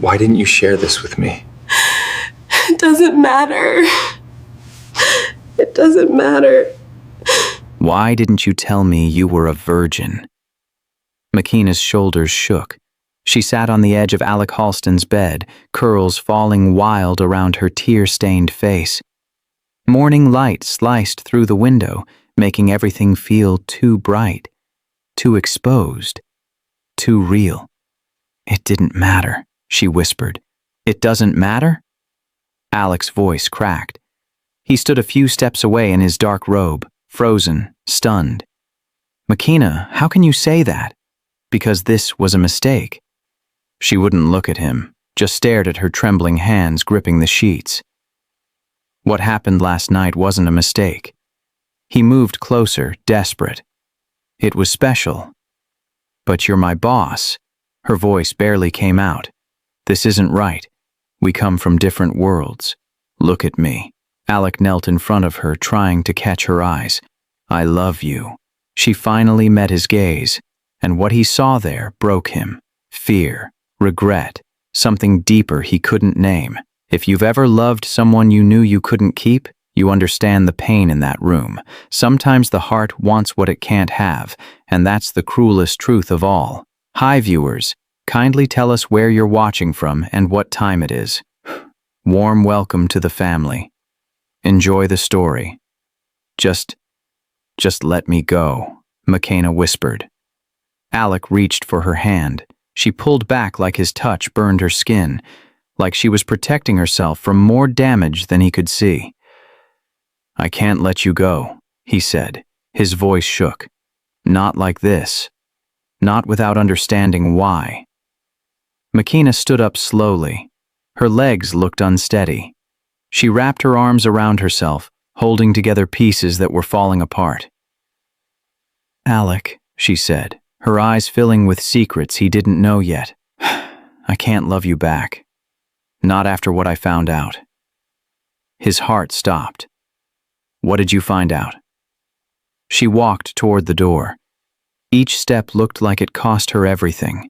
Why didn't you share this with me? It doesn't matter. It doesn't matter. Why didn't you tell me you were a virgin? Makina's shoulders shook. She sat on the edge of Alec Halston's bed, curls falling wild around her tear-stained face. Morning light sliced through the window, making everything feel too bright, too exposed, too real. It didn't matter, she whispered. It doesn't matter? Alec's voice cracked. He stood a few steps away in his dark robe, frozen, stunned. Makina, how can you say that? Because this was a mistake. She wouldn't look at him, just stared at her trembling hands gripping the sheets. What happened last night wasn't a mistake. He moved closer, desperate. It was special. But you're my boss. Her voice barely came out. This isn't right. We come from different worlds. Look at me. Alec knelt in front of her, trying to catch her eyes. I love you. She finally met his gaze, and what he saw there broke him. Fear, regret, something deeper he couldn't name. If you've ever loved someone you knew you couldn't keep, you understand the pain in that room. Sometimes the heart wants what it can't have, and that's the cruelest truth of all. Hi viewers, kindly tell us where you're watching from and what time it is. Warm welcome to the family. Enjoy the story. Just let me go, Makina whispered. Alec reached for her hand. She pulled back like his touch burned her skin, like she was protecting herself from more damage than he could see. I can't let you go, he said. His voice shook. Not like this. Not without understanding why. Makina stood up slowly. Her legs looked unsteady. She wrapped her arms around herself, holding together pieces that were falling apart. Alec, she said, her eyes filling with secrets he didn't know yet. I can't love you back. Not after what I found out. His heart stopped. What did you find out? She walked toward the door. Each step looked like it cost her everything.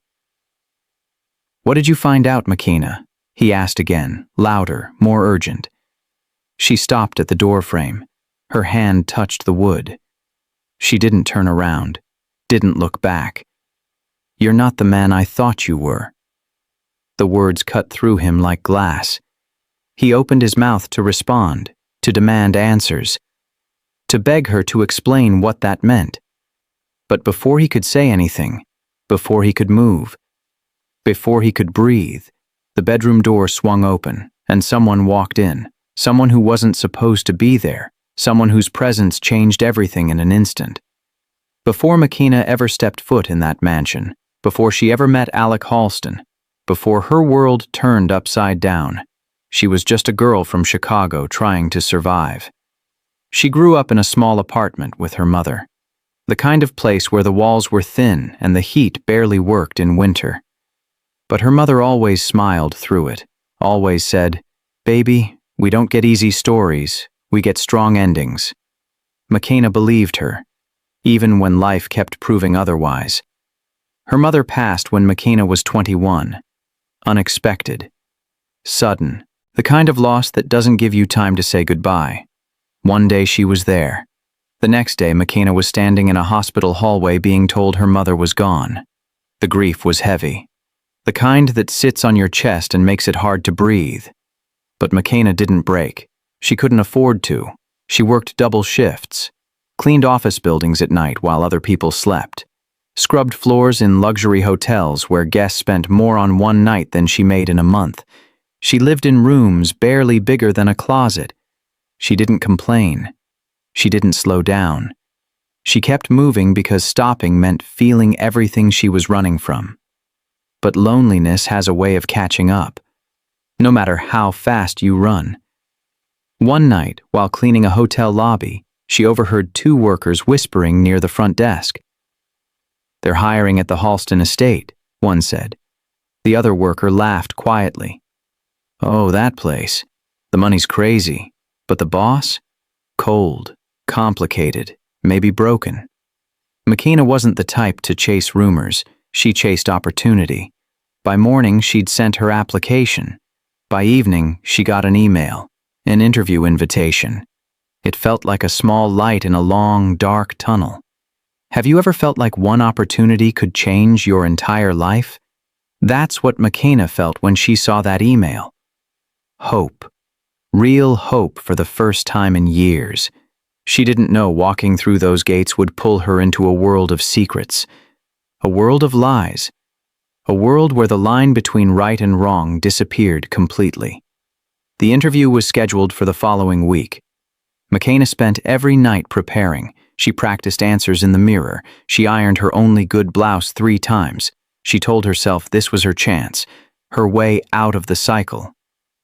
What did you find out, Makina? He asked again, louder, more urgent. She stopped at the doorframe. Her hand touched the wood. She didn't turn around, didn't look back. You're not the man I thought you were. The words cut through him like glass. He opened his mouth to respond, to demand answers, to beg her to explain what that meant. But before he could say anything, before he could move, before he could breathe, the bedroom door swung open, and someone walked in. Someone who wasn't supposed to be there, someone whose presence changed everything in an instant. Before Makina ever stepped foot in that mansion, before she ever met Alec Halston, before her world turned upside down, she was just a girl from Chicago trying to survive. She grew up in a small apartment with her mother, the kind of place where the walls were thin and the heat barely worked in winter. But her mother always smiled through it, always said, "Baby, we don't get easy stories, we get strong endings." Makina believed her, even when life kept proving otherwise. Her mother passed when Makina was 21. Unexpected. Sudden. The kind of loss that doesn't give you time to say goodbye. One day she was there. The next day Makina was standing in a hospital hallway being told her mother was gone. The grief was heavy. The kind that sits on your chest and makes it hard to breathe. But Makina didn't break. She couldn't afford to. She worked double shifts, cleaned office buildings at night while other people slept, scrubbed floors in luxury hotels where guests spent more on one night than she made in a month. She lived in rooms barely bigger than a closet. She didn't complain. She didn't slow down. She kept moving because stopping meant feeling everything she was running from. But loneliness has a way of catching up, no matter how fast you run. One night, while cleaning a hotel lobby, she overheard two workers whispering near the front desk. "They're hiring at the Halston estate," one said. The other worker laughed quietly. "Oh, that place. The money's crazy. But the boss? Cold, complicated, maybe broken." Makina wasn't the type to chase rumors. She chased opportunity. By morning, she'd sent her application. By evening, she got an email, an interview invitation. It felt like a small light in a long, dark tunnel. Have you ever felt like one opportunity could change your entire life? That's what McKenna felt when she saw that email. Hope. Real hope for the first time in years. She didn't know walking through those gates would pull her into a world of secrets, a world of lies, a world where the line between right and wrong disappeared completely. The interview was scheduled for the following week. McKenna spent every night preparing. She practiced answers in the mirror. She ironed her only good blouse 3 times. She told herself this was her chance, her way out of the cycle.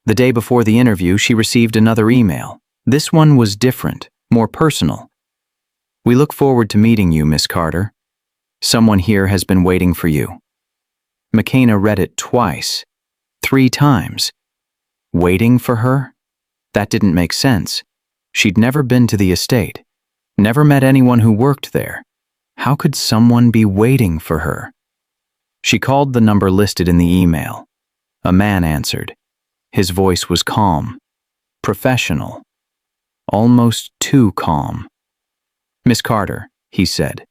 The day before the interview, she received another email. This one was different, more personal. "We look forward to meeting you, Miss Carter. Someone here has been waiting for you." McKenna read it twice, 3 times. Waiting for her? That didn't make sense. She'd never been to the estate, never met anyone who worked there. How could someone be waiting for her? She called the number listed in the email. A man answered. His voice was calm, professional, almost too calm. "Miss Carter," he said,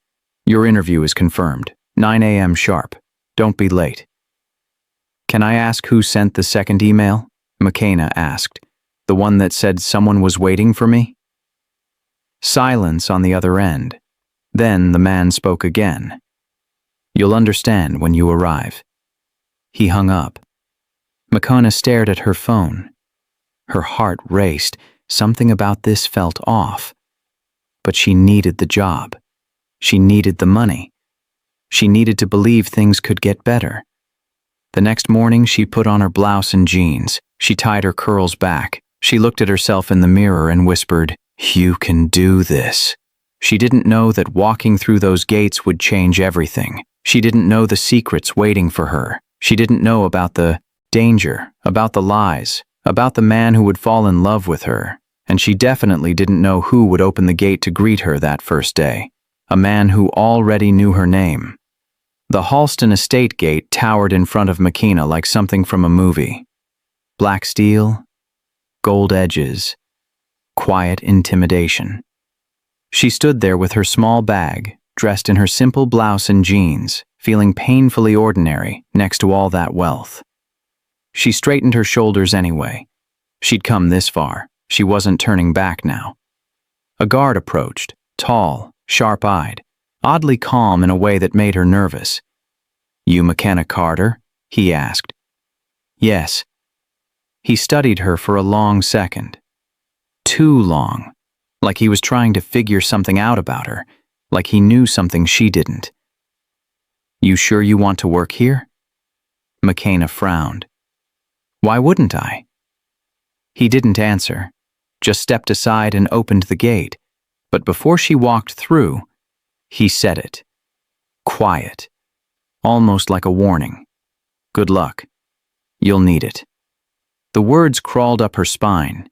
"your interview is confirmed, 9 a.m. sharp. Don't be late." "Can I ask who sent the second email?" McKenna asked. "The one that said someone was waiting for me?" Silence on the other end. Then the man spoke again. "You'll understand when you arrive." He hung up. McKenna stared at her phone. Her heart raced. Something about this felt off. But she needed the job. She needed the money. She needed to believe things could get better. The next morning, she put on her blouse and jeans. She tied her curls back. She looked at herself in the mirror and whispered, "You can do this." She didn't know that walking through those gates would change everything. She didn't know the secrets waiting for her. She didn't know about the danger, about the lies, about the man who would fall in love with her. And she definitely didn't know who would open the gate to greet her that first day. A man who already knew her name. The Halston estate gate towered in front of McKenna like something from a movie. Black steel, gold edges, quiet intimidation. She stood there with her small bag, dressed in her simple blouse and jeans, feeling painfully ordinary next to all that wealth. She straightened her shoulders anyway. She'd come this far. She wasn't turning back now. A guard approached, tall, sharp-eyed, oddly calm in a way that made her nervous. "You McKenna Carter?" he asked. "Yes." He studied her for a long second. Too long. Like he was trying to figure something out about her, like he knew something she didn't. "You sure you want to work here?" McKenna frowned. "Why wouldn't I?" He didn't answer, just stepped aside and opened the gate. But before she walked through, he said it. Quiet. Almost like a warning. "Good luck. You'll need it." The words crawled up her spine.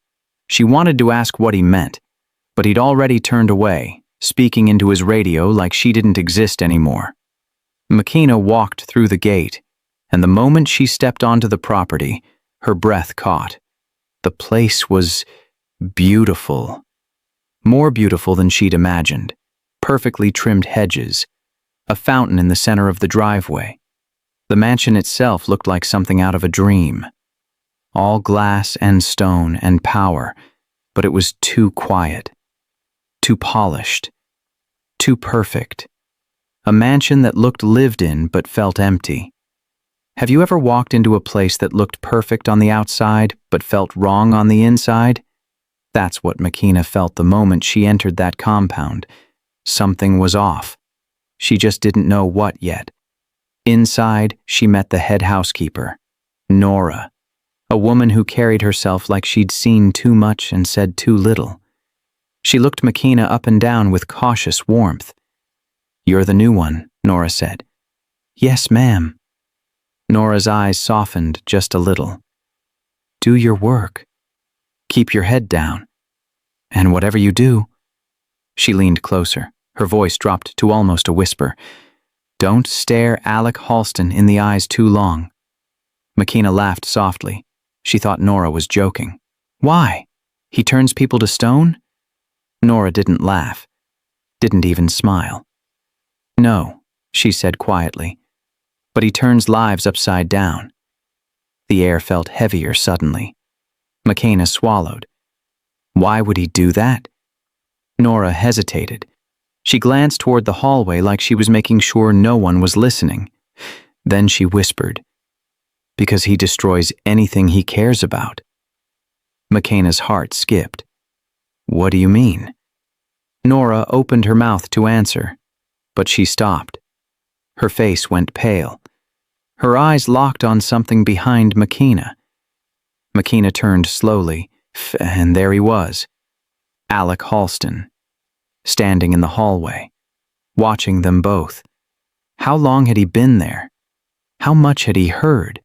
She wanted to ask what he meant, but he'd already turned away, speaking into his radio like she didn't exist anymore. McKenna walked through the gate, and the moment she stepped onto the property, her breath caught. The place was beautiful. More beautiful than she'd imagined. Perfectly trimmed hedges. A fountain in the center of the driveway. The mansion itself looked like something out of a dream. All glass and stone and power, but it was too quiet. Too polished. Too perfect. A mansion that looked lived in but felt empty. Have you ever walked into a place that looked perfect on the outside but felt wrong on the inside? That's what McKenna felt the moment she entered that compound. Something was off. She just didn't know what yet. Inside, she met the head housekeeper, Nora, a woman who carried herself like she'd seen too much and said too little. She looked McKenna up and down with cautious warmth. "You're the new one," Nora said. "Yes, ma'am." Nora's eyes softened just a little. "Do your work. Keep your head down. And whatever you do..." She leaned closer. Her voice dropped to almost a whisper. "Don't stare Alec Halston in the eyes too long. Makina laughed softly. She thought Nora was joking. Why? He turns people to stone? Nora didn't laugh, didn't even smile. No, she said quietly, but he turns lives upside down. The air felt heavier suddenly. Makina swallowed. Why would he do that? Nora hesitated. She glanced toward the hallway like she was making sure no one was listening. Then she whispered, because he destroys anything he cares about. Makina's heart skipped. What do you mean? Nora opened her mouth to answer, but she stopped. Her face went pale. Her eyes locked on something behind Makina. Makina turned slowly, and there he was, Alec Halston, standing in the hallway, watching them both. How long had he been there? How much had he heard?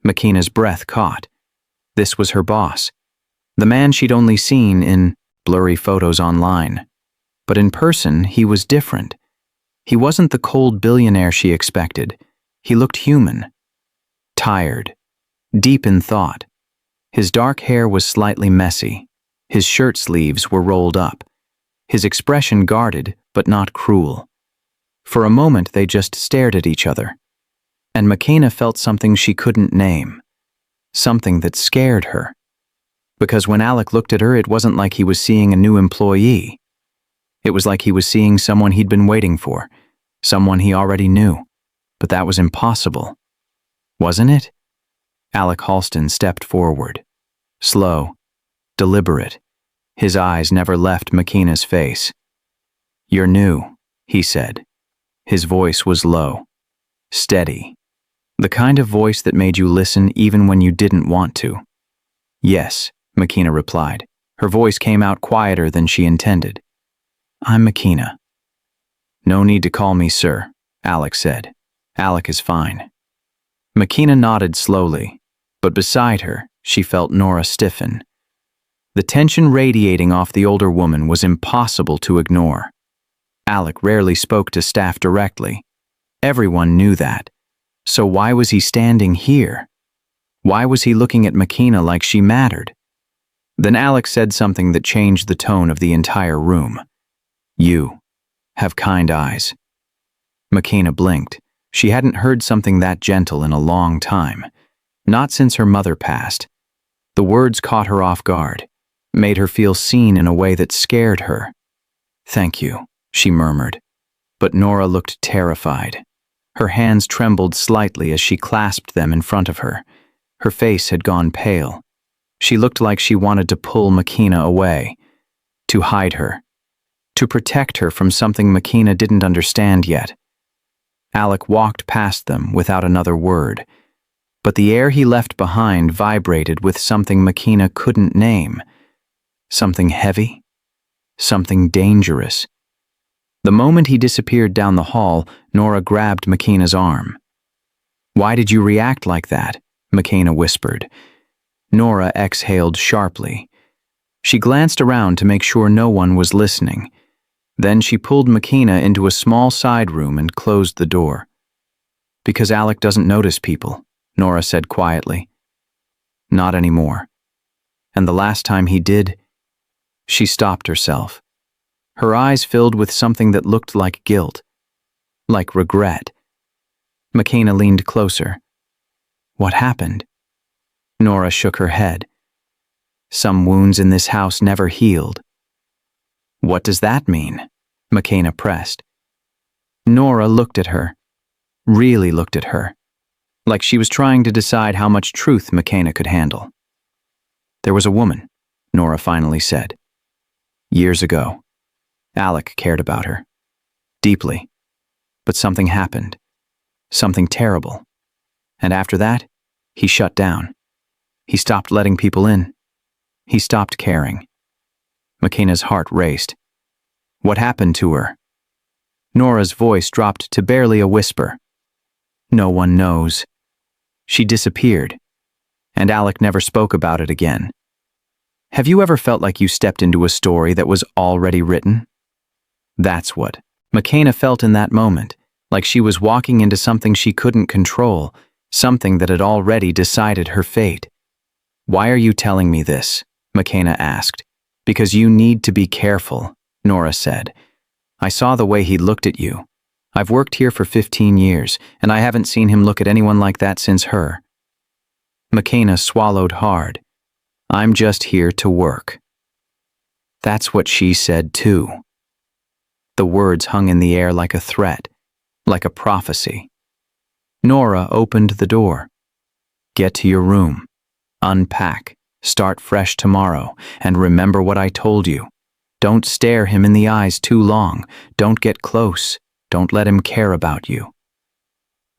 Makina's breath caught. This was her boss, the man she'd only seen in blurry photos online. But in person, he was different. He wasn't the cold billionaire she expected. He looked human, tired, deep in thought. His dark hair was slightly messy. His shirt sleeves were rolled up. His expression guarded, but not cruel. For a moment, they just stared at each other. And Makina felt something she couldn't name. Something that scared her. Because when Alec looked at her, it wasn't like he was seeing a new employee. It was like he was seeing someone he'd been waiting for, someone he already knew. But that was impossible. Wasn't it? Alec Halston stepped forward. Slow, deliberate. His eyes never left Makina's face. You're new, he said. His voice was low, steady. The kind of voice that made you listen even when you didn't want to. Yes, Makina replied. Her voice came out quieter than she intended. I'm Makina. No need to call me sir, Alec said. Alec is fine. Makina nodded slowly, but beside her, she felt Nora stiffen. The tension radiating off the older woman was impossible to ignore. Alec rarely spoke to staff directly. Everyone knew that. So why was he standing here? Why was he looking at Makina like she mattered? Then Alec said something that changed the tone of the entire room. You have kind eyes. Makina blinked. She hadn't heard something that gentle in a long time. Not since her mother passed. The words caught her off guard, made her feel seen in a way that scared her. Thank you, she murmured. But Nora looked terrified. Her hands trembled slightly as she clasped them in front of her. Her face had gone pale. She looked like she wanted to pull Makina away, to hide her, to protect her from something Makina didn't understand yet. Alec walked past them without another word, but the air he left behind vibrated with something Makina couldn't name. Something heavy, something dangerous. The moment he disappeared down the hall, Nora grabbed Makina's arm. Why did you react like that? Makina whispered. Nora exhaled sharply. She glanced around to make sure no one was listening. Then she pulled Makina into a small side room and closed the door. Because Alec doesn't notice people, Nora said quietly. Not anymore. And the last time he did, she stopped herself. Her eyes filled with something that looked like guilt, like regret. Makina leaned closer. What happened? Nora shook her head. Some wounds in this house never healed. What does that mean? Makina pressed. Nora looked at her, really looked at her, like she was trying to decide how much truth Makina could handle. There was a woman, Nora finally said. Years ago. Alec cared about her. Deeply. But something happened. Something terrible. And after that, he shut down. He stopped letting people in. He stopped caring. Makina's heart raced. What happened to her? Nora's voice dropped to barely a whisper. No one knows. She disappeared. And Alec never spoke about it again. Have you ever felt like you stepped into a story that was already written? That's what Makina felt in that moment, like she was walking into something she couldn't control, something that had already decided her fate. "Why are you telling me this?" McKenna asked. "Because you need to be careful," Nora said. "I saw the way he looked at you. I've worked here for 15 years, and I haven't seen him look at anyone like that since her." McKenna swallowed hard. "I'm just here to work." That's what she said too. The words hung in the air like a threat, like a prophecy. Nora opened the door. "Get to your room. Unpack. Start fresh tomorrow. And remember what I told you. Don't stare him in the eyes too long. Don't get close. Don't let him care about you."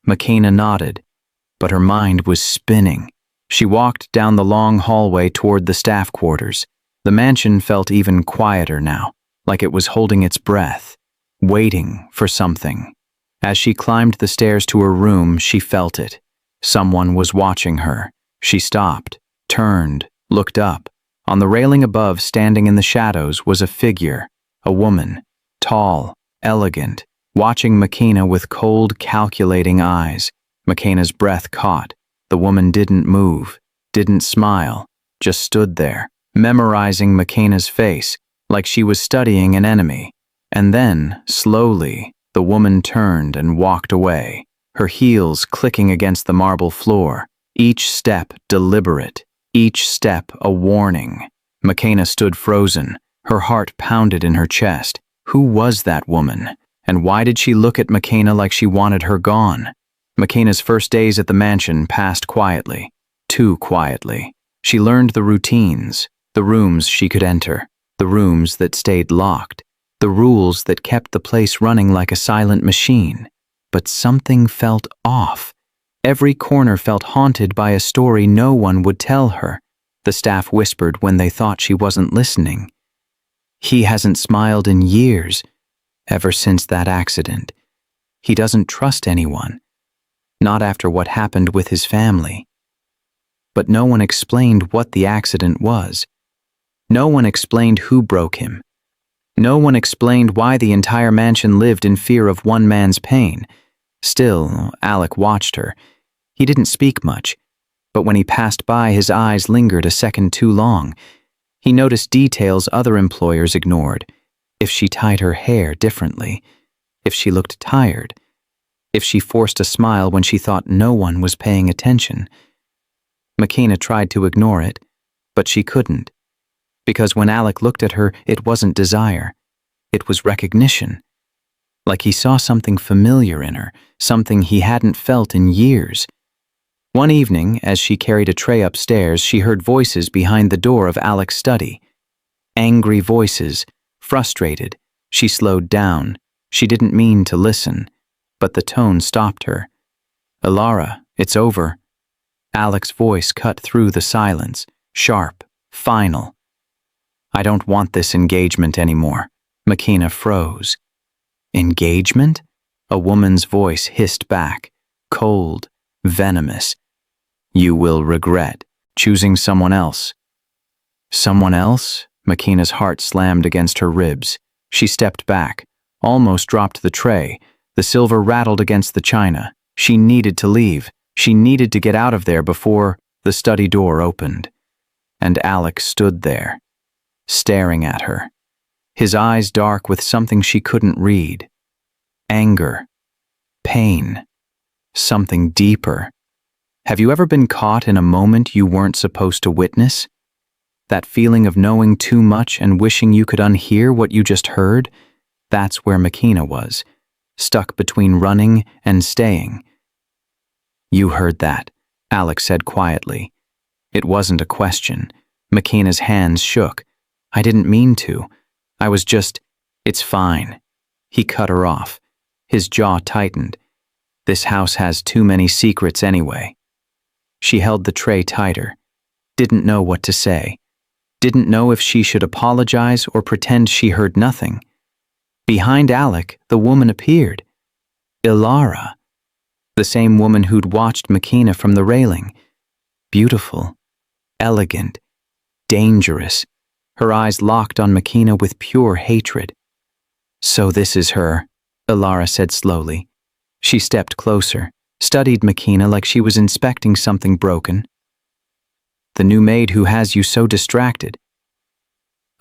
McKenna nodded, but her mind was spinning. She walked down the long hallway toward the staff quarters. The mansion felt even quieter now, like it was holding its breath, waiting for something. As she climbed the stairs to her room, she felt it. Someone was watching her. She stopped, turned, looked up. On the railing above, standing in the shadows, was a figure, a woman, tall, elegant, watching McKenna with cold, calculating eyes. McKenna's breath caught. The woman didn't move, didn't smile, just stood there, memorizing McKenna's face, like she was studying an enemy. And then, slowly, the woman turned and walked away, her heels clicking against the marble floor, each step deliberate, each step a warning. McKenna stood frozen, her heart pounded in her chest. Who was that woman? And why did she look at McKenna like she wanted her gone? McKenna's first days at the mansion passed quietly, too quietly. She learned the routines, the rooms she could enter, the rooms that stayed locked, the rules that kept the place running like a silent machine. But something felt off. Every corner felt haunted by a story no one would tell her. The staff whispered when they thought she wasn't listening. "He hasn't smiled in years, ever since that accident. He doesn't trust anyone, not after what happened with his family." But no one explained what the accident was. No one explained who broke him. No one explained why the entire mansion lived in fear of one man's pain. Still, Alec watched her. He didn't speak much, but when he passed by, his eyes lingered a second too long. He noticed details other employers ignored. If she tied her hair differently, if she looked tired, if she forced a smile when she thought no one was paying attention. McKenna tried to ignore it, but she couldn't. Because when Alec looked at her, it wasn't desire. It was recognition. Like he saw something familiar in her, something he hadn't felt in years. One evening, as she carried a tray upstairs, she heard voices behind the door of Alec's study. Angry voices, frustrated. She slowed down. She didn't mean to listen, but the tone stopped her. "Ilara, it's over." Alec's voice cut through the silence, sharp, final. "I don't want this engagement anymore." McKenna froze. "Engagement?" A woman's voice hissed back, cold, venomous. "You will regret choosing someone else." Someone else? McKenna's heart slammed against her ribs. She stepped back, almost dropped the tray. The silver rattled against the china. She needed to leave. She needed to get out of there before the study door opened. And Alec stood there, staring at her, his eyes dark with something she couldn't read. Anger, pain, something deeper. Have you ever been caught in a moment you weren't supposed to witness? That feeling of knowing too much and wishing you could unhear what you just heard? That's where McKenna was, stuck between running and staying. "You heard that," Alec said quietly. It wasn't a question. McKenna's hands shook. "I didn't mean to. I was just, it's fine." He cut her off. His jaw tightened. This house has too many secrets anyway. She held the tray tighter. Didn't know what to say. Didn't know if she should apologize or pretend she heard nothing. Behind Alec, the woman appeared. Ilara. The same woman who'd watched McKenna from the railing. Beautiful, elegant, dangerous. Her eyes locked on McKenna with pure hatred. "So this is her," Ilara said slowly. She stepped closer, studied Makina like she was inspecting something broken. The new maid who has you so distracted.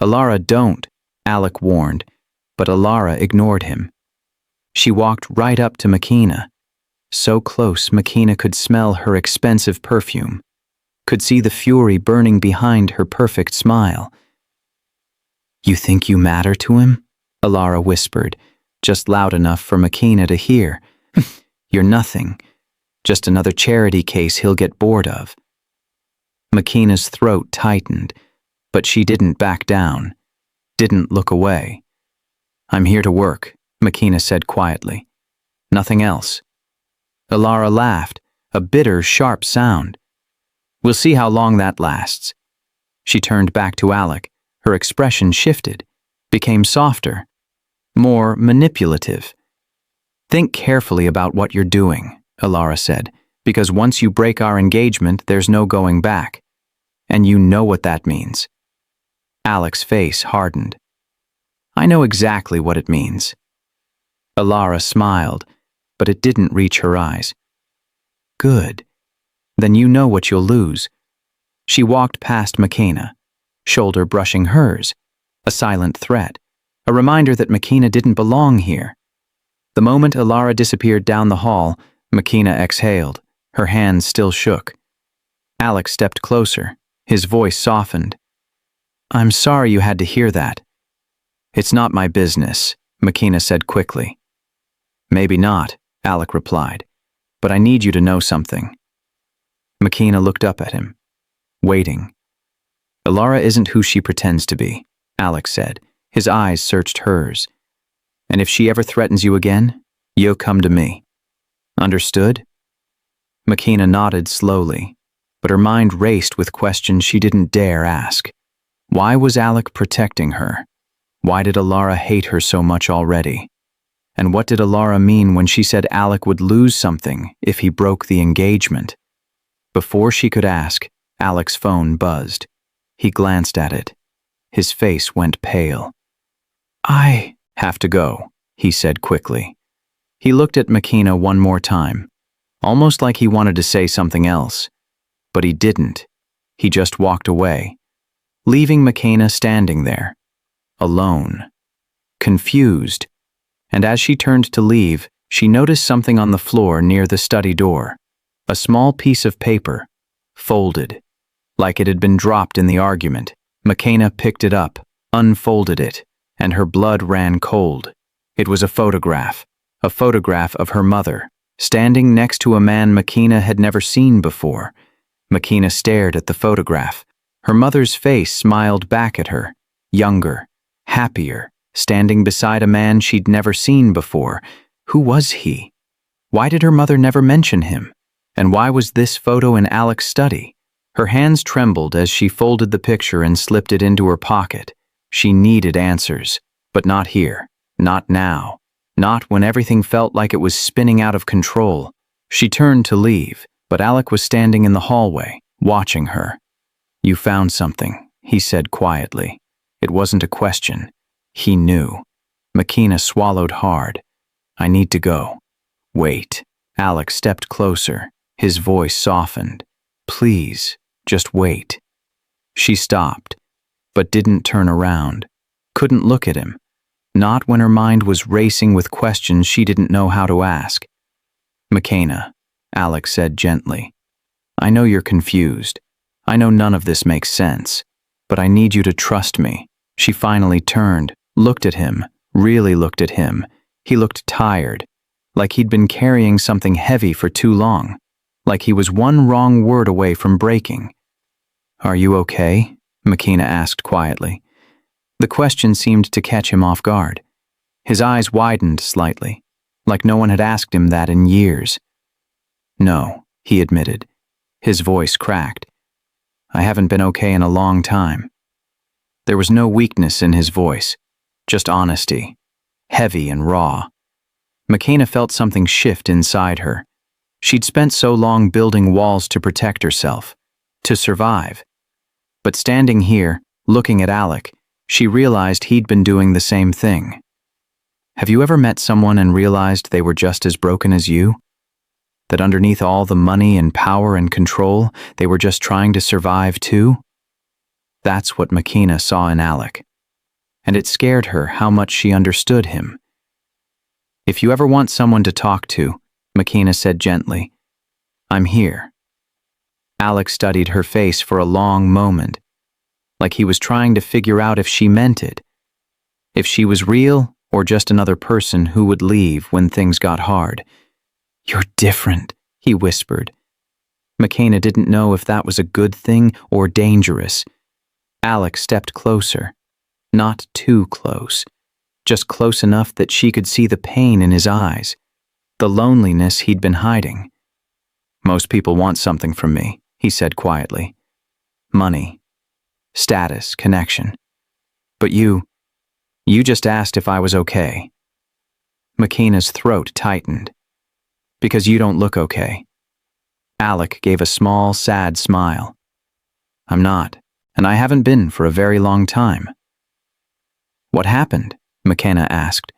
Alara, don't, Alec warned, but Alara ignored him. She walked right up to Makina. So close Makina could smell her expensive perfume, could see the fury burning behind her perfect smile. You think you matter to him? Alara whispered, just loud enough for Makina to hear. You're nothing. Just another charity case he'll get bored of. Makina's throat tightened, but she didn't back down, didn't look away. I'm here to work, Makina said quietly. Nothing else. Alara laughed, a bitter, sharp sound. We'll see how long that lasts. She turned back to Alec. Her expression shifted, became softer, more manipulative. Think carefully about what you're doing, Alara said, because once you break our engagement, there's no going back. And you know what that means. Alec's face hardened. I know exactly what it means. Alara smiled, but it didn't reach her eyes. Good. Then you know what you'll lose. She walked past Makina, shoulder brushing hers, a silent threat, a reminder that Makina didn't belong here. The moment Alara disappeared down the hall, Makina exhaled, her hands still shook. Alec stepped closer, his voice softened. I'm sorry you had to hear that. It's not my business, Makina said quickly. Maybe not, Alec replied, but I need you to know something. Makina looked up at him, waiting. Alara isn't who she pretends to be, Alec said. His eyes searched hers. And if she ever threatens you again, you'll come to me. Understood? Makina nodded slowly, but her mind raced with questions she didn't dare ask. Why was Alec protecting her? Why did Alara hate her so much already? And what did Alara mean when she said Alec would lose something if he broke the engagement? Before she could ask, Alec's phone buzzed. He glanced at it. His face went pale. I have to go, he said quickly. He looked at Makina one more time, almost like he wanted to say something else. But he didn't. He just walked away, leaving Makina standing there, alone, confused. And as she turned to leave, she noticed something on the floor near the study door. A small piece of paper, folded, like it had been dropped in the argument. Makina picked it up, unfolded it, and her blood ran cold. It was a photograph of her mother, standing next to a man Makina had never seen before. Makina stared at the photograph. Her mother's face smiled back at her, younger, happier, standing beside a man she'd never seen before. Who was he? Why did her mother never mention him? And why was this photo in Alec's study? Her hands trembled as she folded the picture and slipped it into her pocket. She needed answers, but not here, not now, not when everything felt like it was spinning out of control. She turned to leave, but Alec was standing in the hallway, watching her. You found something, he said quietly. It wasn't a question. He knew. Makina swallowed hard. I need to go. Wait. Alec stepped closer. His voice softened. Please, just wait. She stopped, but didn't turn around. Couldn't look at him. Not when her mind was racing with questions she didn't know how to ask. Makina, Alec said gently. I know you're confused. I know none of this makes sense, but I need you to trust me. She finally turned, looked at him, really looked at him. He looked tired, like he'd been carrying something heavy for too long, like he was one wrong word away from breaking. Are you okay? Makina asked quietly. The question seemed to catch him off guard. His eyes widened slightly, like no one had asked him that in years. No, he admitted. His voice cracked. I haven't been okay in a long time. There was no weakness in his voice, just honesty, heavy and raw. Makina felt something shift inside her. She'd spent so long building walls to protect herself, to survive. But standing here, looking at Alec, she realized he'd been doing the same thing. Have you ever met someone and realized they were just as broken as you? That underneath all the money and power and control, they were just trying to survive too? That's what Makina saw in Alec. And it scared her how much she understood him. If you ever want someone to talk to, Makina said gently, I'm here. Alec studied her face for a long moment, like he was trying to figure out if she meant it, if she was real or just another person who would leave when things got hard. You're different, he whispered. Makina didn't know if that was a good thing or dangerous. Alec stepped closer, not too close, just close enough that she could see the pain in his eyes, the loneliness he'd been hiding. Most people want something from me, he said quietly. Money, status, connection. But you just asked if I was okay. Makina's throat tightened. Because you don't look okay. Alec gave a small, sad smile. I'm not, and I haven't been for a very long time. What happened? Makina asked.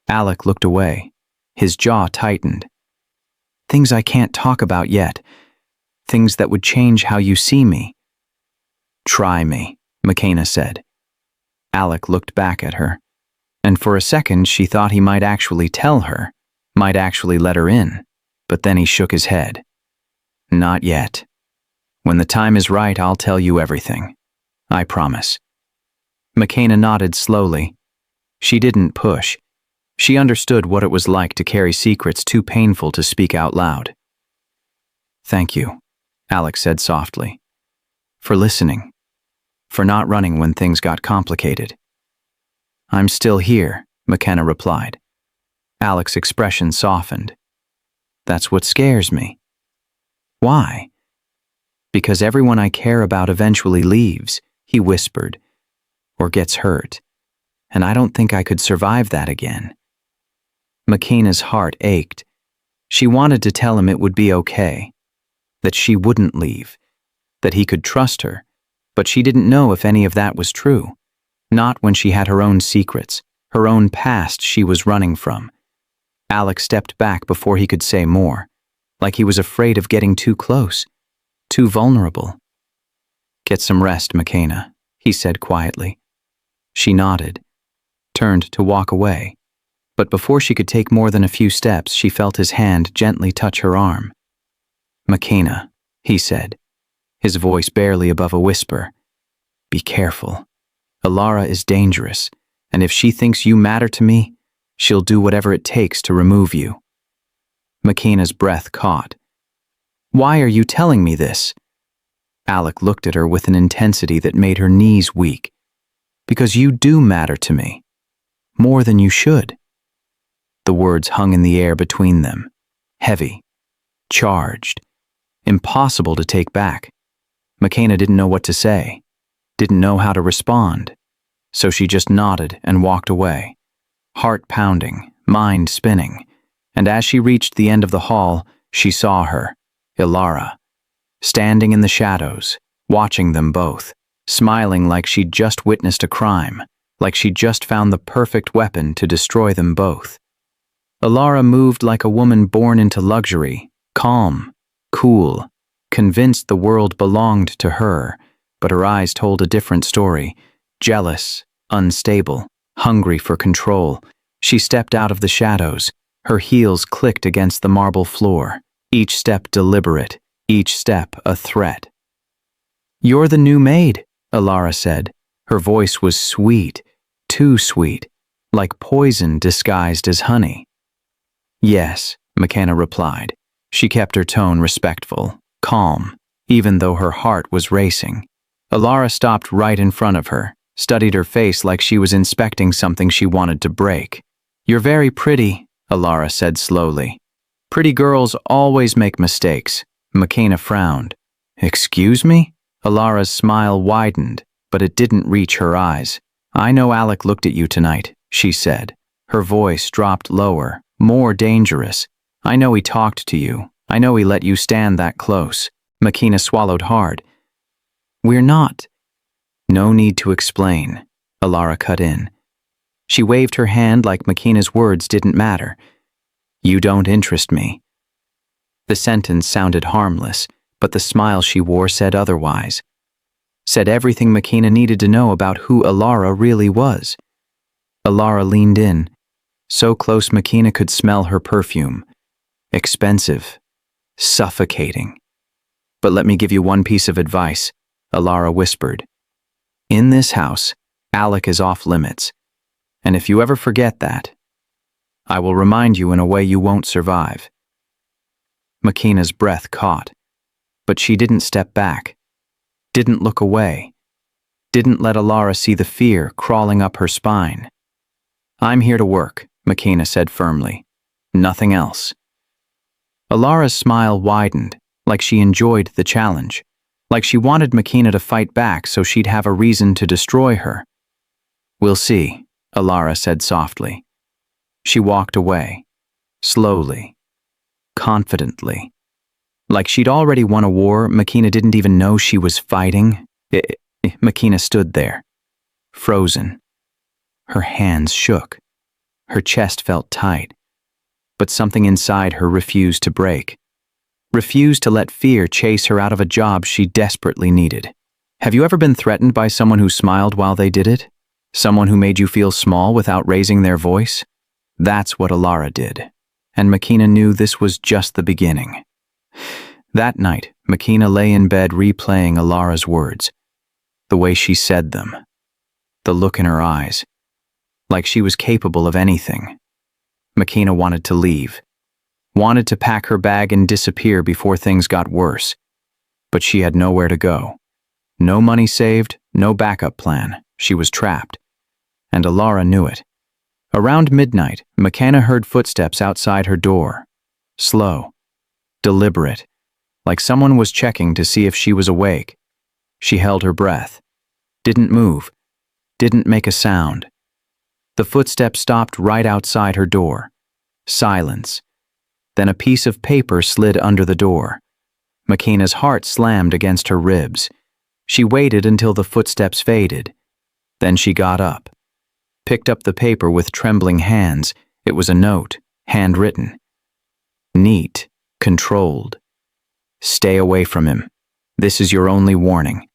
Alec looked away. His jaw tightened. Things I can't talk about yet. Things that would change how you see me. Try me, Makina said. Alec looked back at her, and for a second she thought he might actually tell her, might actually let her in, but then he shook his head. Not yet. When the time is right, I'll tell you everything. I promise. Makina nodded slowly. She didn't push. She understood what it was like to carry secrets too painful to speak out loud. Thank you, Alec said softly. For listening. For not running when things got complicated. I'm still here, Makina replied. Alec's expression softened. That's what scares me. Why? Because everyone I care about eventually leaves, he whispered, or gets hurt, and I don't think I could survive that again. Makina's heart ached. She wanted to tell him it would be okay, that she wouldn't leave, that he could trust her, but she didn't know if any of that was true, not when she had her own secrets, her own past she was running from. Alec stepped back before he could say more, like he was afraid of getting too close, too vulnerable. Get some rest, Makina, he said quietly. She nodded, turned to walk away, but before she could take more than a few steps, she felt his hand gently touch her arm. Makina, he said, his voice barely above a whisper. Be careful. Alara is dangerous, and if she thinks you matter to me, she'll do whatever it takes to remove you. Makina's breath caught. Why are you telling me this? Alec looked at her with an intensity that made her knees weak. Because you do matter to me. More than you should. The words hung in the air between them. Heavy. Charged. Impossible to take back. Makina didn't know what to say. Didn't know how to respond. So she just nodded and walked away. Heart pounding, mind spinning. And as she reached the end of the hall, she saw her, Alara, standing in the shadows, watching them both, smiling like she'd just witnessed a crime, like she'd just found the perfect weapon to destroy them both. Alara moved like a woman born into luxury, calm, cool, convinced the world belonged to her, but her eyes told a different story, jealous, unstable, hungry for control. She stepped out of the shadows. Her heels clicked against the marble floor, each step deliberate, each step a threat. You're the new maid, Alara said. Her voice was sweet, too sweet, like poison disguised as honey. Yes, Makina replied. She kept her tone respectful, calm, even though her heart was racing. Alara stopped right in front of her, studied her face like she was inspecting something she wanted to break. You're very pretty, Alara said slowly. Pretty girls always make mistakes. Makina frowned. Excuse me? Alara's smile widened, but it didn't reach her eyes. I know Alec looked at you tonight, she said. Her voice dropped lower, more dangerous. I know he talked to you. I know he let you stand that close. Makina swallowed hard. We're not. No need to explain, Alara cut in. She waved her hand like Makina's words didn't matter. You don't interest me. The sentence sounded harmless, but the smile she wore said otherwise. Said everything Makina needed to know about who Alara really was. Alara leaned in, so close Makina could smell her perfume. Expensive. Suffocating. "But let me give you one piece of advice," Alara whispered. "In this house, Alec is off limits. And if you ever forget that, I will remind you in a way you won't survive." Makina's breath caught, but she didn't step back, didn't look away, didn't let Alara see the fear crawling up her spine. "I'm here to work," Makina said firmly. "Nothing else." Alara's smile widened, like she enjoyed the challenge, like she wanted Makina to fight back so she'd have a reason to destroy her. "We'll see," Alara said softly. She walked away, slowly, confidently. Like she'd already won a war Makina didn't even know she was fighting. Makina stood there, frozen. Her hands shook. Her chest felt tight. But something inside her refused to break. Refused to let fear chase her out of a job she desperately needed. Have you ever been threatened by someone who smiled while they did it? Someone who made you feel small without raising their voice? That's what Alara did. And Makina knew this was just the beginning. That night, Makina lay in bed replaying Alara's words. The way she said them. The look in her eyes. Like she was capable of anything. Makina wanted to leave. Wanted to pack her bag and disappear before things got worse. But she had nowhere to go. No money saved, no backup plan. She was trapped. And Alara knew it. Around midnight, Makina heard footsteps outside her door. Slow. Deliberate. Like someone was checking to see if she was awake. She held her breath. Didn't move. Didn't make a sound. The footsteps stopped right outside her door. Silence. Then a piece of paper slid under the door. Makina's heart slammed against her ribs. She waited until the footsteps faded. Then she got up. Picked up the paper with trembling hands. It was a note, handwritten. Neat, controlled. "Stay away from him. This is your only warning."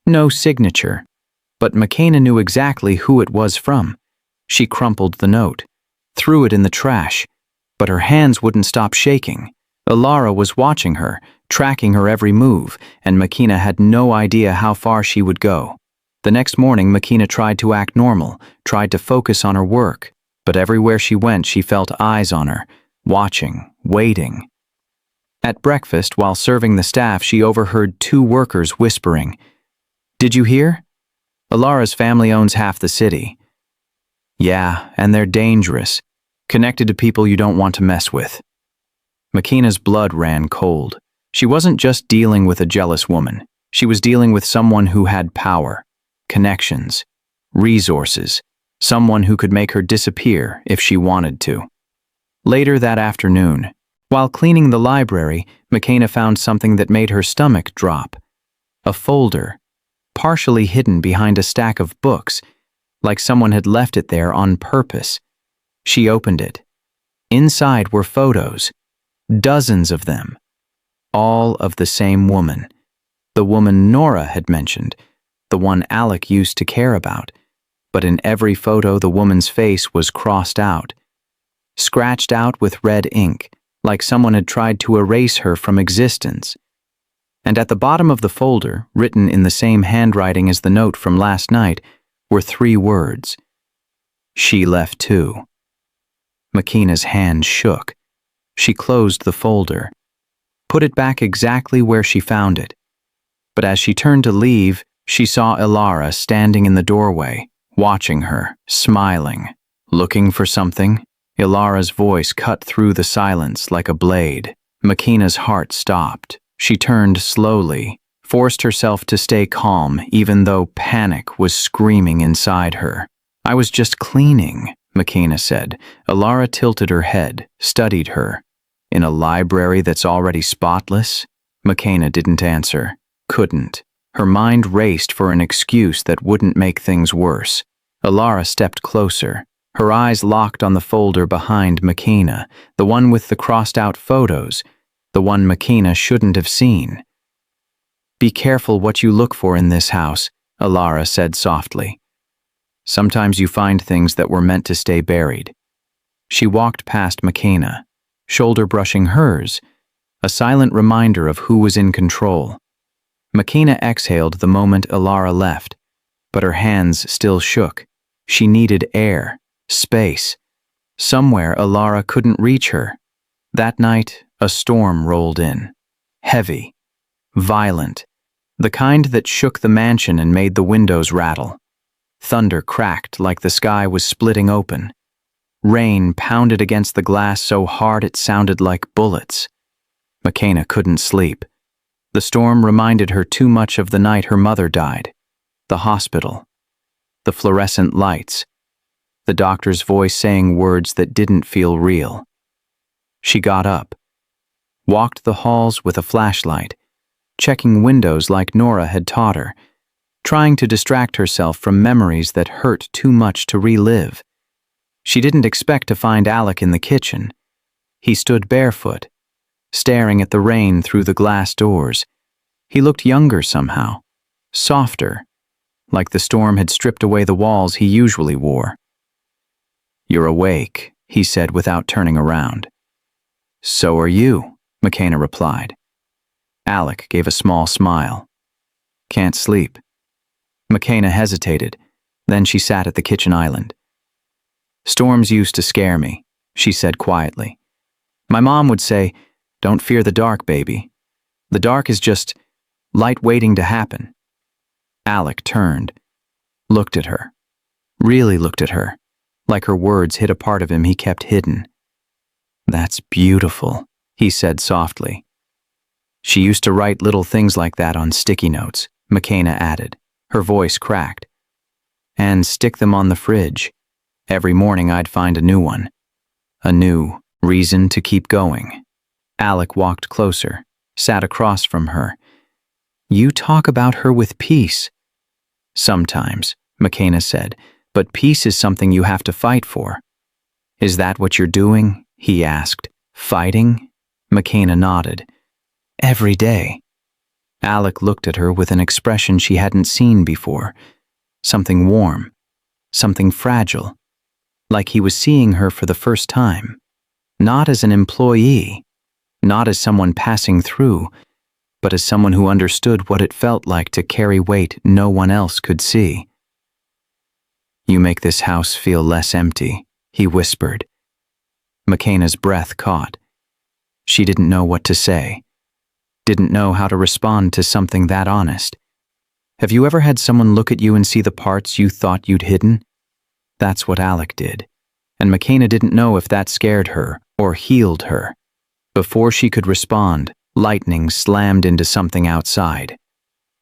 No signature, but Makina knew exactly who it was from. She crumpled the note, threw it in the trash, but her hands wouldn't stop shaking. Alara was watching her, tracking her every move, and Makina had no idea how far she would go. The next morning, Makina tried to act normal, tried to focus on her work, but everywhere she went, she felt eyes on her, watching, waiting. At breakfast, while serving the staff, she overheard two workers whispering, "Did you hear? Alara's family owns half the city." "Yeah, and they're dangerous, connected to people you don't want to mess with." Makina's blood ran cold. She wasn't just dealing with a jealous woman. She was dealing with someone who had power, connections, resources, someone who could make her disappear if she wanted to. Later that afternoon, while cleaning the library, Makina found something that made her stomach drop. A folder, partially hidden behind a stack of books, like someone had left it there on purpose. She opened it. Inside were photos, dozens of them, all of the same woman. The woman Nora had mentioned, the one Alec used to care about. But in every photo, the woman's face was crossed out, scratched out with red ink, like someone had tried to erase her from existence. And at the bottom of the folder, written in the same handwriting as the note from last night, were 3 words. "She left too." Makina's hand shook. She closed the folder, put it back exactly where she found it. But as she turned to leave, she saw Alara standing in the doorway, watching her, smiling. "Looking for something?" Ilara's voice cut through the silence like a blade. Makina's heart stopped. She turned slowly, forced herself to stay calm even though panic was screaming inside her. "I was just cleaning," Makina said. Alara tilted her head, studied her. "In a library that's already spotless?" Makina didn't answer. Couldn't. Her mind raced for an excuse that wouldn't make things worse. Alara stepped closer. Her eyes locked on the folder behind Makina, the one with the crossed-out photos. the one McKenna shouldn't have seen. "Be careful what you look for in this house," Alara said softly. "Sometimes you find things that were meant to stay buried." She walked past McKenna, shoulder brushing hers, a silent reminder of who was in control. McKenna exhaled the moment Alara left, but her hands still shook. She needed air, space. Somewhere Alara couldn't reach her. That night, a storm rolled in. Heavy, violent, the kind that shook the mansion and made the windows rattle. Thunder cracked like the sky was splitting open. Rain pounded against the glass so hard it sounded like bullets. McKenna couldn't sleep. The storm reminded her too much of the night her mother died. The hospital. The fluorescent lights. The doctor's voice saying words that didn't feel real. She got up, walked the halls with a flashlight, checking windows like Nora had taught her, trying to distract herself from memories that hurt too much to relive. She didn't expect to find Alec in the kitchen. He stood barefoot, staring at the rain through the glass doors. He looked younger somehow, softer, like the storm had stripped away the walls he usually wore. "You're awake," he said without turning around. "So are you," McKenna replied. Alec gave a small smile. "Can't sleep." McKenna hesitated, then she sat at the kitchen island. "Storms used to scare me," she said quietly. "My mom would say, 'Don't fear the dark, baby. The dark is just light waiting to happen.'" Alec turned, looked at her, really looked at her, like her words hit a part of him he kept hidden. "That's beautiful," he said softly. "She used to write little things like that on sticky notes," McKenna added, her voice cracked. "And stick them on the fridge. Every morning I'd find a new one. A new reason to keep going." Alec walked closer, sat across from her. "You talk about her with peace." "Sometimes," McKenna said, "but peace is something you have to fight for." "Is that what you're doing?" he asked. "Fighting?" McKenna nodded. "Every day." Alec looked at her with an expression she hadn't seen before. Something warm, something fragile, like he was seeing her for the first time. Not as an employee, not as someone passing through, but as someone who understood what it felt like to carry weight no one else could see. "You make this house feel less empty," he whispered. McKenna's breath caught. She didn't know what to say, didn't know how to respond to something that honest. Have you ever had someone look at you and see the parts you thought you'd hidden? That's what Alec did, and McKenna didn't know if that scared her or healed her. Before she could respond, lightning slammed into something outside.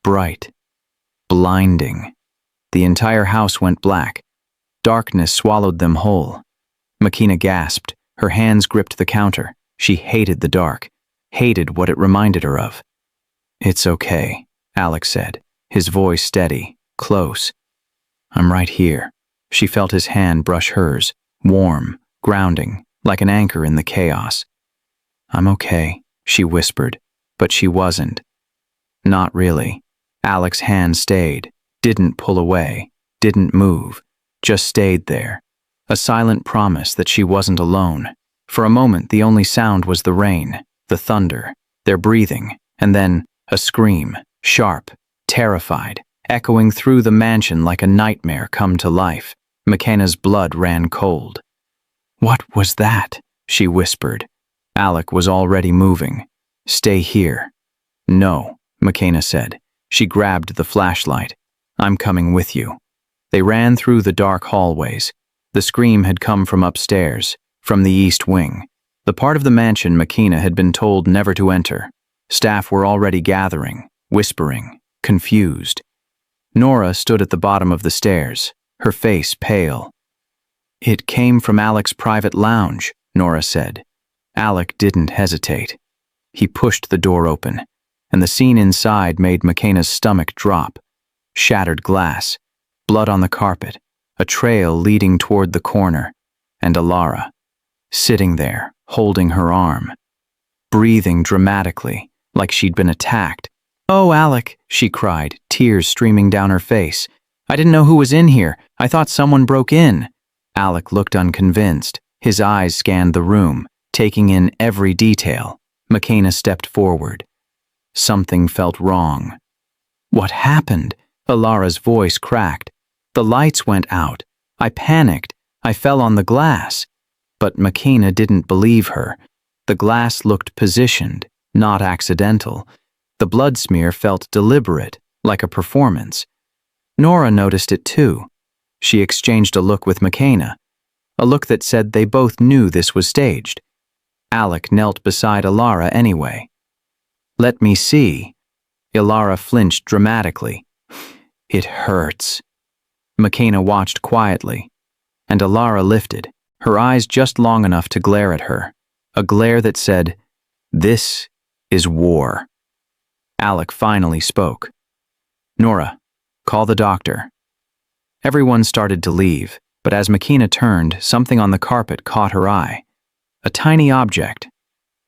Bright, blinding. The entire house went black. Darkness swallowed them whole. McKenna gasped. Her hands gripped the counter. She hated the dark, hated what it reminded her of. "It's okay," Alec said, his voice steady, close. "I'm right here." She felt his hand brush hers, warm, grounding, like an anchor in the chaos. "I'm okay," she whispered, but she wasn't. Not really. Alec's hand stayed, didn't pull away, didn't move, just stayed there. A silent promise that she wasn't alone. For a moment, the only sound was the rain, the thunder, their breathing, and then a scream, sharp, terrified, echoing through the mansion like a nightmare come to life. McKenna's blood ran cold. "What was that?" she whispered. Alec was already moving. "Stay here." "No," McKenna said. She grabbed the flashlight. "I'm coming with you." They ran through the dark hallways. The scream had come from upstairs, from the east wing, the part of the mansion McKenna had been told never to enter. Staff were already gathering, whispering, confused. Nora stood at the bottom of the stairs, her face pale. "It came from Alec's private lounge," Nora said. Alec didn't hesitate. He pushed the door open, and the scene inside made McKenna's stomach drop. Shattered glass, blood on the carpet, a trail leading toward the corner, and Alara, sitting there, holding her arm. breathing dramatically, like she'd been attacked. "Oh, Alec," she cried, tears streaming down her face. "I didn't know who was in here. I thought someone broke in." Alec looked unconvinced. His eyes scanned the room, taking in every detail. McKenna stepped forward. Something felt wrong. "What happened?" Alara's voice cracked. "The lights went out. I panicked. I fell on the glass." But McKenna didn't believe her. The glass looked positioned, not accidental. The blood smear felt deliberate, like a performance. Nora noticed it too. She exchanged a look with McKenna, a look that said they both knew this was staged. Alec knelt beside Alara anyway. "Let me see." Alara flinched dramatically. "It hurts." McKenna watched quietly, and Alara lifted, her eyes just long enough to glare at her, a glare that said, "This is war." Alec finally spoke. "Nora, call the doctor." Everyone started to leave, but as McKenna turned, something on the carpet caught her eye. A tiny object,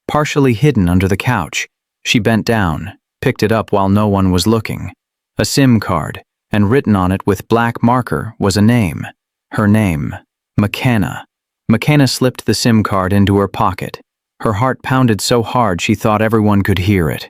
partially hidden under the couch. She bent down, picked it up while no one was looking. A SIM card, and written on it with black marker was a name. Her name, McKenna. McKenna slipped the SIM card into her pocket. Her heart pounded so hard she thought everyone could hear it.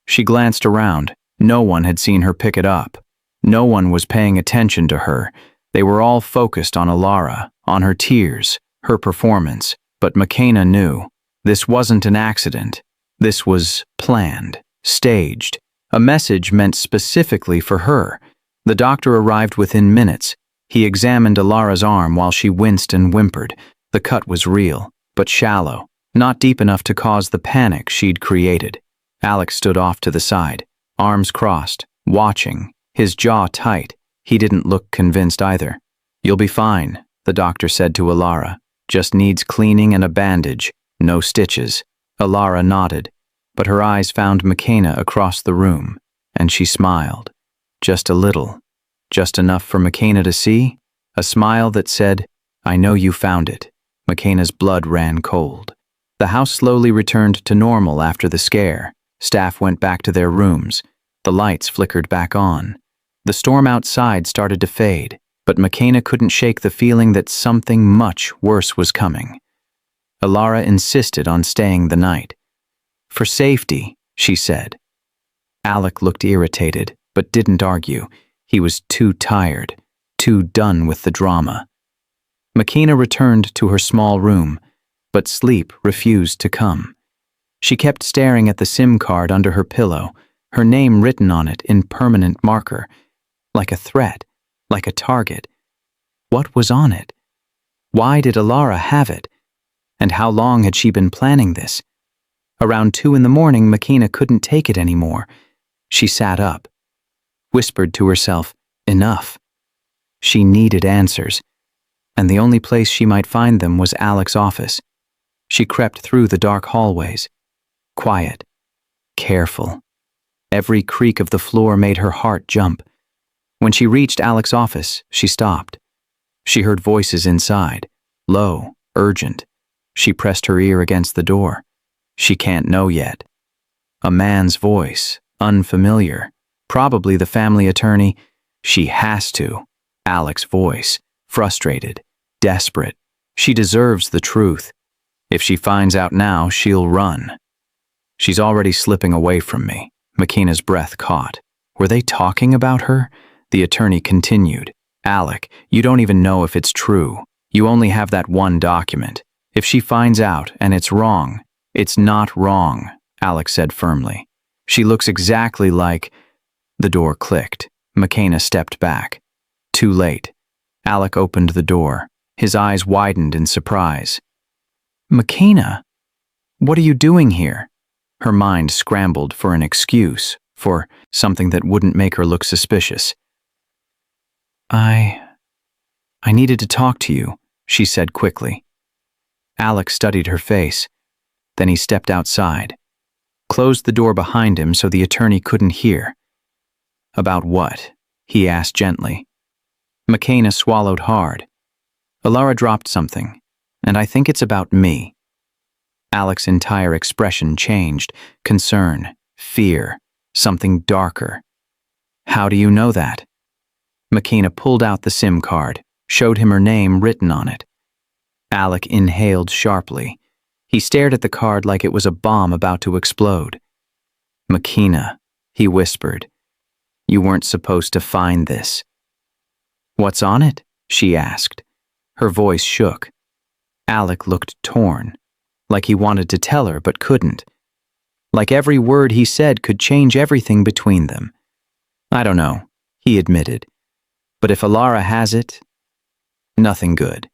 She glanced around. No one had seen her pick it up. No one was paying attention to her. They were all focused on Alara, on her tears, her performance. But McKenna knew. This wasn't an accident. This was planned, staged. A message meant specifically for her. The doctor arrived within minutes. He examined Alara's arm while she winced and whimpered. The cut was real, but shallow, not deep enough to cause the panic she'd created. Alec stood off to the side, arms crossed, watching, his jaw tight. He didn't look convinced either. "You'll be fine," the doctor said to Alara. "Just needs cleaning and a bandage, no stitches." Alara nodded, but her eyes found McKenna across the room, and she smiled. Just a little, just enough for McKenna to see, a smile that said, "I know you found it." McKenna's blood ran cold. The house slowly returned to normal after the scare. Staff went back to their rooms. The lights flickered back on. The storm outside started to fade, but McKenna couldn't shake the feeling that something much worse was coming. Alara insisted on staying the night. "For safety," she said. Alec looked irritated, but didn't argue. He was too tired, too done with the drama. McKenna returned to her small room, but sleep refused to come. She kept staring at the SIM card under her pillow, her name written on it in permanent marker, like a threat, like a target. What was on it? Why did Alara have it? And how long had she been planning this? Around 2 in the morning, McKenna couldn't take it anymore. She sat up, whispered to herself, "Enough." She needed answers, and the only place she might find them was Alec's office. She crept through the dark hallways, quiet, careful. Every creak of the floor made her heart jump. When she reached Alec's office, she stopped. She heard voices inside, low, urgent. She pressed her ear against the door. She can't know yet. A man's voice, unfamiliar, probably the family attorney. She has to. Alec's voice, frustrated, desperate. She deserves the truth. If she finds out now, she'll run. "She's already slipping away from me." McKenna's breath caught. Were they talking about her? The attorney continued. "Alec, you don't even know if it's true. You only have that one document. If she finds out and it's wrong, it's not wrong," Alec said firmly. "She looks exactly like—" The door clicked. McKenna stepped back. Too late. Alec opened the door. His eyes widened in surprise. "McKenna, what are you doing here?" Her mind scrambled for an excuse, for something that wouldn't make her look suspicious. I needed to talk to you," she said quickly. Alec studied her face. Then he stepped outside, closed the door behind him so the attorney couldn't hear. "About what?" he asked gently. McKenna swallowed hard. "Alara dropped something, and I think it's about me." Alec's entire expression changed. Concern, fear, something darker. How do you know that? Makina pulled out the SIM card, showed him her name written on it. Alec inhaled sharply. He stared at the card like it was a bomb about to explode. Makina, he whispered. You weren't supposed to find this. What's on it? She asked. Her voice shook. Alec looked torn, like he wanted to tell her but couldn't. Like every word he said could change everything between them. I don't know, he admitted. But if Alara has it, nothing good.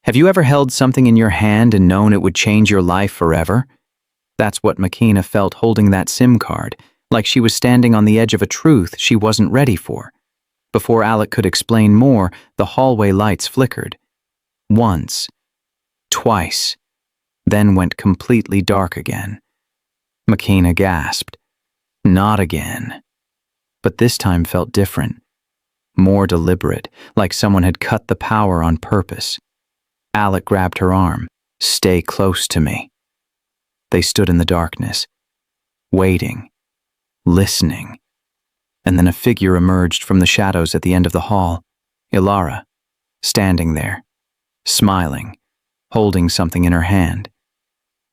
Have you ever held something in your hand and known it would change your life forever? That's what Makina felt holding that SIM card, like she was standing on the edge of a truth she wasn't ready for. Before Alec could explain more, the hallway lights flickered. Once. Twice. Then went completely dark again. Makina gasped. Not again. But this time felt different. More deliberate, like someone had cut the power on purpose. Alec grabbed her arm. Stay close to me. They stood in the darkness, waiting, listening. And then a figure emerged from the shadows at the end of the hall. Alara, standing there, smiling, holding something in her hand.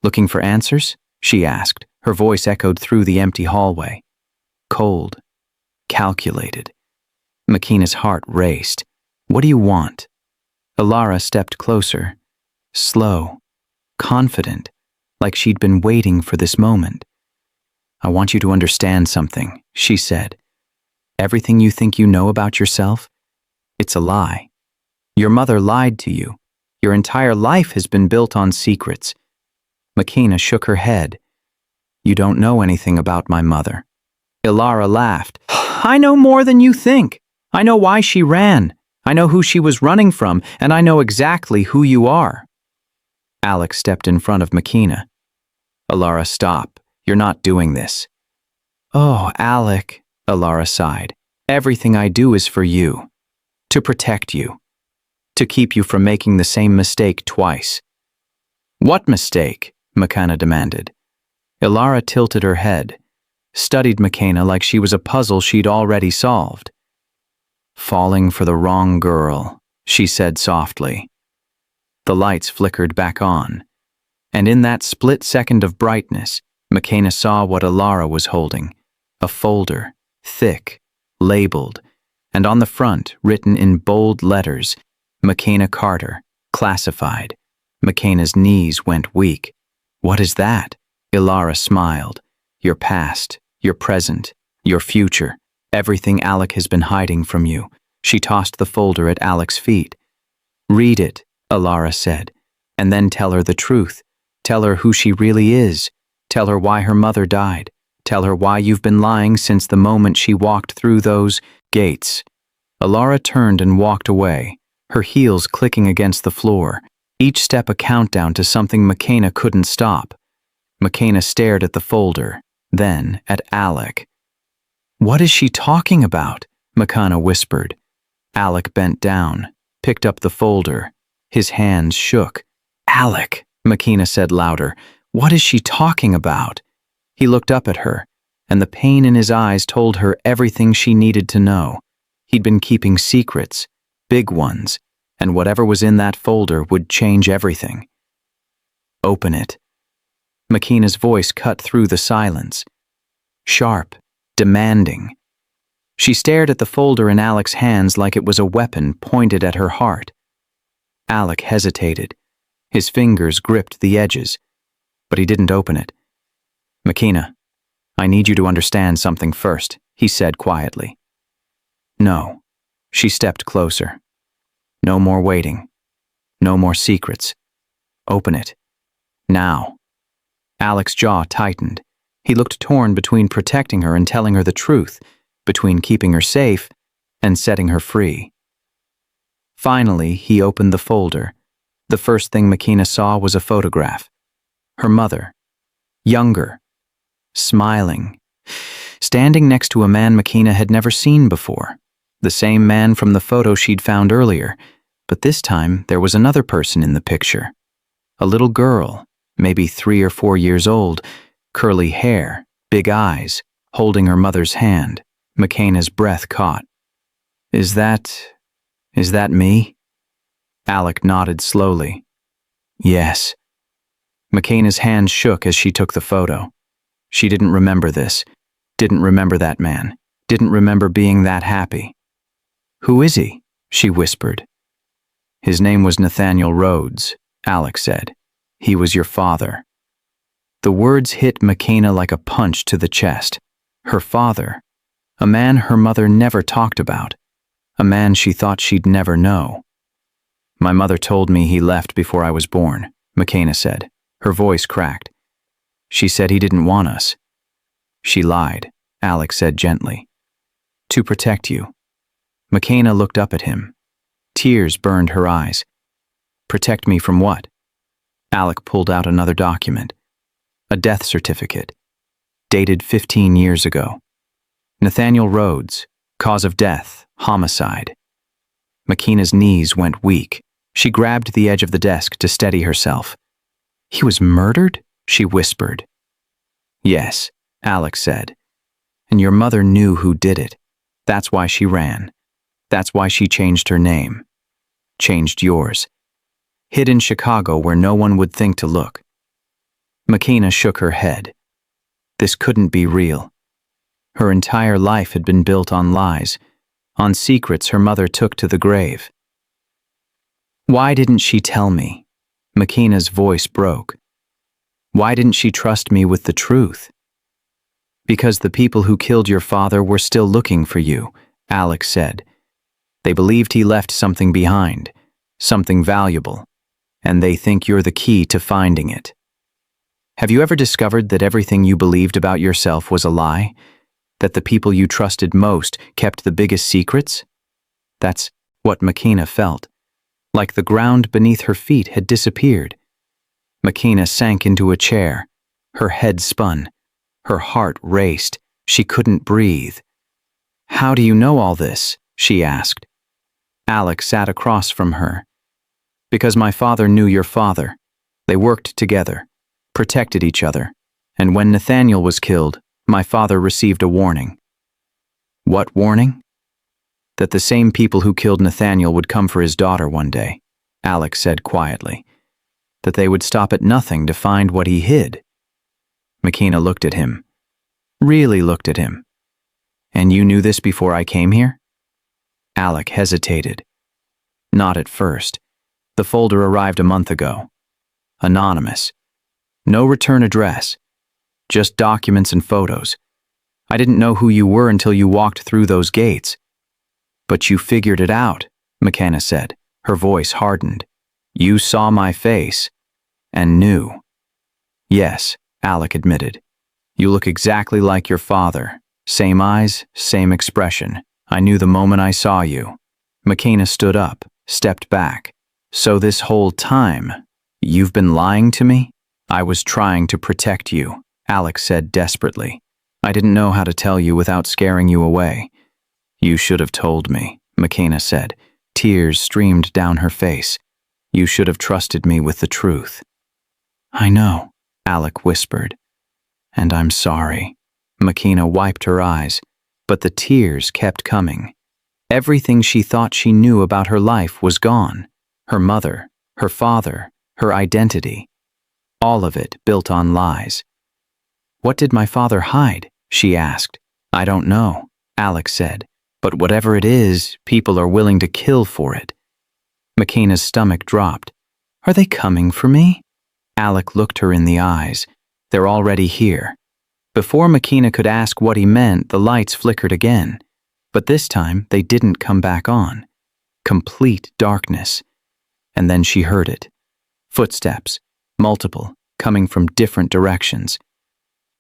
Looking for answers? She asked. Her voice echoed through the empty hallway. Cold, calculated. Makina's heart raced. What do you want? Alara stepped closer, slow, confident, like she'd been waiting for this moment. I want you to understand something, she said. Everything you think you know about yourself, it's a lie. Your mother lied to you. Your entire life has been built on secrets. Makina shook her head. You don't know anything about my mother. Alara laughed. I know more than you think. I know why she ran. I know who she was running from, and I know exactly who you are. Alec stepped in front of Makina. Alara, stop. You're not doing this. Oh, Alec, Alara sighed. Everything I do is for you. To protect you. To keep you from making the same mistake twice. What mistake? Makina demanded. Alara tilted her head, studied Makina like she was a puzzle she'd already solved. Falling for the wrong girl, she said softly. The lights flickered back on, and in that split second of brightness, Makina saw what Alara was holding, a folder, thick, labeled, and on the front, written in bold letters, Makina Carter, classified. Makina's knees went weak. What is that? Alara smiled. Your past, your present, your future, everything Alec has been hiding from you. She tossed the folder at Alec's feet. Read it, Alara said, and then tell her the truth. Tell her who she really is. Tell her why her mother died. Tell her why you've been lying since the moment she walked through those gates. Alara turned and walked away, her heels clicking against the floor, each step a countdown to something Makina couldn't stop. Makina stared at the folder, then at Alec. What is she talking about? Makina whispered. Alec bent down, picked up the folder. His hands shook. Alec, Makina said louder. What is she talking about? He looked up at her, and the pain in his eyes told her everything she needed to know. He'd been keeping secrets, big ones, and whatever was in that folder would change everything. Open it. Makina's voice cut through the silence. Sharp, demanding. She stared at the folder in Alec's hands like it was a weapon pointed at her heart. Alec hesitated. His fingers gripped the edges, but he didn't open it. Makina, I need you to understand something first, he said quietly. No. She stepped closer. No more waiting. No more secrets. Open it. Now. Alec's jaw tightened. He looked torn between protecting her and telling her the truth, between keeping her safe and setting her free. Finally, he opened the folder. The first thing Makina saw was a photograph. Her mother. Younger. Smiling. Standing next to a man Makina had never seen before. The same man from the photo she'd found earlier, but this time there was another person in the picture. A little girl, maybe 3 or 4 years old, curly hair, big eyes, holding her mother's hand. McKenna's breath caught. Is that me? Alec nodded slowly. Yes. McKenna's hand shook as she took the photo. She didn't remember this, didn't remember that man, didn't remember being that happy. Who is he? She whispered. His name was Nathaniel Rhodes, Alec said. He was your father. The words hit McKenna like a punch to the chest. Her father, a man her mother never talked about, a man she thought she'd never know. My mother told me he left before I was born, McKenna said. Her voice cracked. She said he didn't want us. She lied, Alec said gently. To protect you. McKenna looked up at him. Tears burned her eyes. Protect me from what? Alec pulled out another document. A death certificate, dated 15 years ago. Nathaniel Rhodes, cause of death, homicide. McKenna's knees went weak. She grabbed the edge of the desk to steady herself. He was murdered? She whispered. Yes, Alec said. And your mother knew who did it. That's why she ran. That's why she changed her name. Changed yours. Hid in Chicago where no one would think to look. McKenna shook her head. This couldn't be real. Her entire life had been built on lies, on secrets her mother took to the grave. Why didn't she tell me? McKenna's voice broke. Why didn't she trust me with the truth? Because the people who killed your father were still looking for you, Alec said. They believed he left something behind, something valuable, and they think you're the key to finding it. Have you ever discovered that everything you believed about yourself was a lie? That the people you trusted most kept the biggest secrets? That's what McKenna felt. Like the ground beneath her feet had disappeared. McKenna sank into a chair. Her head spun. Her heart raced. She couldn't breathe. How do you know all this? She asked. Alec sat across from her. Because my father knew your father. They worked together, protected each other, and when Nathaniel was killed, my father received a warning. What warning? That the same people who killed Nathaniel would come for his daughter one day, Alec said quietly. That they would stop at nothing to find what he hid. McKenna looked at him. Really looked at him. And you knew this before I came here? Alec hesitated. Not at first. The folder arrived a month ago. Anonymous. No return address. Just documents and photos. I didn't know who you were until you walked through those gates. But you figured it out, McKenna said. Her voice hardened. You saw my face. And knew. Yes, Alec admitted. You look exactly like your father. Same eyes, same expression. I knew the moment I saw you. McKenna stood up, stepped back. So this whole time, you've been lying to me? I was trying to protect you, Alec said desperately. I didn't know how to tell you without scaring you away. You should have told me, McKenna said. Tears streamed down her face. You should have trusted me with the truth. I know, Alec whispered. And I'm sorry. McKenna wiped her eyes, but the tears kept coming. Everything she thought she knew about her life was gone. Her mother, her father, her identity. All of it built on lies. What did my father hide? She asked. I don't know, Alec said. But whatever it is, people are willing to kill for it. McKenna's stomach dropped. Are they coming for me? Alec looked her in the eyes. They're already here. Before McKenna could ask what he meant, the lights flickered again. But this time, they didn't come back on. Complete darkness. And then she heard it. Footsteps, multiple, coming from different directions.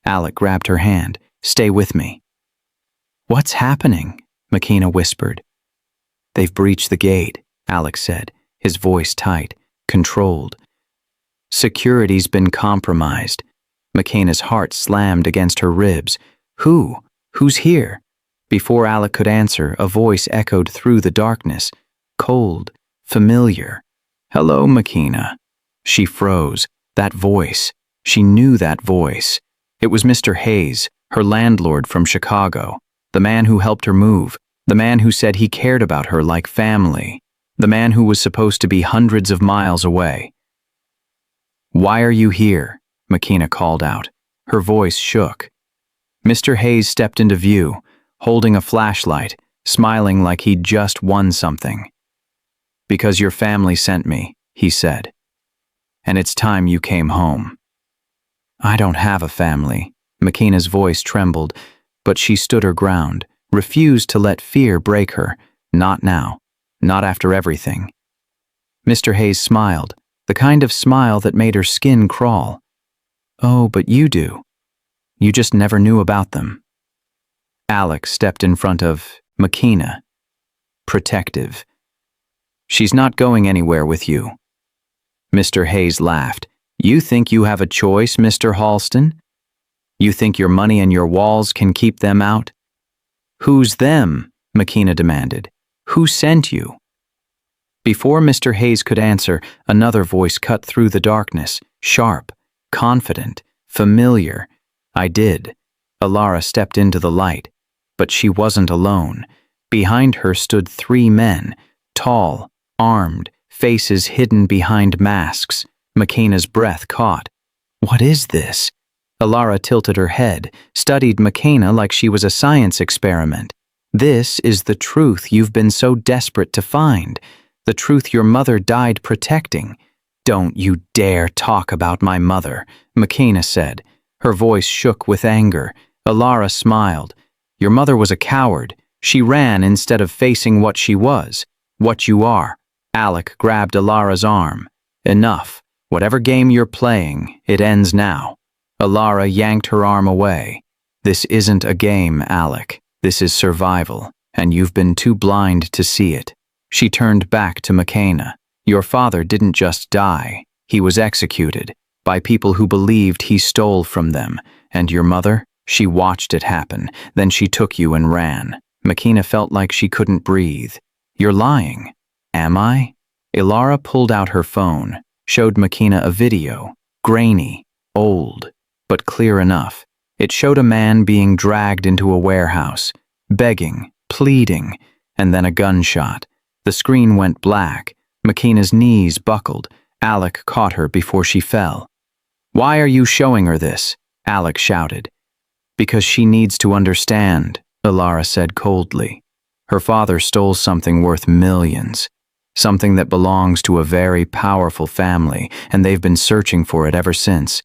Alec grabbed her hand. Stay with me. What's happening? McKenna whispered. They've breached the gate, Alec said, his voice tight, controlled. Security's been compromised. McKenna's heart slammed against her ribs. Who? Who's here? Before Alec could answer, a voice echoed through the darkness, cold, familiar. Hello, McKenna. She froze, That voice. She knew that voice. It was Mr. Hayes, her landlord from Chicago, the man who helped her move, the man who said he cared about her like family, the man who was supposed to be hundreds of miles away. "Why are you here?" McKenna called out. Her voice shook. Mr. Hayes stepped into view, holding a flashlight, smiling like he'd just won something. "Because your family sent me," he said. "And it's time you came home." "I don't have a family." McKenna's voice trembled, but she stood her ground, refused to let fear break her. Not now. Not after everything. Mr. Hayes smiled, the kind of smile that made her skin crawl. "Oh, but you do. You just never knew about them." Alex stepped in front of McKenna. Protective. "She's not going anywhere with you." Mr. Hayes laughed. "You think you have a choice, Mr. Halston? You think your money and your walls can keep them out?" "Who's them?" McKenna demanded. "Who sent you?" Before Mr. Hayes could answer, another voice cut through the darkness, sharp, confident, familiar. "I did." Alara stepped into the light, but she wasn't alone. Behind her stood 3 men, tall, armed, faces hidden behind masks. McKenna's breath caught. "What is this?" Alara tilted her head, studied McKenna like she was a science experiment. "This is the truth you've been so desperate to find, the truth your mother died protecting." "Don't you dare talk about my mother," McKenna said. Her voice shook with anger. Alara smiled. "Your mother was a coward. She ran instead of facing what she was, what you are." Alec grabbed Alara's arm. "Enough. Whatever game you're playing, it ends now." Alara yanked her arm away. "This isn't a game, Alec. This is survival, and you've been too blind to see it." She turned back to McKenna. "Your father didn't just die. He was executed by people who believed he stole from them. And your mother? She watched it happen. Then she took you and ran." McKenna felt like she couldn't breathe. "You're lying." "Am I?" Alara pulled out her phone, showed McKenna a video, grainy, old, but clear enough. It showed a man being dragged into a warehouse, begging, pleading, and then a gunshot. The screen went black. McKenna's knees buckled. Alec caught her before she fell. "Why are you showing her this?" Alec shouted. "Because she needs to understand," Alara said coldly. "Her father stole something worth millions. Something that belongs to a very powerful family, and they've been searching for it ever since."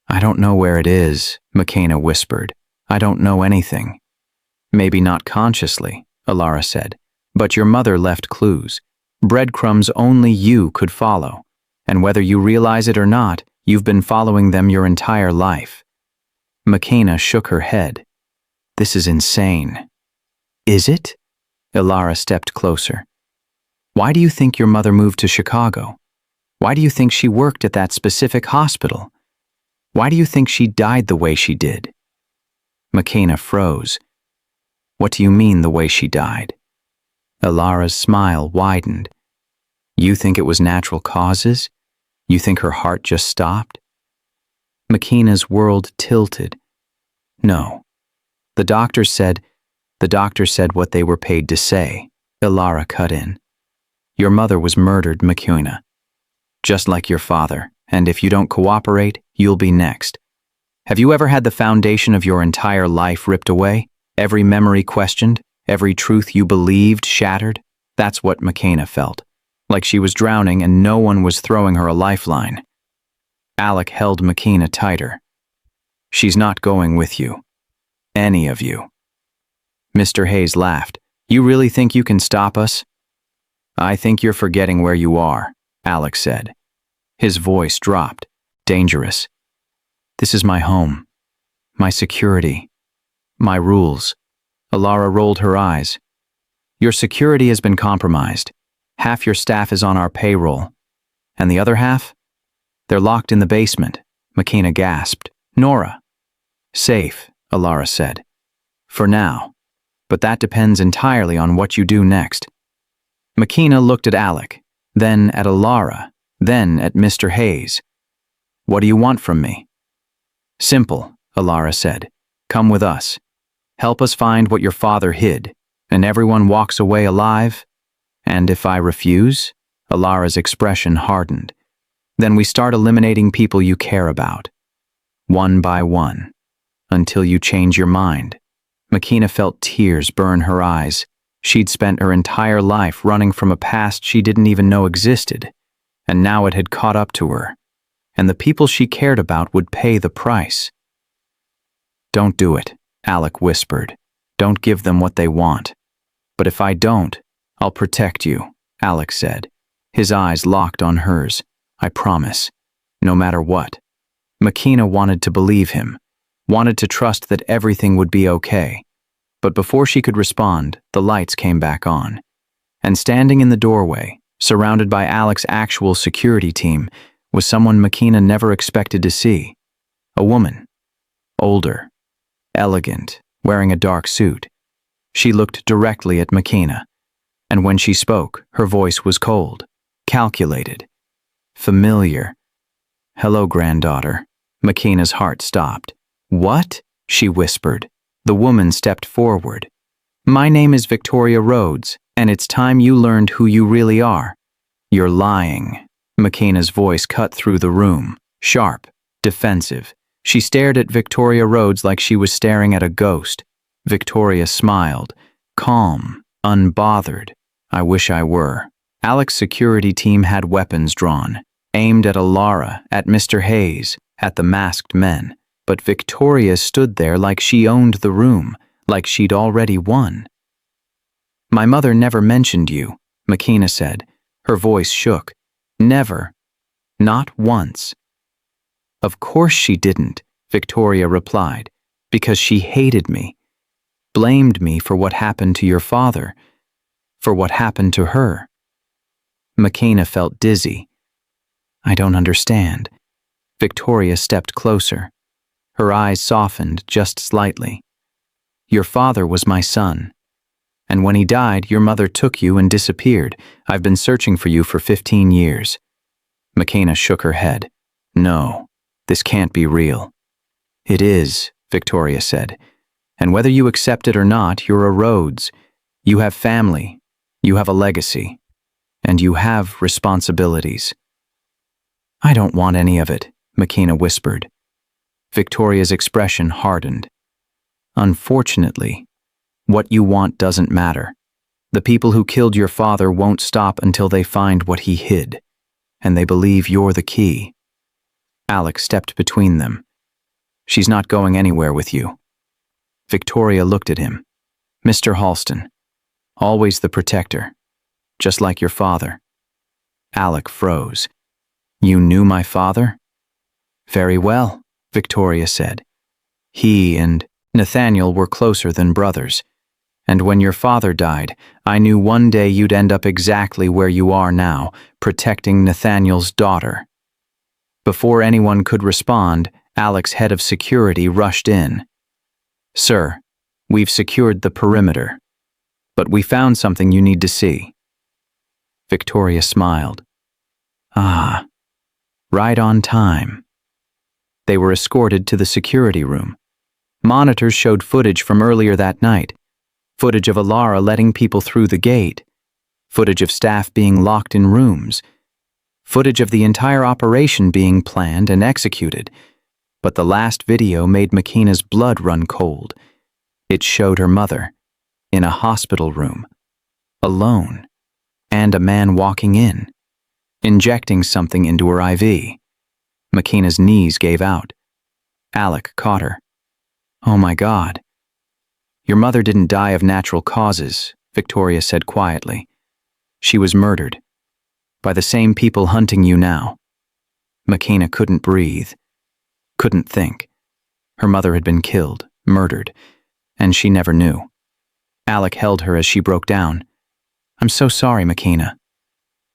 "I don't know where it is," McKenna whispered. "I don't know anything." "Maybe not consciously," Alara said, "but your mother left clues. Breadcrumbs only you could follow. And whether you realize it or not, you've been following them your entire life." McKenna shook her head. "This is insane." "Is it?" Alara stepped closer. "Why do you think your mother moved to Chicago? Why do you think she worked at that specific hospital? Why do you think she died the way she did?" McKenna froze. "What do you mean the way she died?" Alara's smile widened. "You think it was natural causes? You think her heart just stopped?" McKenna's world tilted. "No. The doctor said what they were paid to say." Alara cut in. "Your mother was murdered, McKenna. Just like your father, and if you don't cooperate, you'll be next. Have you ever had the foundation of your entire life ripped away? Every memory questioned? Every truth you believed shattered?" That's what McKenna felt. Like she was drowning and no one was throwing her a lifeline. Alec held McKenna tighter. "She's not going with you. Any of you." Mr. Hayes laughed. "You really think you can stop us?" "I think you're forgetting where you are," Alec said. His voice dropped. Dangerous. "This is my home. My security. My rules." Alara rolled her eyes. "Your security has been compromised. Half your staff is on our payroll. And the other half? They're locked in the basement." McKenna gasped. "Nora." "Safe," Alara said. "For now. But that depends entirely on what you do next." McKenna looked at Alec, then at Alara, then at Mr. Hayes. What do you want from me? Simple, Alara said. Come with us. Help us find what your father hid, and everyone walks away alive. And if I refuse? Alara's expression hardened. Then we start eliminating people you care about. One by one. Until you change your mind. Makina felt tears burn her eyes. She'd spent her entire life running from a past she didn't even know existed, and now it had caught up to her, and the people she cared about would pay the price. Don't do it, Alec whispered. Don't give them what they want. But if I don't, I'll protect you, Alec said. His eyes locked on hers. I promise. No matter what. Makina wanted to believe him, wanted to trust that everything would be okay. But before she could respond, the lights came back on. And standing in the doorway, surrounded by Alec's actual security team, was someone Makina never expected to see. A woman. Older. Elegant, wearing a dark suit. She looked directly at Makina, and when she spoke, her voice was cold, calculated, familiar. Hello, granddaughter. Makina's heart stopped. What? She whispered. The woman stepped forward. My name is Victoria Rhodes, and it's time you learned who you really are. You're lying. Makina's voice cut through the room, sharp, defensive. She stared at Victoria Rhodes like she was staring at a ghost. Victoria smiled, calm, unbothered. I wish I were. Alec's security team had weapons drawn, aimed at Alara, at Mr. Hayes, at the masked men. But Victoria stood there like she owned the room, like she'd already won. My mother never mentioned you, Makina said. Her voice shook. Never. Not once. Of course she didn't, Victoria replied, because she hated me, blamed me for what happened to your father, for what happened to her. Makina felt dizzy. I don't understand. Victoria stepped closer. Her eyes softened just slightly. Your father was my son. And when he died, your mother took you and disappeared. I've been searching for you for 15 years. Makina shook her head. No, this can't be real. It is, Victoria said. And whether you accept it or not, you're a Rhodes. You have family. You have a legacy. And you have responsibilities. I don't want any of it, Makina whispered. Victoria's expression hardened. Unfortunately, what you want doesn't matter. The people who killed your father won't stop until they find what he hid, and they believe you're the key. Alec stepped between them. She's not going anywhere with you. Victoria looked at him. Mr. Halston, always the protector, just like your father. Alec froze. You knew my father? Very well, Victoria said. He and Nathaniel were closer than brothers. And when your father died, I knew one day you'd end up exactly where you are now, protecting Nathaniel's daughter. Before anyone could respond, Alec's head of security rushed in. Sir, we've secured the perimeter, but we found something you need to see. Victoria smiled. Ah, right on time. They were escorted to the security room. Monitors showed footage from earlier that night. Footage of Alara letting people through the gate. Footage of staff being locked in rooms. Footage of the entire operation being planned and executed. But the last video made Makina's blood run cold. It showed her mother, in a hospital room, alone, and a man walking in, injecting something into her IV. Makina's knees gave out. Alec caught her. Oh my God. Your mother didn't die of natural causes, Victoria said quietly. She was murdered. By the same people hunting you now. Makina couldn't breathe. Couldn't think. Her mother had been killed, murdered, and she never knew. Alec held her as she broke down. I'm so sorry, Makina.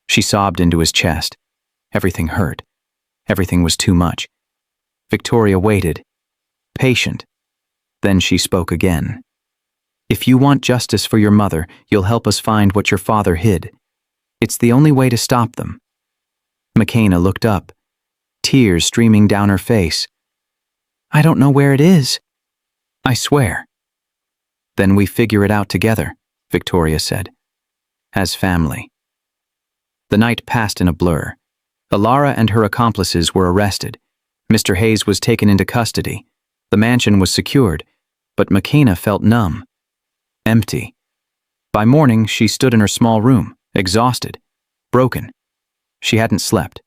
She sobbed into his chest. Everything hurt. Everything was too much. Victoria waited, patient. Then she spoke again. If you want justice for your mother, you'll help us find what your father hid. It's the only way to stop them. Makina looked up. tears streaming down her face. "I don't know where it is." "I swear." "Then we figure it out together," Victoria said. "As family." The night passed in a blur. Alara and her accomplices were arrested. Mr. Hayes was taken into custody. The mansion was secured, but McKenna felt numb, empty. By morning, she stood in her small room, exhausted, broken. She hadn't slept,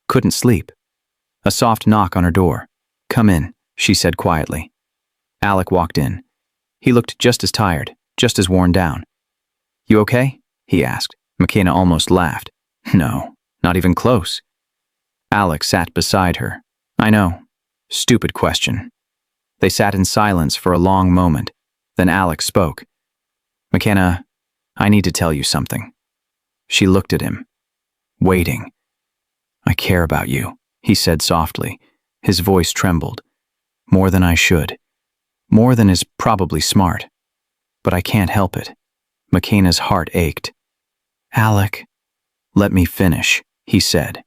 couldn't sleep. A soft knock on her door. "Come in," she said quietly. Alec walked in. He looked just as tired, just as worn down. "You okay?" he asked. McKenna almost laughed. "No, not even close." Alec sat beside her. "I know. Stupid question." They sat in silence for a long moment. Then Alec spoke. "McKenna, I need to tell you something." She looked at him, waiting. "I care about you," he said softly. His voice trembled. "More than I should. More than is probably smart. But I can't help it." McKenna's heart ached. "Alec." "Let me finish," he said.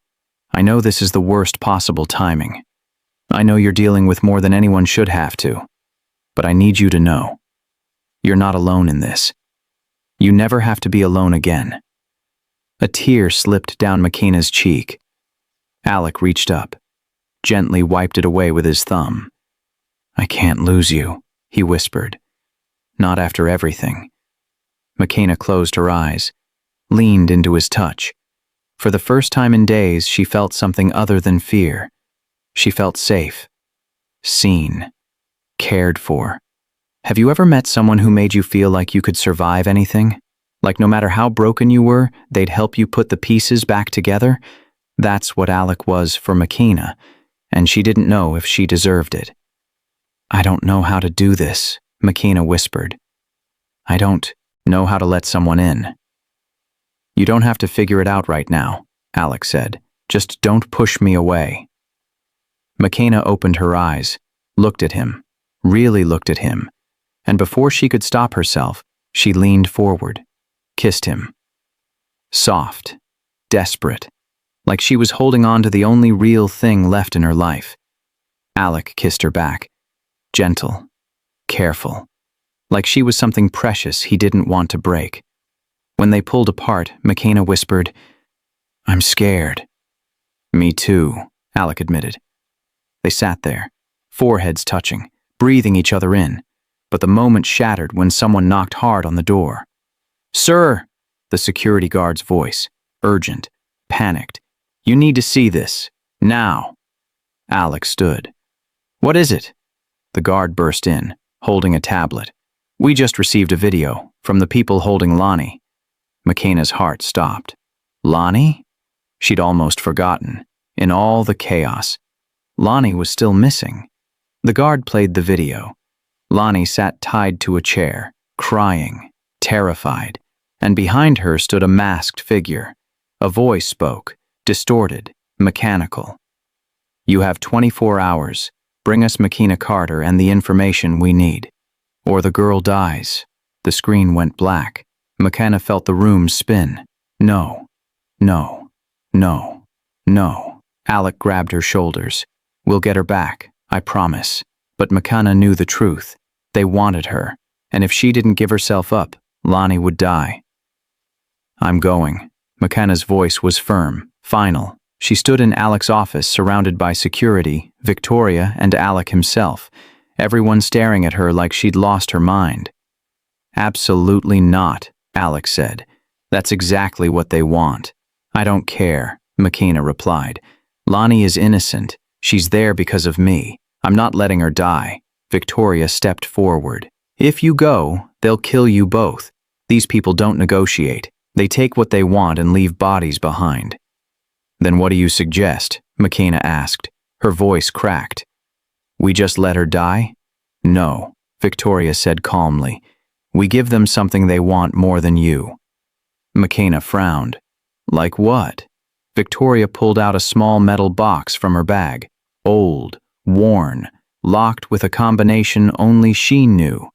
"I know this is the worst possible timing. I know you're dealing with more than anyone should have to. But I need you to know. You're not alone in this. You never have to be alone again." A tear slipped down McKenna's cheek. Alec reached up, gently wiped it away with his thumb. "I can't lose you," he whispered. "Not after everything." McKenna closed her eyes, leaned into his touch. For the first time in days, she felt something other than fear. She felt safe, seen, cared for. Have you ever met someone who made you feel like you could survive anything? Like no matter how broken you were, they'd help you put the pieces back together? That's what Alec was for McKenna, and she didn't know if she deserved it. "I don't know how to do this," McKenna whispered. "I don't know how to let someone in." "You don't have to figure it out right now," Alec said. "Just don't push me away." McKenna opened her eyes, looked at him, really looked at him, and before she could stop herself, she leaned forward, kissed him. Soft, desperate, like she was holding on to the only real thing left in her life. Alec kissed her back, gentle, careful, like she was something precious he didn't want to break. When they pulled apart, McKenna whispered, "I'm scared." "Me too," Alec admitted. They sat there, foreheads touching, breathing each other in, but the moment shattered when someone knocked hard on the door. "Sir!" The security guard's voice, urgent, panicked. "You need to see this, now." Alec stood. "What is it?" The guard burst in, holding a tablet. "We just received a video from the people holding Lonnie." McKenna's heart stopped. Lonnie? She'd almost forgotten. In all the chaos, Lonnie was still missing. The guard played the video. Lonnie sat tied to a chair, crying, terrified, and behind her stood a masked figure. A voice spoke, distorted, mechanical. "You have 24 hours. Bring us McKenna Carter and the information we need. Or the girl dies." The screen went black. McKenna felt the room spin. No, no, no, no. Alec grabbed her shoulders. "We'll get her back, I promise." But McKenna knew the truth. They wanted her, and if she didn't give herself up, Lonnie would die. "I'm going." McKenna's voice was firm, final. She stood in Alec's office surrounded by security, Victoria, and Alec himself, everyone staring at her like she'd lost her mind. "Absolutely not," Alec said. "That's exactly what they want." "I don't care," McKenna replied. "Lonnie is innocent. She's there because of me. I'm not letting her die." Victoria stepped forward. "If you go, they'll kill you both. These people don't negotiate. They take what they want and leave bodies behind." "Then what do you suggest?" McKenna asked. Her voice cracked. "We just let her die?" "No," Victoria said calmly. "We give them something they want more than you." McKenna frowned. "Like what?" Victoria pulled out a small metal box from her bag. Old, worn, locked with a combination only she knew.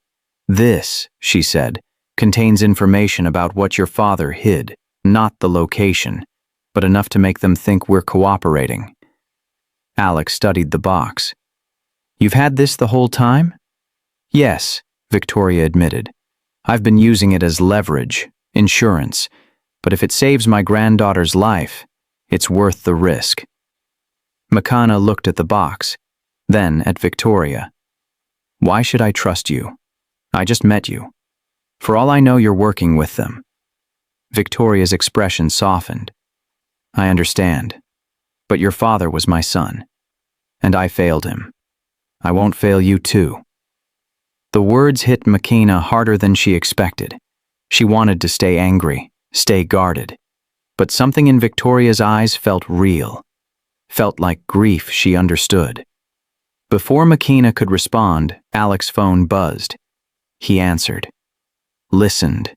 "This," she said, "contains information about what your father hid, not the location, but enough to make them think we're cooperating." Alec studied the box. You've had this the whole time? Yes, Victoria admitted. I've been using it as leverage, insurance, but if it saves my granddaughter's life, it's worth the risk. Makana looked at the box, then at Victoria. Why should I trust you? I just met you. For all I know, you're working with them. Victoria's expression softened. I understand, but your father was my son, and I failed him. I won't fail you too. The words hit Makina harder than she expected. She wanted to stay angry, stay guarded, but something in Victoria's eyes felt real, felt like grief she understood. Before Makina could respond, Alec's phone buzzed. He answered. Listened.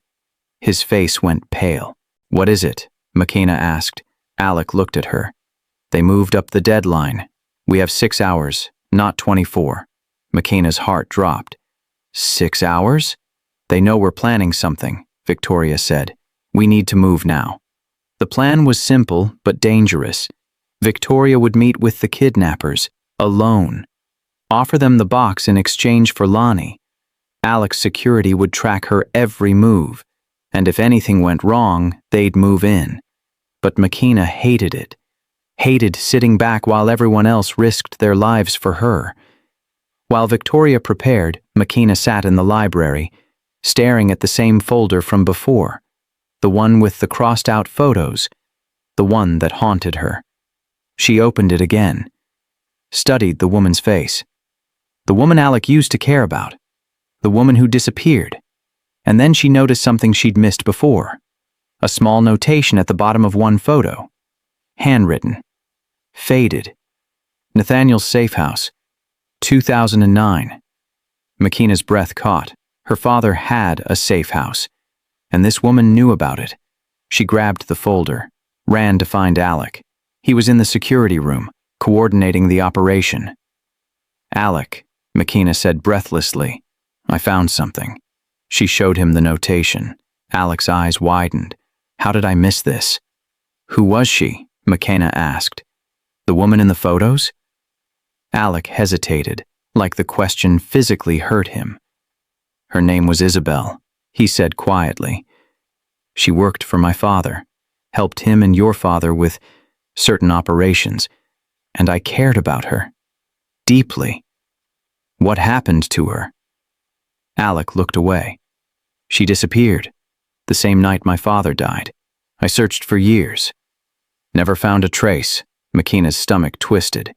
His face went pale. What is it? Makina asked. Alec looked at her. They moved up the deadline. We have 6 hours, not 24. Makina's heart dropped. 6 hours? They know we're planning something, Victoria said. We need to move now. The plan was simple but dangerous. Victoria would meet with the kidnappers, alone. Offer them the box in exchange for Lonnie. Alec's security would track her every move, and if anything went wrong, they'd move in. But Makina hated it. Hated sitting back while everyone else risked their lives for her. While Victoria prepared, Makina sat in the library, staring at the same folder from before, the one with the crossed-out photos, the one that haunted her. She opened it again, studied the woman's face. The woman Alec used to care about, the woman who disappeared. And then she noticed something she'd missed before. A small notation at the bottom of one photo. Handwritten. Faded. Nathaniel's safe house. 2009. Makina's breath caught. Her father had a safe house, and this woman knew about it. She grabbed the folder, ran to find Alec. He was in the security room, coordinating the operation. Alec, Makina said breathlessly, I found something. She showed him the notation. Alec's eyes widened. How did I miss this? Who was she? Makina asked. The woman in the photos? Alec hesitated, like the question physically hurt him. Her name was Isabel, he said quietly. She worked for my father, helped him and your father with certain operations, and I cared about her. Deeply. What happened to her? Alec looked away. She disappeared, the same night my father died. I searched for years. Never found a trace. Makina's stomach twisted.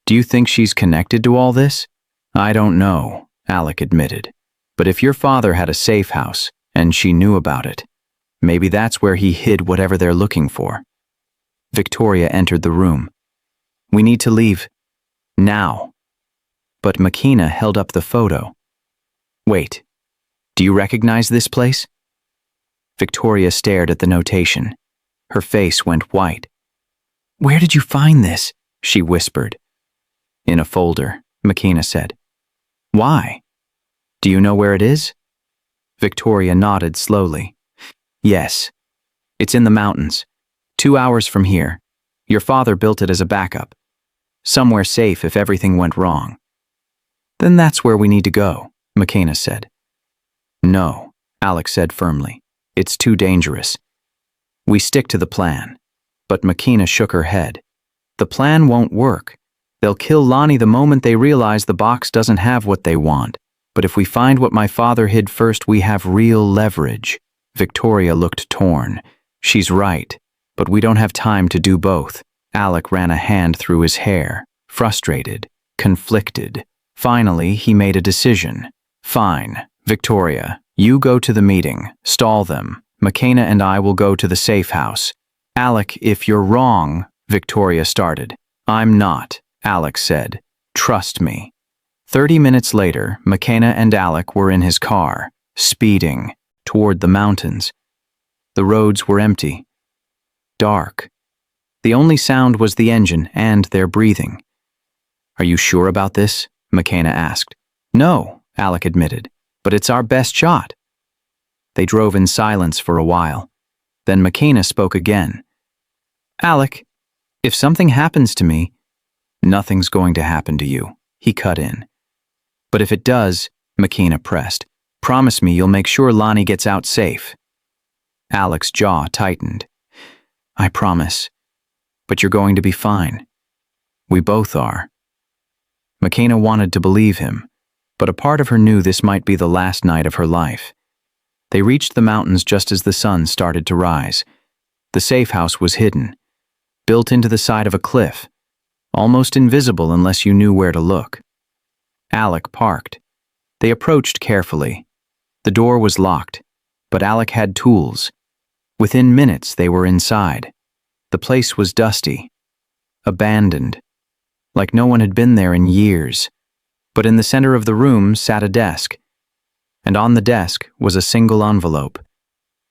Do you think she's connected to all this? I don't know, Alec admitted. But if your father had a safe house, and she knew about it, maybe that's where he hid whatever they're looking for. Victoria entered the room. We need to leave. Now. But Makina held up the photo. Wait, do you recognize this place? Victoria stared at the notation. Her face went white. Where did you find this? She whispered. In a folder, Makina said. Why? Do you know where it is? Victoria nodded slowly. Yes. It's in the mountains. 2 hours from here. Your father built it as a backup. Somewhere safe if everything went wrong. Then that's where we need to go, Makina said. No, Alec said firmly. It's too dangerous. We stick to the plan. But Makina shook her head. The plan won't work. They'll kill Lonnie the moment they realize the box doesn't have what they want. But if we find what my father hid first, we have real leverage. Victoria looked torn. She's right, but we don't have time to do both. Alec ran a hand through his hair, frustrated, conflicted. Finally, he made a decision. Fine, Victoria, you go to the meeting, stall them. Makina and I will go to the safe house. Alec, if you're wrong, Victoria started. I'm not, Alec said. Trust me. 30 minutes later, Makina and Alec were in his car, speeding toward the mountains. The roads were empty. Dark. The only sound was the engine and their breathing. Are you sure about this? Makina asked. No, Alec admitted, but it's our best shot. They drove in silence for a while. Then Makina spoke again. Alec, if something happens to me, Nothing's going to happen to you, he cut in. But if it does, McKenna pressed, promise me you'll make sure Lonnie gets out safe. Alec's jaw tightened. I promise. But you're going to be fine. We both are. McKenna wanted to believe him, but a part of her knew this might be the last night of her life. They reached the mountains just as the sun started to rise. The safe house was hidden, built into the side of a cliff, almost invisible unless you knew where to look. Alec parked. They approached carefully. The door was locked, but Alec had tools. Within minutes, they were inside. The place was dusty, abandoned, like no one had been there in years. But in the center of the room sat a desk, and on the desk was a single envelope,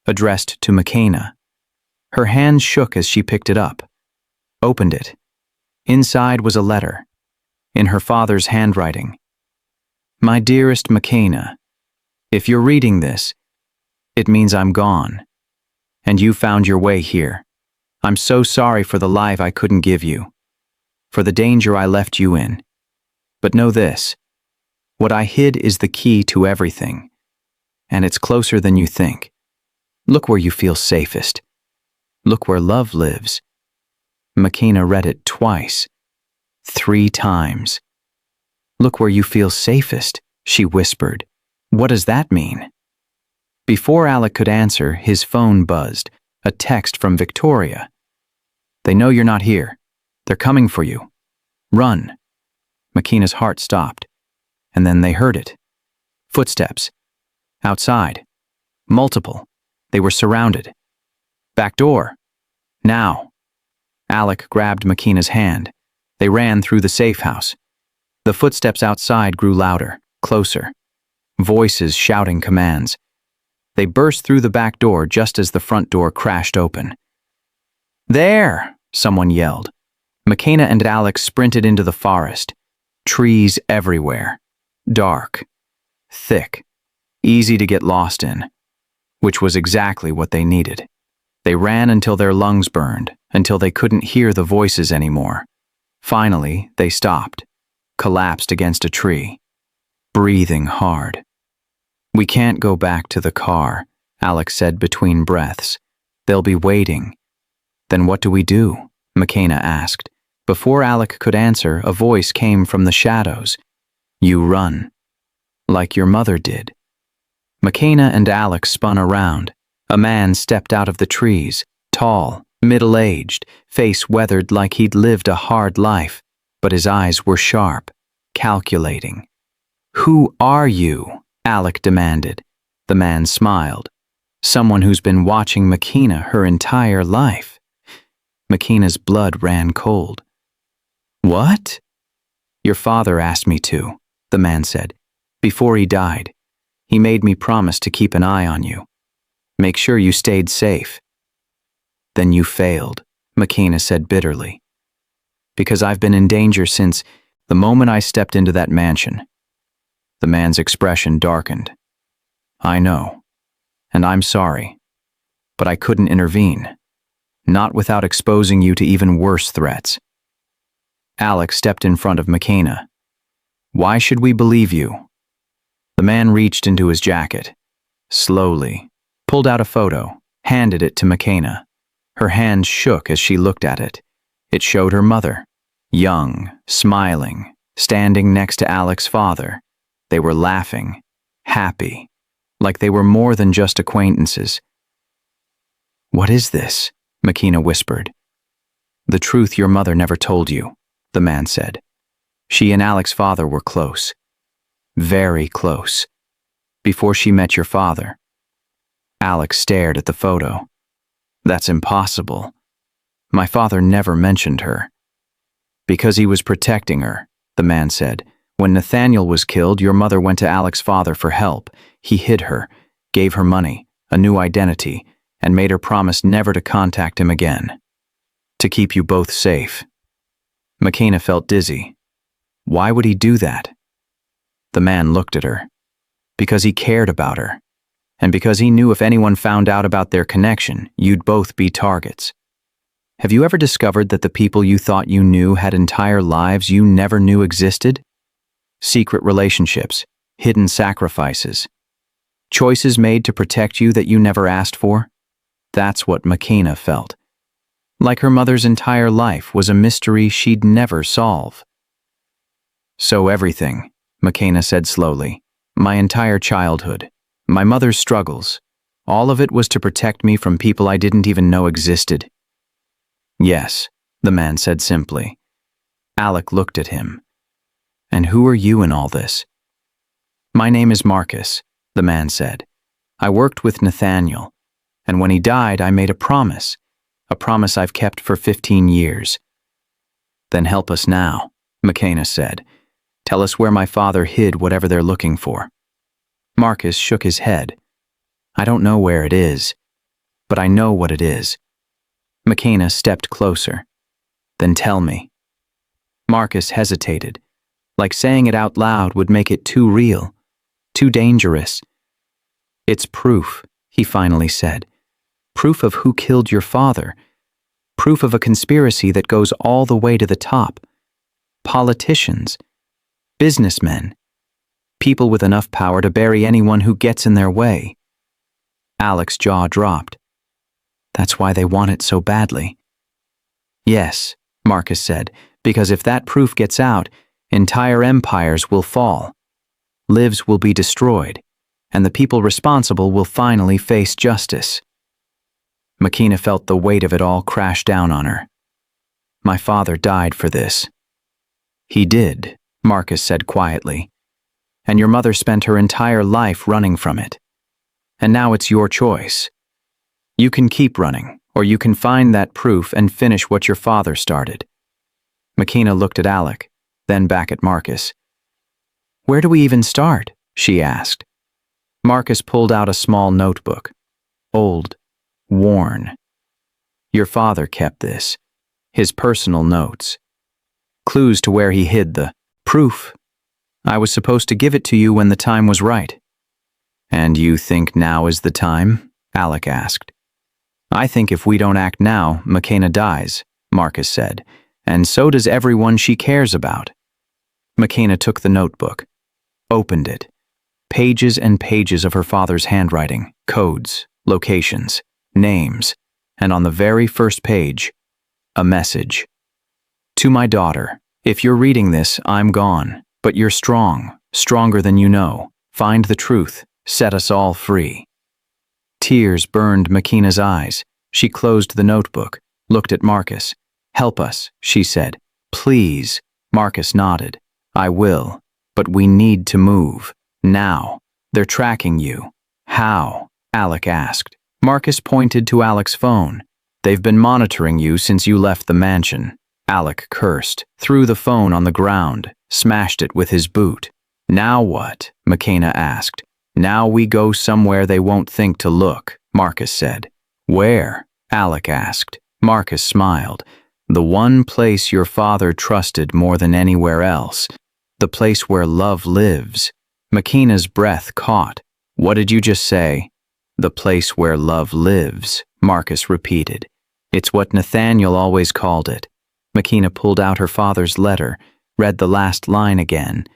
addressed to McKenna. Her hands shook as she picked it up, opened it. Inside was a letter, in her father's handwriting. My dearest McKenna, if you're reading this, it means I'm gone, and you found your way here. I'm so sorry for the life I couldn't give you, for the danger I left you in. But know this, what I hid is the key to everything, and it's closer than you think. Look where you feel safest. Look where love lives. McKenna read it twice, 3 times. Look where you feel safest, she whispered. What does that mean? Before Alec could answer, his phone buzzed, a text from Victoria. They know you're not here. They're coming for you. Run. McKenna's heart stopped, and then they heard it. Footsteps. Outside. Multiple. They were surrounded. Back door. Now. Alec grabbed McKenna's hand. They ran through the safe house. The footsteps outside grew louder, closer. Voices shouting commands. They burst through the back door just as the front door crashed open. There! Someone yelled. McKenna and Alec sprinted into the forest. Trees everywhere. Dark. Thick. Easy to get lost in. Which was exactly what they needed. They ran until their lungs burned, until they couldn't hear the voices anymore. Finally, they stopped, collapsed against a tree, breathing hard. We can't go back to the car, Alec said between breaths. They'll be waiting. Then what do we do? McKenna asked. Before Alec could answer, a voice came from the shadows. You run. Like your mother did. McKenna and Alec spun around. A man stepped out of the trees, tall, middle-aged, face weathered like he'd lived a hard life, but his eyes were sharp, calculating. Who are you? Alec demanded. The man smiled. Someone who's been watching McKenna her entire life. McKenna's blood ran cold. What? Your father asked me to, the man said. Before he died, he made me promise to keep an eye on you. Make sure you stayed safe. Then you failed, McKenna said bitterly. Because I've been in danger since the moment I stepped into that mansion. The man's expression darkened. I know, and I'm sorry, but I couldn't intervene, not without exposing you to even worse threats. Alec stepped in front of McKenna. Why should we believe you? The man reached into his jacket, slowly, pulled out a photo, handed it to McKenna. Her hand shook as she looked at it. It showed her mother, young, smiling, standing next to Alec's father. They were laughing, happy, like they were more than just acquaintances. What is this? McKenna whispered. The truth your mother never told you, the man said. She and Alec's father were close. Very close. Before she met your father. Alec stared at the photo. That's impossible. My father never mentioned her. Because he was protecting her, the man said. When Nathaniel was killed, your mother went to Alec's father for help. He hid her, gave her money, a new identity, and made her promise never to contact him again. To keep you both safe. McKenna felt dizzy. Why would he do that? The man looked at her. Because he cared about her. And because he knew if anyone found out about their connection, you'd both be targets. Have you ever discovered that the people you thought you knew had entire lives you never knew existed? Secret relationships, hidden sacrifices, choices made to protect you that you never asked for? That's what McKenna felt. Like her mother's entire life was a mystery she'd never solve. So everything, McKenna said slowly, my entire childhood, my mother's struggles, all of it was to protect me from people I didn't even know existed. Yes, the man said simply. Alec looked at him. And who are you in all this? My name is Marcus, the man said. I worked with Nathaniel, and when he died, I made a promise I've kept for 15 years. Then help us now, McKenna said. Tell us where my father hid whatever they're looking for. Marcus shook his head. I don't know where it is, but I know what it is. McKenna stepped closer. Then tell me. Marcus hesitated, like saying it out loud would make it too real, too dangerous. It's proof, he finally said. Proof of who killed your father. Proof of a conspiracy that goes all the way to the top. Politicians, businessmen, people with enough power to bury anyone who gets in their way. Alec's jaw dropped. That's why they want it so badly. Yes, Marcus said, because if that proof gets out, entire empires will fall. Lives will be destroyed, and the people responsible will finally face justice. McKenna felt the weight of it all crash down on her. My father died for this. He did, Marcus said quietly. And your mother spent her entire life running from it. And now it's your choice. You can keep running, or you can find that proof and finish what your father started. McKenna looked at Alec, then back at Marcus. Where do we even start? She asked. Marcus pulled out a small notebook. Old, worn. Your father kept this. His personal notes. Clues to where he hid the proof. I was supposed to give it to you when the time was right. And you think now is the time? Alec asked. I think if we don't act now, McKenna dies, Marcus said, and so does everyone she cares about. McKenna took the notebook, opened it. Pages and pages of her father's handwriting, codes, locations, names, and on the very first page, a message. To my daughter, if you're reading this, I'm gone, but you're strong, stronger than you know. Find the truth, set us all free. Tears burned McKenna's eyes. She closed the notebook, looked at Marcus. Help us, she said. Please. Marcus nodded. I will, but we need to move. Now. They're tracking you. How? Alec asked. Marcus pointed to Alec's phone. They've been monitoring you since you left the mansion. Alec cursed, threw the phone on the ground, smashed it with his boot. Now what? McKenna asked. Now we go somewhere they won't think to look, Marcus said. Where? Alec asked. Marcus smiled. The one place your father trusted more than anywhere else. The place where love lives. McKenna's breath caught. What did you just say? The place where love lives, Marcus repeated. It's what Nathaniel always called it. McKenna pulled out her father's letter, read the last line again.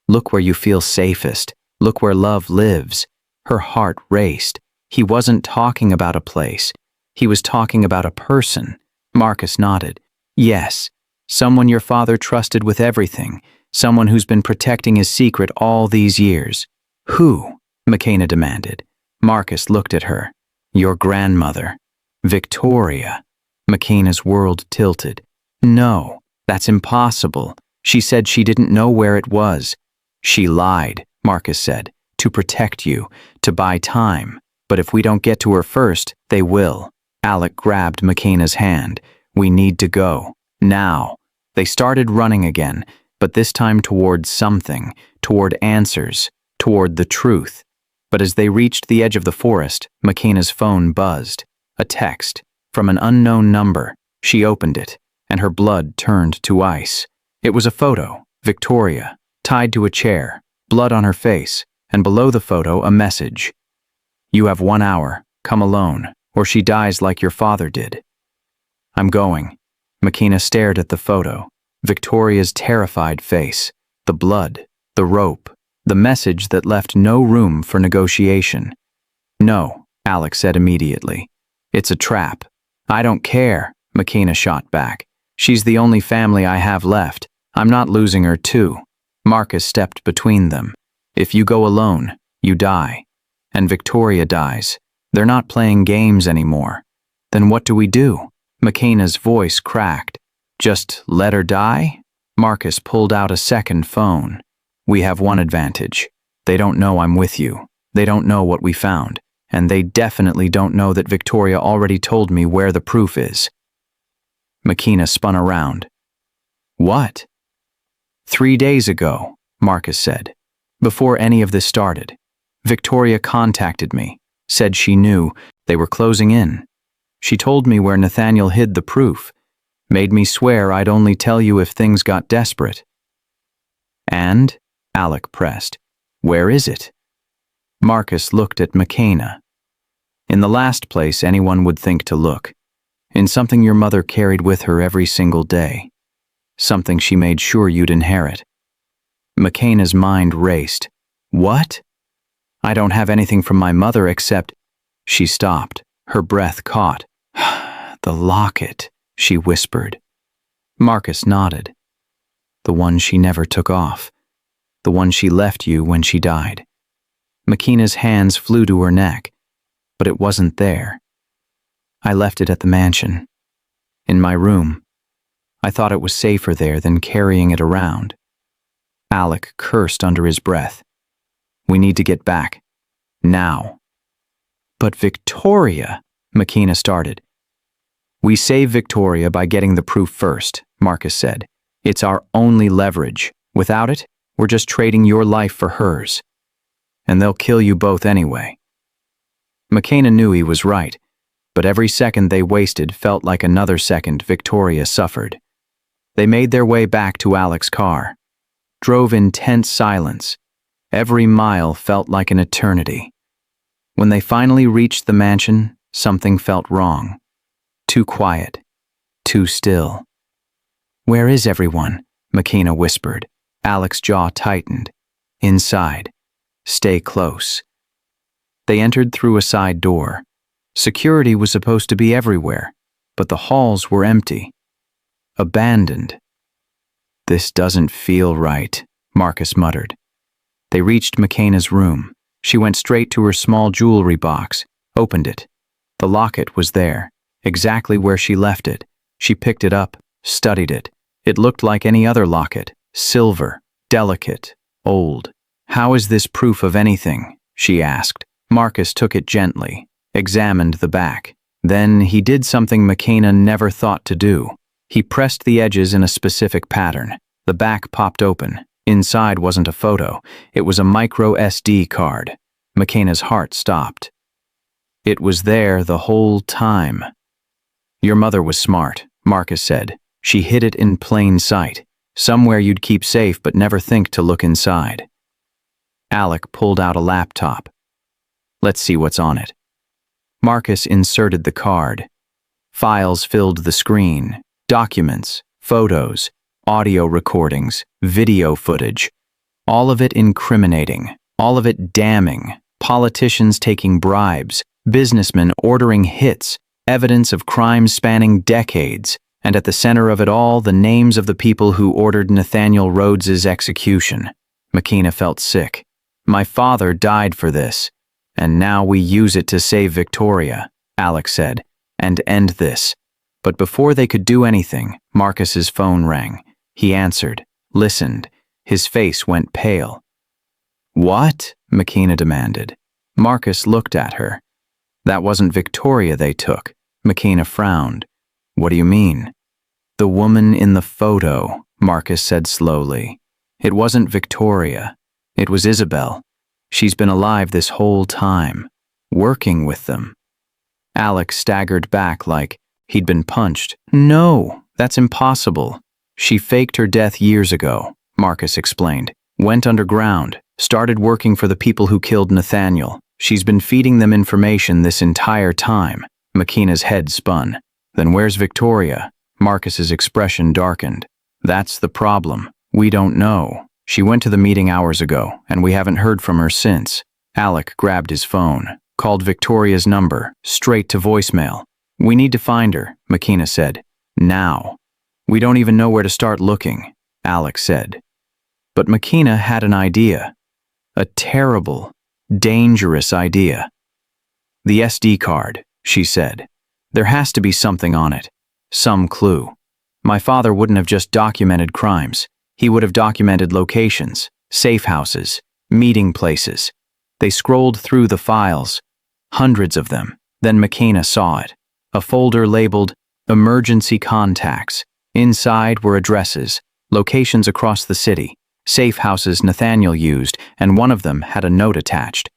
Look where you feel safest. Look where love lives. Her heart raced. He wasn't talking about a place. He was talking about a person. Marcus nodded. Yes, someone your father trusted with everything. Someone who's been protecting his secret all these years. Who? McKenna demanded. Marcus looked at her. Your grandmother. Victoria. McKenna's world tilted. No, that's impossible. She said she didn't know where it was. She lied, Marcus said, to protect you, to buy time. But if we don't get to her first, they will. Alec grabbed McKenna's hand. We need to go. Now. They started running again, but this time toward something, toward answers, toward the truth. But as they reached the edge of the forest, McKenna's phone buzzed. A text, from an unknown number. She opened it, and her blood turned to ice. It was a photo, Victoria, tied to a chair, blood on her face, and below the photo a message. You have 1 hour, come alone, or she dies like your father did. I'm going. Makina stared at the photo. Victoria's terrified face. The blood. The rope. The message that left no room for negotiation. No, Alex said immediately. It's a trap. I don't care, Makina shot back. She's the only family I have left. I'm not losing her too. Marcus stepped between them. If you go alone, you die. And Victoria dies. They're not playing games anymore. Then what do we do? Makina's voice cracked. Just let her die? Marcus pulled out a second phone. We have one advantage. They don't know I'm with you. They don't know what we found. And they definitely don't know that Victoria already told me where the proof is. Makina spun around. What? 3 days ago, Marcus said. Before any of this started, Victoria contacted me, said she knew they were closing in. She told me where Nathaniel hid the proof, made me swear I'd only tell you if things got desperate. And? Alec pressed. Where is it? Marcus looked at Makina. In the last place anyone would think to look. In something your mother carried with her every single day. Something she made sure you'd inherit. Makina's mind raced. What? I don't have anything from my mother except... She stopped, her breath caught. The locket, she whispered. Marcus nodded. The one she never took off. The one she left you when she died. Makina's hands flew to her neck, but it wasn't there. I left it at the mansion. In my room. I thought it was safer there than carrying it around. Alec cursed under his breath. We need to get back. Now. But Victoria, Makina started. We save Victoria by getting the proof first, Marcus said. It's our only leverage. Without it, we're just trading your life for hers. And they'll kill you both anyway. Makina knew he was right, but every second they wasted felt like another second Victoria suffered. They made their way back to Alec's car. Drove in tense silence. Every mile felt like an eternity. When they finally reached the mansion, something felt wrong. Too quiet. Too still. Where is everyone? Makina whispered. Alec's jaw tightened. Inside. Stay close. They entered through a side door. Security was supposed to be everywhere, but the halls were empty. Abandoned. This doesn't feel right, Marcus muttered. They reached Makina's room. She went straight to her small jewelry box, opened it. The locket was there, exactly where she left it. She picked it up, studied it. It looked like any other locket, silver, delicate, old. How is this proof of anything? She asked. Marcus took it gently, examined the back. Then he did something Makina never thought to do. He pressed the edges in a specific pattern. The back popped open. Inside wasn't a photo. It was a micro SD card. Makina's heart stopped. It was there the whole time. Your mother was smart, Marcus said. She hid it in plain sight. Somewhere you'd keep safe but never think to look inside. Alec pulled out a laptop. Let's see what's on it. Marcus inserted the card. Files filled the screen. Documents, photos, audio recordings, video footage. All of it incriminating. All of it damning. Politicians taking bribes. Businessmen ordering hits. Evidence of crimes spanning decades. And at the center of it all, the names of the people who ordered Nathaniel Rhodes's execution. Makina felt sick. My father died for this. And now we use it to save Victoria, Alex said, and end this. But before they could do anything, Marcus's phone rang. He answered, listened. His face went pale. What? Makina demanded. Marcus looked at her. That wasn't Victoria they took. Makina frowned. What do you mean? The woman in the photo, Marcus said slowly. It wasn't Victoria. It was Isabel. She's been alive this whole time, working with them. Alex staggered back like he'd been punched. No, that's impossible. She faked her death years ago, Marcus explained. Went underground, started working for the people who killed Nathaniel. She's been feeding them information this entire time. Makina's head spun. Then where's Victoria? Marcus's expression darkened. That's the problem. We don't know. She went to the meeting hours ago, and we haven't heard from her since. Alec grabbed his phone, called Victoria's number, straight to voicemail. We need to find her, McKenna said. Now. We don't even know where to start looking, Alec said. But McKenna had an idea. A terrible, dangerous idea. The SD card, she said. There has to be something on it. Some clue. My father wouldn't have just documented crimes. He would have documented locations, safe houses, meeting places. They scrolled through the files, hundreds of them. Then McKenna saw it. A folder labeled Emergency Contacts. Inside were addresses, locations across the city, safe houses Nathaniel used, and one of them had a note attached.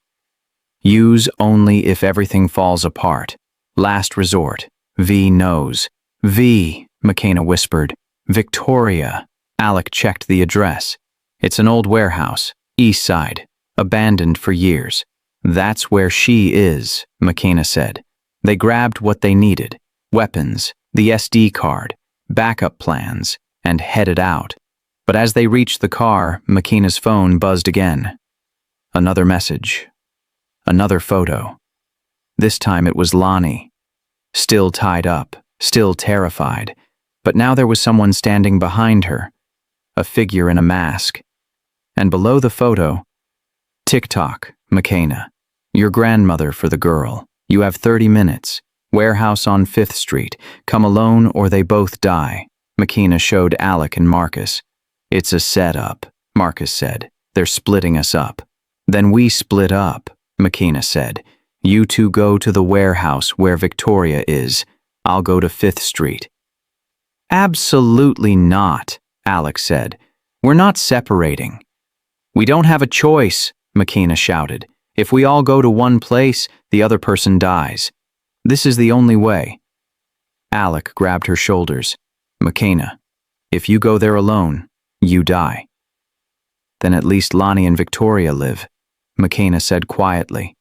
Use only if everything falls apart. Last resort. V knows. V, McKenna whispered. Victoria. Alec checked the address. It's an old warehouse, east side, abandoned for years. That's where she is, McKenna said. They grabbed what they needed, weapons, the SD card, backup plans, and headed out. But as they reached the car, McKenna's phone buzzed again. Another message. Another photo. This time it was Lonnie. Still tied up, still terrified. But now there was someone standing behind her. A figure in a mask. And below the photo, TikTok, McKenna. Your grandmother for the girl. You have 30 minutes. Warehouse on 5th Street. Come alone or they both die. McKenna showed Alec and Marcus. It's a setup, Marcus said. They're splitting us up. Then we split up, McKenna said. You two go to the warehouse where Victoria is. I'll go to 5th Street. Absolutely not, Alec said. We're not separating. We don't have a choice, McKenna shouted. If we all go to one place, the other person dies. This is the only way. Alec grabbed her shoulders. McKenna, if you go there alone, you die. Then at least Lonnie and Victoria live, McKenna said quietly.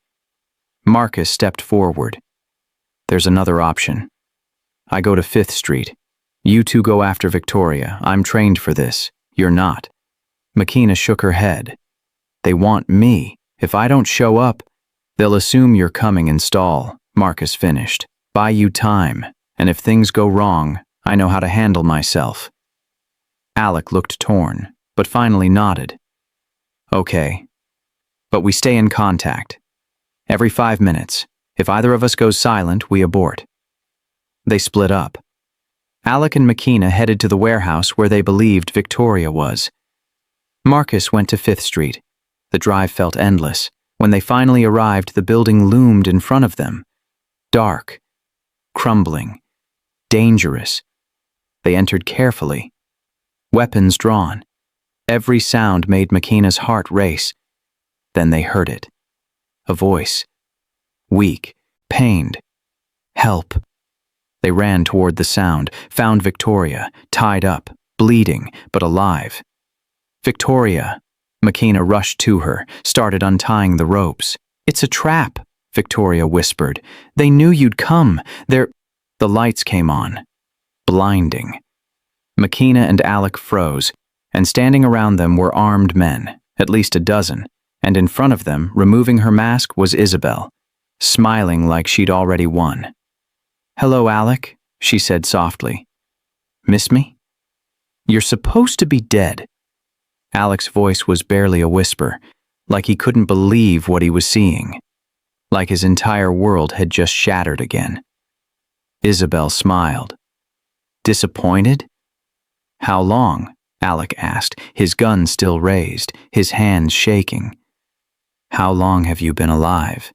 Marcus stepped forward. There's another option. I go to 5th Street. You two go after Victoria. I'm trained for this. You're not. McKenna shook her head. They want me. If I don't show up, they'll assume you're coming and stall, Marcus finished. Buy you time, and if things go wrong, I know how to handle myself. Alec looked torn, but finally nodded. Okay. But we stay in contact. Every 5 minutes. If either of us goes silent, we abort. They split up. Alec and McKenna headed to the warehouse where they believed Victoria was. Marcus went to 5th Street. The drive felt endless. When they finally arrived, the building loomed in front of them. Dark, crumbling, dangerous. They entered carefully. Weapons drawn. Every sound made McKenna's heart race. Then they heard it. A voice. Weak, pained. Help. They ran toward the sound, found Victoria, tied up, bleeding, but alive. Victoria. McKenna rushed to her, started untying the ropes. It's a trap, Victoria whispered. They knew you'd come. The lights came on. Blinding. McKenna and Alec froze, and standing around them were armed men, at least a dozen, and in front of them, removing her mask, was Isabel, smiling like she'd already won. Hello, Alec, she said softly. Miss me? You're supposed to be dead. Alec's voice was barely a whisper, like he couldn't believe what he was seeing, like his entire world had just shattered again. Isabel smiled. Disappointed? How long? Alec asked, his gun still raised, his hands shaking. How long have you been alive?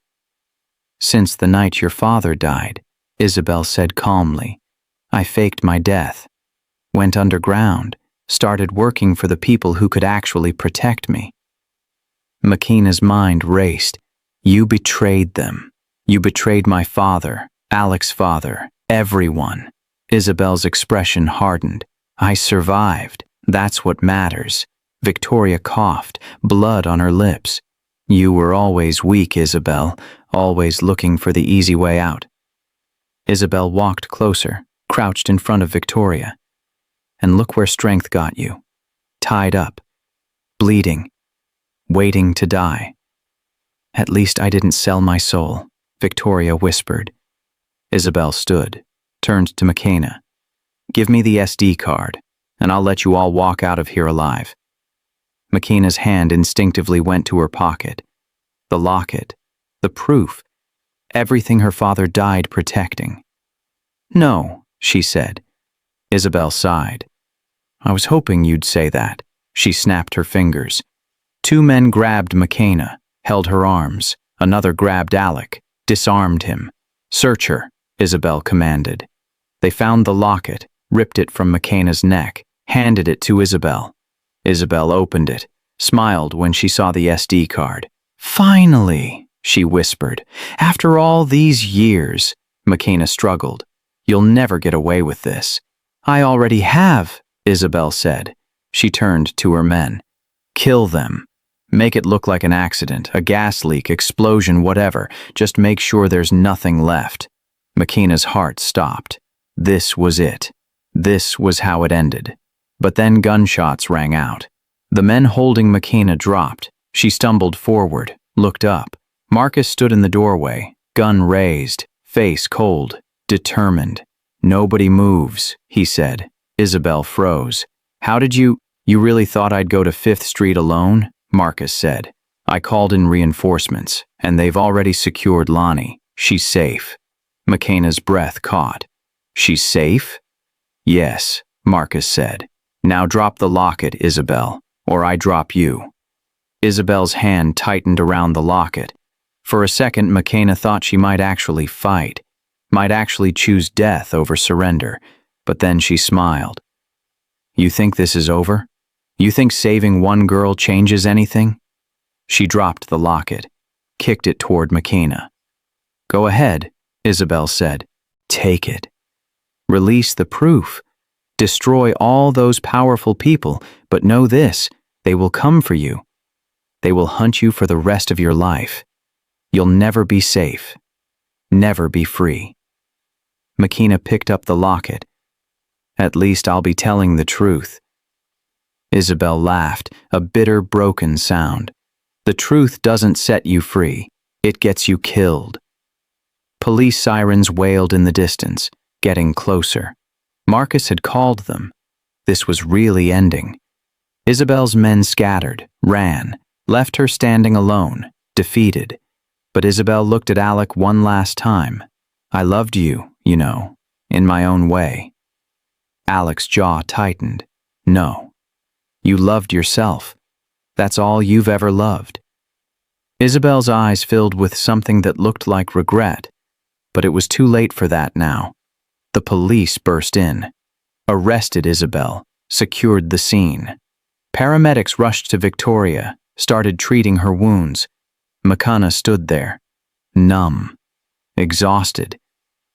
Since the night your father died, Isabel said calmly. I faked my death, went underground, started working for the people who could actually protect me. McKenna's mind raced. You betrayed them. You betrayed my father, Alec's father, everyone. Isabel's expression hardened. I survived. That's what matters. Victoria coughed, blood on her lips. You were always weak, Isabel, always looking for the easy way out. Isabel walked closer, crouched in front of Victoria. And look where strength got you. Tied up, bleeding, waiting to die. At least I didn't sell my soul, Victoria whispered. Isabel stood, turned to McKenna. Give me the SD card, and I'll let you all walk out of here alive. McKenna's hand instinctively went to her pocket. The locket, the proof, everything her father died protecting. No, she said. Isabel sighed. I was hoping you'd say that. She snapped her fingers. Two men grabbed McKenna, held her arms. Another grabbed Alec, disarmed him. Search her, Isabel commanded. They found the locket, ripped it from McKenna's neck, handed it to Isabel. Isabel opened it, smiled when she saw the SD card. Finally, she whispered. After all these years, McKenna struggled. You'll never get away with this. I already have, Isabel said. She turned to her men. Kill them. Make it look like an accident, a gas leak, explosion, whatever. Just make sure there's nothing left. McKenna's heart stopped. This was it. This was how it ended. But then gunshots rang out. The men holding McKenna dropped. She stumbled forward, looked up. Marcus stood in the doorway, gun raised, face cold, determined. Nobody moves, he said. Isabel froze. How did you really thought I'd go to 5th Street alone? Marcus said. I called in reinforcements, and they've already secured Lonnie. She's safe. McKenna's breath caught. She's safe? Yes, Marcus said. Now drop the locket, Isabel, or I drop you. Isabel's hand tightened around the locket. For a second, McKenna thought she might actually fight, might actually choose death over surrender, but then she smiled. You think this is over? You think saving one girl changes anything? She dropped the locket, kicked it toward McKenna. Go ahead, Isabel said. Take it. Release the proof. Destroy all those powerful people, but know this, they will come for you. They will hunt you for the rest of your life. You'll never be safe. Never be free. McKenna picked up the locket. At least I'll be telling the truth. Isabel laughed, a bitter, broken sound. The truth doesn't set you free. It gets you killed. Police sirens wailed in the distance, getting closer. Marcus had called them. This was really ending. Isabel's men scattered, ran, left her standing alone, defeated. But Isabel looked at Alec one last time. I loved you, you know, in my own way. Alec's jaw tightened. No. You loved yourself. That's all you've ever loved. Isabel's eyes filled with something that looked like regret, but it was too late for that now. The police burst in, arrested Isabel, secured the scene. Paramedics rushed to Victoria, started treating her wounds. McKenna stood there, numb, exhausted,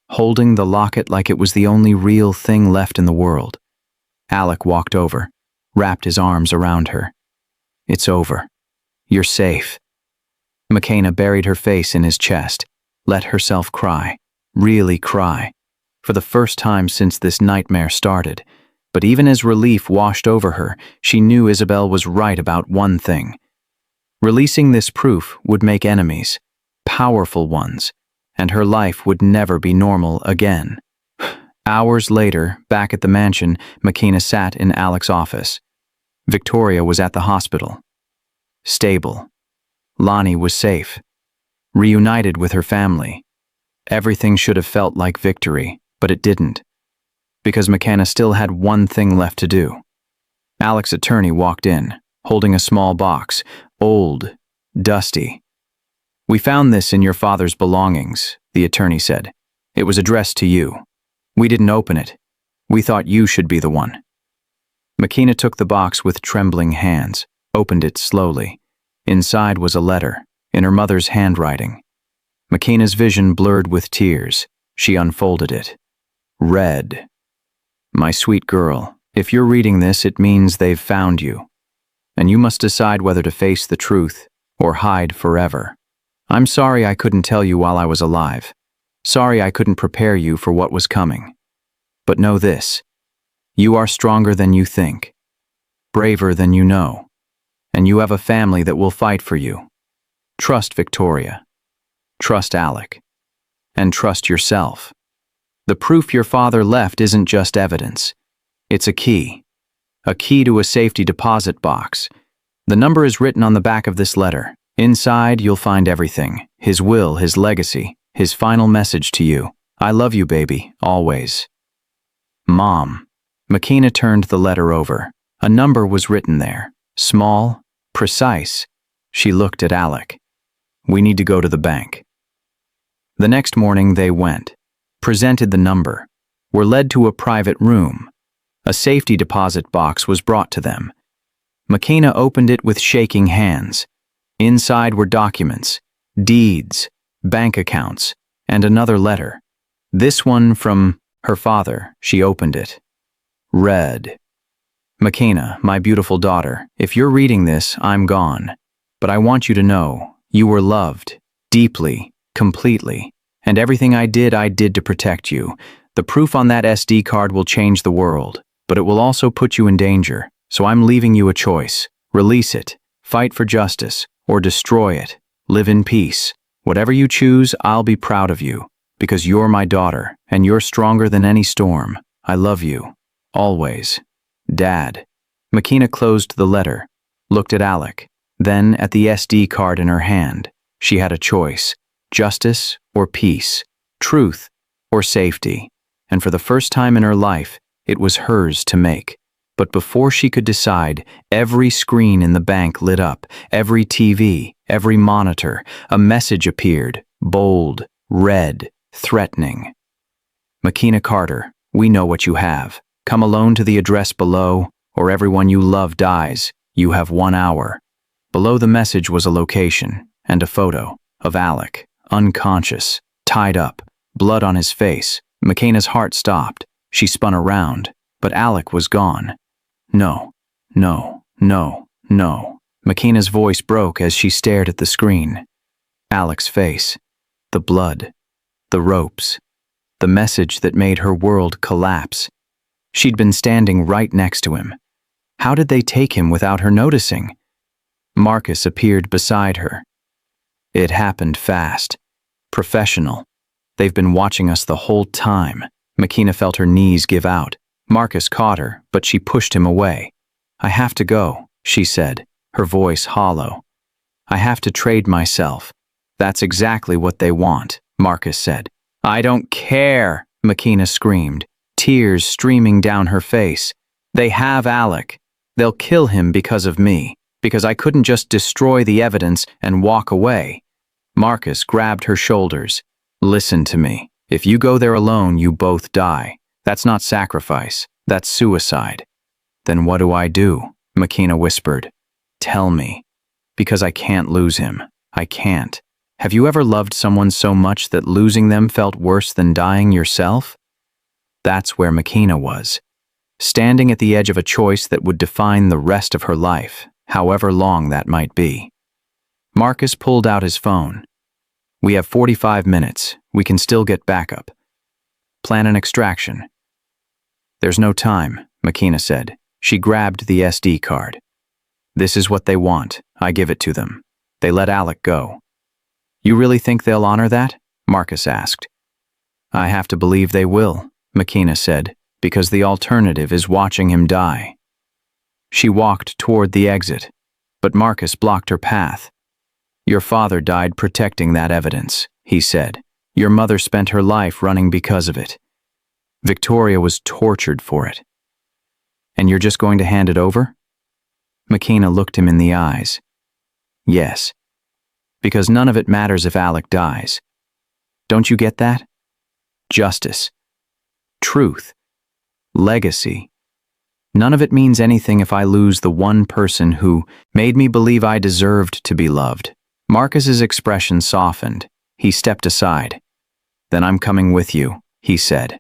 holding the locket like it was the only real thing left in the world. Alec walked over, wrapped his arms around her. It's over. You're safe. McKenna buried her face in his chest, let herself cry, really cry, for the first time since this nightmare started. But even as relief washed over her, she knew Isabel was right about one thing. Releasing this proof would make enemies, powerful ones, and her life would never be normal again. Hours later, back at the mansion, McKenna sat in Alec's office. Victoria was at the hospital. Stable. Lonnie was safe. Reunited with her family. Everything should have felt like victory, but it didn't. Because McKenna still had one thing left to do. Alec's attorney walked in, holding a small box, old, dusty. We found this in your father's belongings, the attorney said. It was addressed to you. We didn't open it. We thought you should be the one. McKenna took the box with trembling hands, opened it slowly. Inside was a letter, in her mother's handwriting. McKenna's vision blurred with tears. She unfolded it. Read. My sweet girl, if you're reading this, it means they've found you. And you must decide whether to face the truth or hide forever. I'm sorry I couldn't tell you while I was alive. Sorry I couldn't prepare you for what was coming. But know this. You are stronger than you think, braver than you know, and you have a family that will fight for you. Trust Victoria. Trust Alec. And trust yourself. The proof your father left isn't just evidence. It's a key. A key to a safety deposit box. The number is written on the back of this letter. Inside, you'll find everything. His will, his legacy, his final message to you. I love you, baby, always. Mom. Makina turned the letter over. A number was written there. Small, precise. She looked at Alec. We need to go to the bank. The next morning they went, presented the number, were led to a private room. A safety deposit box was brought to them. Makina opened it with shaking hands. Inside were documents, deeds, bank accounts, and another letter. This one from her father. She opened it. Read. Makina, my beautiful daughter, if you're reading this, I'm gone. But I want you to know, you were loved, deeply, completely, and everything I did to protect you. The proof on that SD card will change the world, but it will also put you in danger, so I'm leaving you a choice. Release it, fight for justice, or destroy it. Live in peace. Whatever you choose, I'll be proud of you, because you're my daughter, and you're stronger than any storm. I love you. Always. Dad. Makina closed the letter, looked at Alec, then at the SD card in her hand. She had a choice. Justice or peace, truth or safety, and for the first time in her life, it was hers to make. But before she could decide, every screen in the bank lit up, every TV, every monitor, a message appeared, bold, red, threatening. Makina Carter, we know what you have. Come alone to the address below, or everyone you love dies. You have 1 hour. Below the message was a location and a photo of Alec. Unconscious, tied up, blood on his face. Makina's heart stopped. She spun around, but Alec was gone. No, no, no, no. Makina's voice broke as she stared at the screen. Alec's face, the blood, the ropes, the message that made her world collapse. She'd been standing right next to him. How did they take him without her noticing? Marcus appeared beside her. It happened fast. Professional. They've been watching us the whole time. Makina felt her knees give out. Marcus caught her, but she pushed him away. I have to go, she said, her voice hollow. I have to trade myself. That's exactly what they want, Marcus said. I don't care, Makina screamed, tears streaming down her face. They have Alec. They'll kill him because of me, because I couldn't just destroy the evidence and walk away. Marcus grabbed her shoulders. Listen to me. If you go there alone, you both die. That's not sacrifice. That's suicide. Then what do I do? Makina whispered. Tell me. Because I can't lose him. I can't. Have you ever loved someone so much that losing them felt worse than dying yourself? That's where Makina was. Standing at the edge of a choice that would define the rest of her life, however long that might be. Marcus pulled out his phone. We have 45 minutes. We can still get backup. Plan an extraction. There's no time, Makina said. She grabbed the SD card. This is what they want. I give it to them. They let Alec go. You really think they'll honor that? Marcus asked. I have to believe they will, Makina said, because the alternative is watching him die. She walked toward the exit, but Marcus blocked her path. Your father died protecting that evidence, he said. Your mother spent her life running because of it. Victoria was tortured for it. And you're just going to hand it over? Makina looked him in the eyes. Yes. Because none of it matters if Alec dies. Don't you get that? Justice. Truth. Legacy. None of it means anything if I lose the one person who made me believe I deserved to be loved. Marcus's expression softened. He stepped aside. Then I'm coming with you, he said.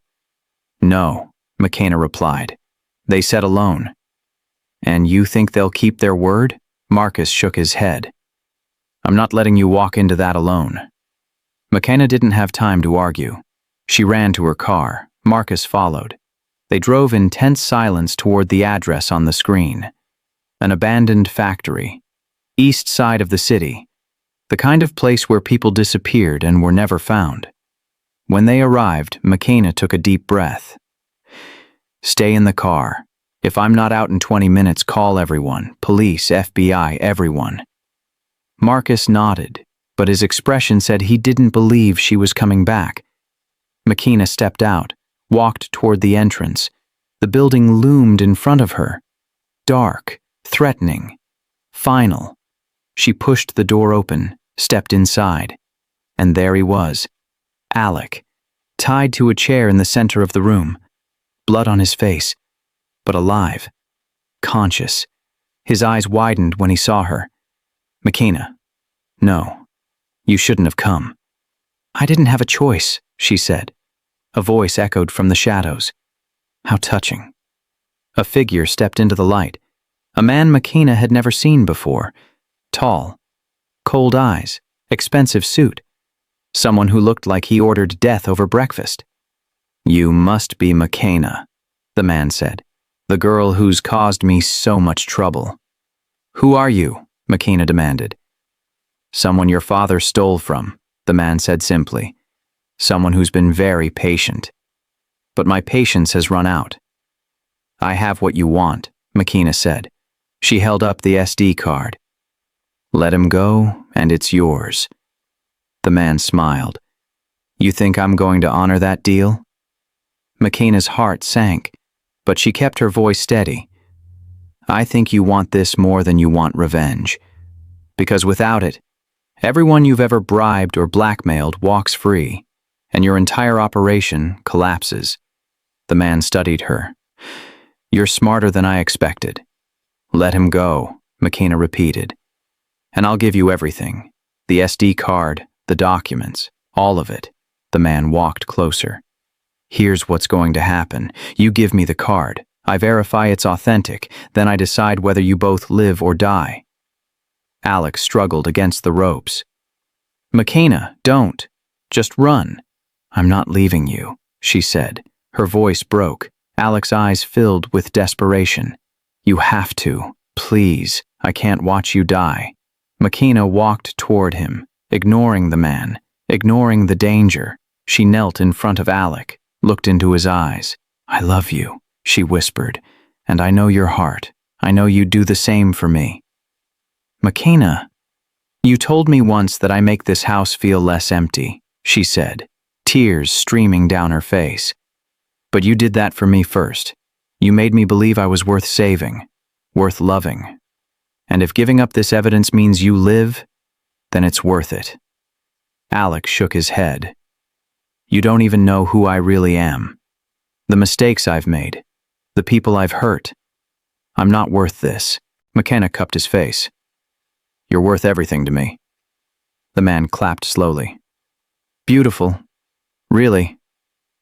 No, Makina replied. They said alone. And you think they'll keep their word? Marcus shook his head. I'm not letting you walk into that alone. McKenna didn't have time to argue. She ran to her car. Marcus followed. They drove in tense silence toward the address on the screen. An abandoned factory. East side of the city. The kind of place where people disappeared and were never found. When they arrived, McKenna took a deep breath. Stay in the car. If I'm not out in 20 minutes, call everyone. Police, FBI, everyone. Marcus nodded, but his expression said he didn't believe she was coming back. McKenna stepped out, walked toward the entrance. The building loomed in front of her. Dark, threatening, final. She pushed the door open, stepped inside. And there he was, Alec, tied to a chair in the center of the room. Blood on his face, but alive, conscious. His eyes widened when he saw her. McKenna, no, you shouldn't have come. I didn't have a choice, she said. A voice echoed from the shadows. How touching. A figure stepped into the light. A man McKenna had never seen before. Tall, cold eyes, expensive suit. Someone who looked like he ordered death over breakfast. You must be McKenna, the man said. The girl who's caused me so much trouble. Who are you? McKenna demanded. Someone your father stole from, the man said simply. Someone who's been very patient. But my patience has run out. I have what you want, McKenna said. She held up the SD card. Let him go, and it's yours. The man smiled. You think I'm going to honor that deal? McKenna's heart sank, but she kept her voice steady. I think you want this more than you want revenge. Because without it, everyone you've ever bribed or blackmailed walks free, and your entire operation collapses. The man studied her. You're smarter than I expected. Let him go, McKenna repeated. And I'll give you everything. The SD card, the documents, all of it. The man walked closer. Here's what's going to happen. You give me the card. I verify it's authentic. Then I decide whether you both live or die. Alex struggled against the ropes. McKenna, don't. Just run. I'm not leaving you, she said. Her voice broke. Alex's eyes filled with desperation. You have to. Please. I can't watch you die. McKenna walked toward him, ignoring the man, ignoring the danger. She knelt in front of Alec, looked into his eyes. I love you, she whispered, and I know your heart. I know you'd do the same for me. McKenna, you told me once that I make this house feel less empty, she said, tears streaming down her face. But you did that for me first. You made me believe I was worth saving, worth loving. And if giving up this evidence means you live, then it's worth it. Alec shook his head. You don't even know who I really am. The mistakes I've made, the people I've hurt. I'm not worth this. McKenna cupped his face. You're worth everything to me. The man clapped slowly. Beautiful. Really.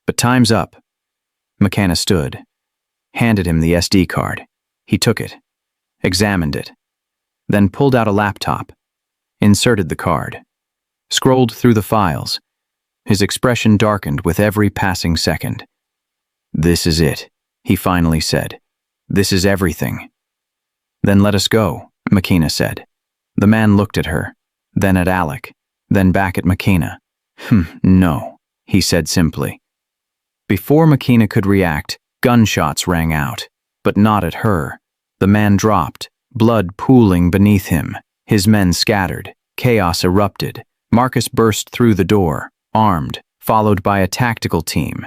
But time's up. McKenna stood, handed him the SD card. He took it, examined it, then pulled out a laptop, inserted the card, scrolled through the files. His expression darkened with every passing second. This is it, he finally said. This is everything. Then let us go, McKenna said. The man looked at her, then at Alec, then back at McKenna. No, he said simply. Before McKenna could react, gunshots rang out, but not at her. The man dropped, blood pooling beneath him. His men scattered. Chaos erupted. Marcus burst through the door, armed, followed by a tactical team.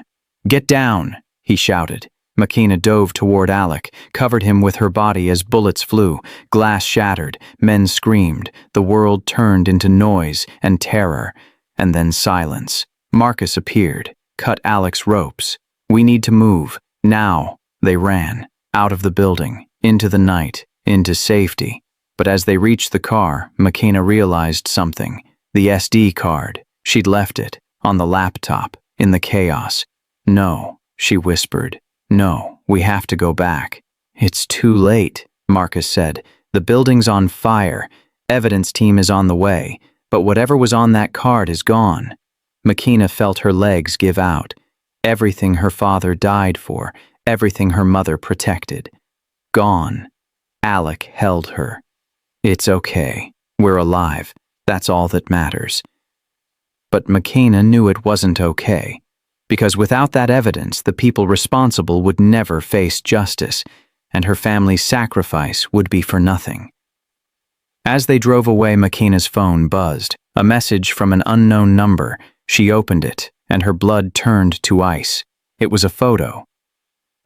Get down, he shouted. McKenna dove toward Alec, covered him with her body as bullets flew. Glass shattered. Men screamed. The world turned into noise and terror, and then silence. Marcus appeared, cut Alec's ropes. We need to move. Now. They ran, out of the building, into the night, into safety. But as they reached the car, McKenna realized something. The SD card. She'd left it, on the laptop, in the chaos. No, she whispered. No, we have to go back. It's too late, Marcus said. The building's on fire. Evidence team is on the way. But whatever was on that card is gone. Makina felt her legs give out. Everything her father died for, everything her mother protected. Gone. Alec held her. It's okay. We're alive. That's all that matters. But Makina knew it wasn't okay, because without that evidence, the people responsible would never face justice, and her family's sacrifice would be for nothing. As they drove away, Makina's phone buzzed. A message from an unknown number. She opened it, and her blood turned to ice. It was a photo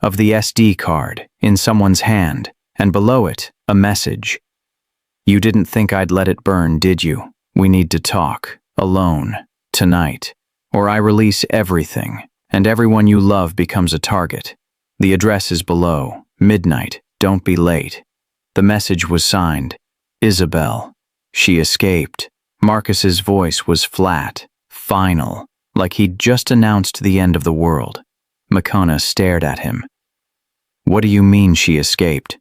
of the SD card in someone's hand, and below it, a message. You didn't think I'd let it burn, did you? We need to talk, alone, tonight, or I release everything, and everyone you love becomes a target. The address is below. Midnight. Don't be late. The message was signed, Isabel. She escaped. Marcus's voice was flat, final, like he'd just announced the end of the world. Makina stared at him. What do you mean she escaped?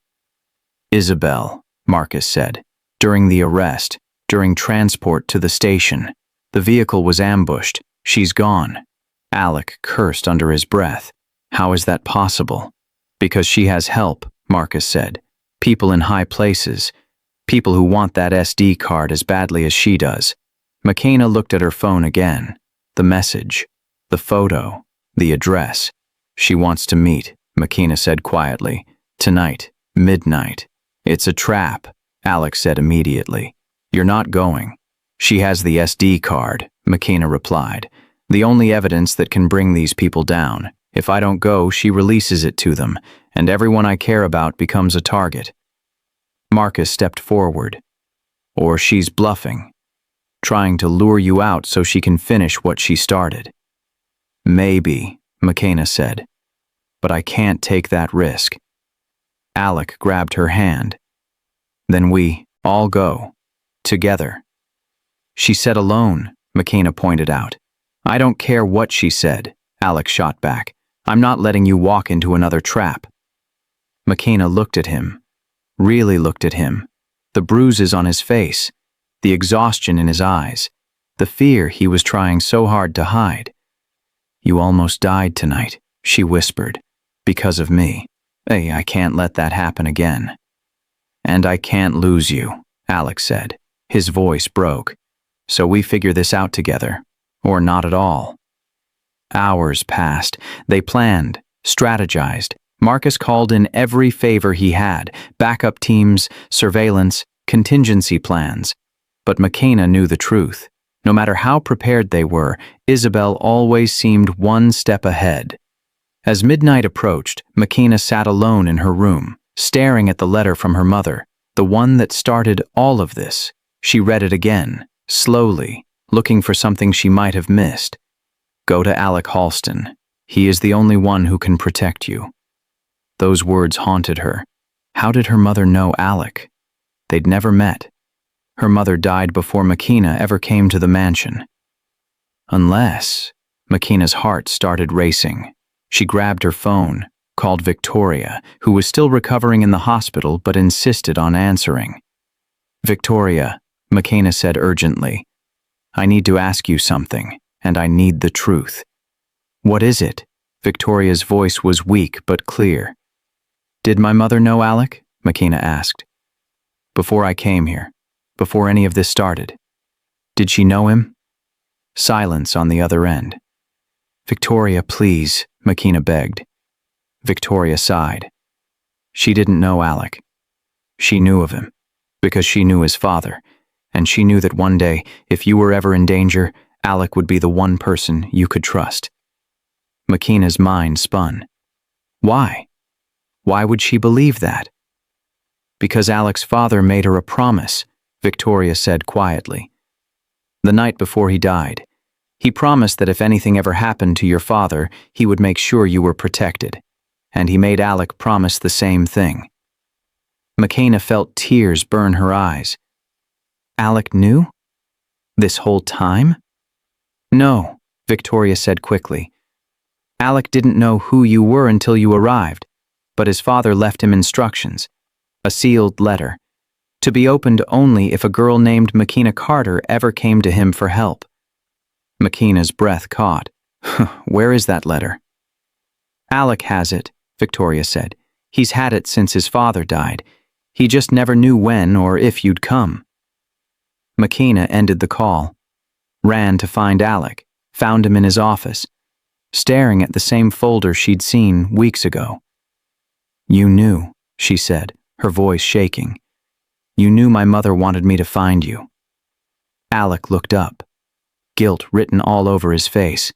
Isabel, Marcus said. During the arrest, during transport to the station, the vehicle was ambushed. She's gone. Alec cursed under his breath. How is that possible? Because she has help, Marcus said. People in high places. People who want that SD card as badly as she does. Makina looked at her phone again. The message. The photo. The address. She wants to meet, Makina said quietly. Tonight. Midnight. It's a trap, Alex said immediately. You're not going. She has the SD card, Makina replied. The only evidence that can bring these people down. If I don't go, she releases it to them, and everyone I care about becomes a target. Marcus stepped forward. Or she's bluffing, trying to lure you out so she can finish what she started. Maybe, Makina said, but I can't take that risk. Alec grabbed her hand. Then we all go. Together. She said alone, Makina pointed out. I don't care what she said, Alec shot back. I'm not letting you walk into another trap. Makina looked at him. Really looked at him. The bruises on his face. The exhaustion in his eyes. The fear he was trying so hard to hide. You almost died tonight, she whispered. Because of me. Hey, I can't let that happen again. And I can't lose you, Alex said. His voice broke. So we figure this out together. Or not at all. Hours passed. They planned, strategized. Marcus called in every favor he had, backup teams, surveillance, contingency plans. But Makina knew the truth. No matter how prepared they were, Isabel always seemed one step ahead. As midnight approached, Makina sat alone in her room, staring at the letter from her mother, the one that started all of this. She read it again, slowly, looking for something she might have missed. Go to Alec Halston. He is the only one who can protect you. Those words haunted her. How did her mother know Alec? They'd never met. Her mother died before Makina ever came to the mansion. Unless... Makina's heart started racing. She grabbed her phone, called Victoria, who was still recovering in the hospital but insisted on answering. Victoria, Makina said urgently. I need to ask you something, and I need the truth. What is it? Victoria's voice was weak but clear. Did my mother know Alec? Makina asked. Before I came here, before any of this started. Did she know him? Silence on the other end. Victoria, please, Makina begged. Victoria sighed. She didn't know Alec. She knew of him, because she knew his father, and she knew that one day, if you were ever in danger, Alec would be the one person you could trust. Makina's mind spun. Why? Why would she believe that? Because Alec's father made her a promise, Victoria said quietly. The night before he died, he promised that if anything ever happened to your father, he would make sure you were protected. And he made Alec promise the same thing. Makina felt tears burn her eyes. Alec knew? This whole time? No, Victoria said quickly. Alec didn't know who you were until you arrived, but his father left him instructions, a sealed letter, to be opened only if a girl named Makina Carter ever came to him for help. Makina's breath caught. Where is that letter? Alec has it, Victoria said. He's had it since his father died. He just never knew when or if you'd come. Makina ended the call, ran to find Alec, found him in his office, staring at the same folder she'd seen weeks ago. You knew, she said, her voice shaking. You knew my mother wanted me to find you. Alec looked up, guilt written all over his face.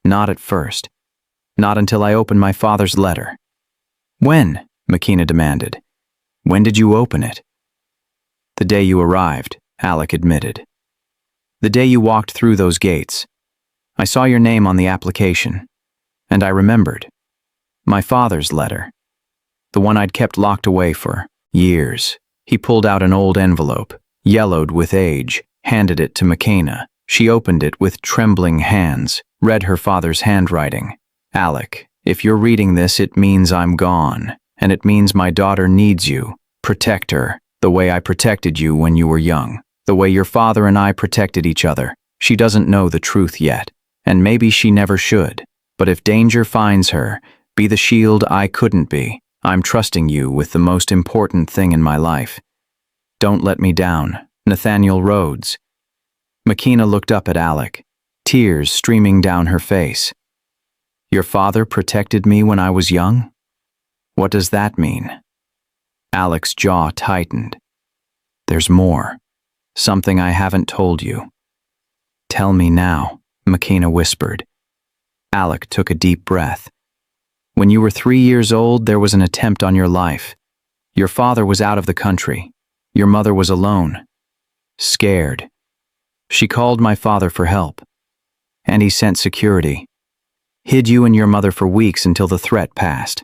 Not at first. Not until I opened my father's letter. When? Makina demanded. When did you open it? The day you arrived, Alec admitted. The day you walked through those gates. I saw your name on the application, and I remembered. My father's letter. The one I'd kept locked away for years. He pulled out an old envelope, yellowed with age, handed it to Makina. She opened it with trembling hands, read her father's handwriting. Alec, if you're reading this, it means I'm gone, and it means my daughter needs you. Protect her, the way I protected you when you were young, the way your father and I protected each other. She doesn't know the truth yet, and maybe she never should. But if danger finds her, be the shield I couldn't be. I'm trusting you with the most important thing in my life. Don't let me down, Nathaniel Rhodes. Makina looked up at Alec, tears streaming down her face. Your father protected me when I was young? What does that mean? Alec's jaw tightened. There's more. Something I haven't told you. Tell me now, Makina whispered. Alec took a deep breath. When you were 3 years old, there was an attempt on your life. Your father was out of the country. Your mother was alone. Scared. She called my father for help. And he sent security. Hid you and your mother for weeks until the threat passed.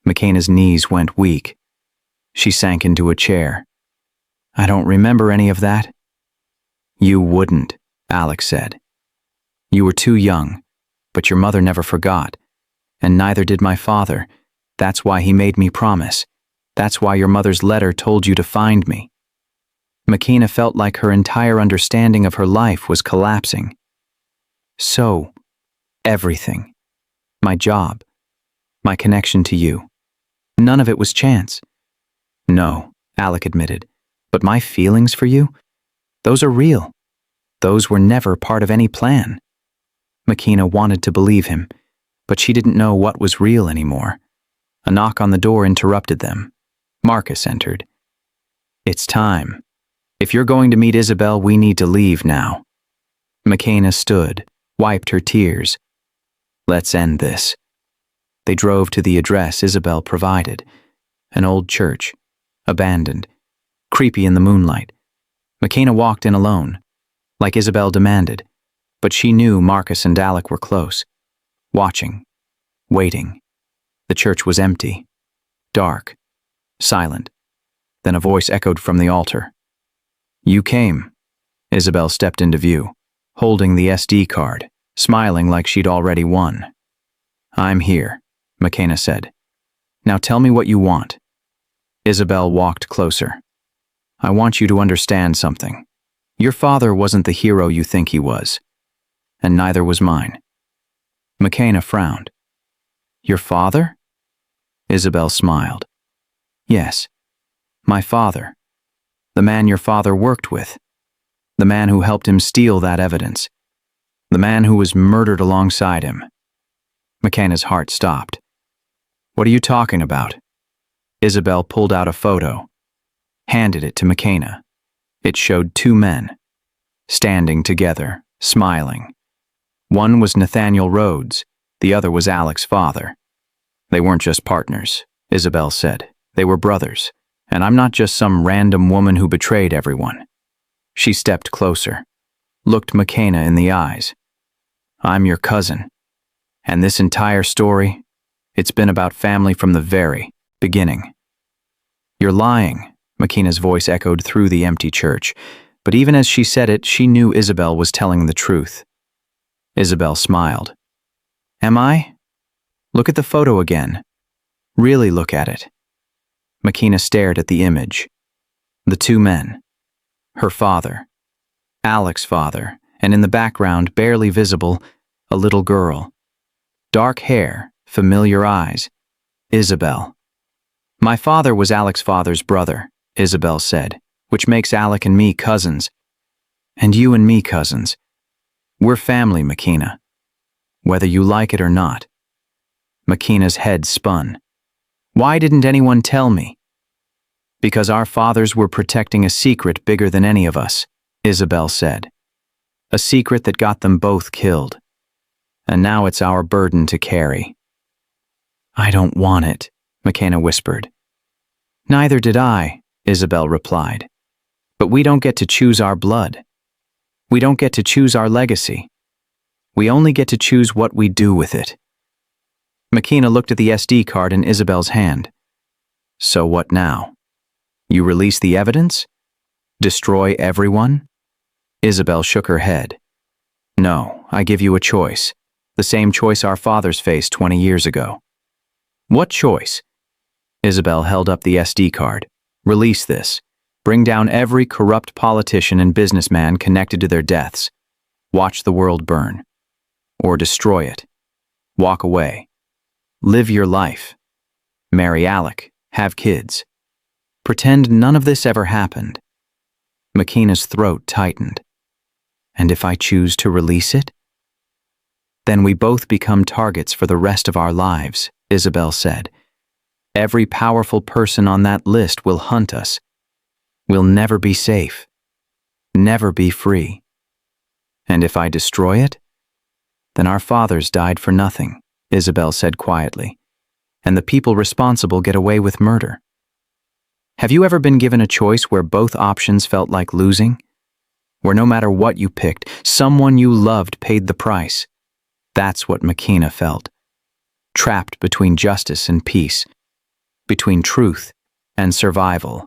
Makina's knees went weak. She sank into a chair. I don't remember any of that. You wouldn't, Alec said. You were too young, but your mother never forgot. And neither did my father. That's why he made me promise. That's why your mother's letter told you to find me. Makina felt like her entire understanding of her life was collapsing. So, everything. My job. My connection to you. None of it was chance. No, Alec admitted. But my feelings for you? Those are real. Those were never part of any plan. Makina wanted to believe him, but she didn't know what was real anymore. A knock on the door interrupted them. Marcus entered. It's time. If you're going to meet Isabel, we need to leave now. Makina stood, wiped her tears. Let's end this. They drove to the address Isabel provided. An old church, abandoned, creepy in the moonlight. Makina walked in alone, like Isabel demanded, but she knew Marcus and Alec were close, watching, waiting. The church was empty, dark, silent. Then a voice echoed from the altar. You came. Isabel stepped into view, holding the SD card, smiling like she'd already won. I'm here, Makina said. Now tell me what you want. Isabel walked closer. I want you to understand something. Your father wasn't the hero you think he was, and neither was mine. Makina frowned. Your father? Isabel smiled. Yes, my father. The man your father worked with. The man who helped him steal that evidence. The man who was murdered alongside him. Makina's heart stopped. What are you talking about? Isabel pulled out a photo, handed it to Makina. It showed two men, standing together, smiling. One was Nathaniel Rhodes, the other was Alec's father. They weren't just partners, Isabel said. They were brothers, and I'm not just some random woman who betrayed everyone. She stepped closer, looked Makina in the eyes. I'm your cousin, and this entire story, it's been about family from the very beginning. You're lying, Makina's voice echoed through the empty church, but even as she said it, she knew Isabel was telling the truth. Isabel smiled. Am I? Look at the photo again. Really look at it. Makina stared at the image. The two men. Her father. Alec's father, and in the background, barely visible, a little girl. Dark hair, familiar eyes. Isabel. My father was Alec's father's brother, Isabel said, which makes Alec and me cousins. And you and me cousins. We're family, Makina. Whether you like it or not. Makina's head spun. Why didn't anyone tell me? Because our fathers were protecting a secret bigger than any of us, Isabel said. A secret that got them both killed. And now it's our burden to carry. I don't want it, Makina whispered. Neither did I, Isabel replied. But we don't get to choose our blood. We don't get to choose our legacy. We only get to choose what we do with it. Makina looked at the SD card in Isabel's hand. So what now? You release the evidence? Destroy everyone? Isabel shook her head. No, I give you a choice. The same choice our fathers faced 20 years ago. What choice? Isabel held up the SD card. Release this. Bring down every corrupt politician and businessman connected to their deaths. Watch the world burn. Or destroy it. Walk away. Live your life. Marry Alec. Have kids. Pretend none of this ever happened. Makina's throat tightened. And if I choose to release it? Then we both become targets for the rest of our lives, Isabel said. Every powerful person on that list will hunt us. We'll never be safe. Never be free. And if I destroy it? Then our fathers died for nothing, Isabel said quietly. And the people responsible get away with murder. Have you ever been given a choice where both options felt like losing? Where no matter what you picked, someone you loved paid the price? That's what Makina felt. Trapped between justice and peace. Between truth and survival.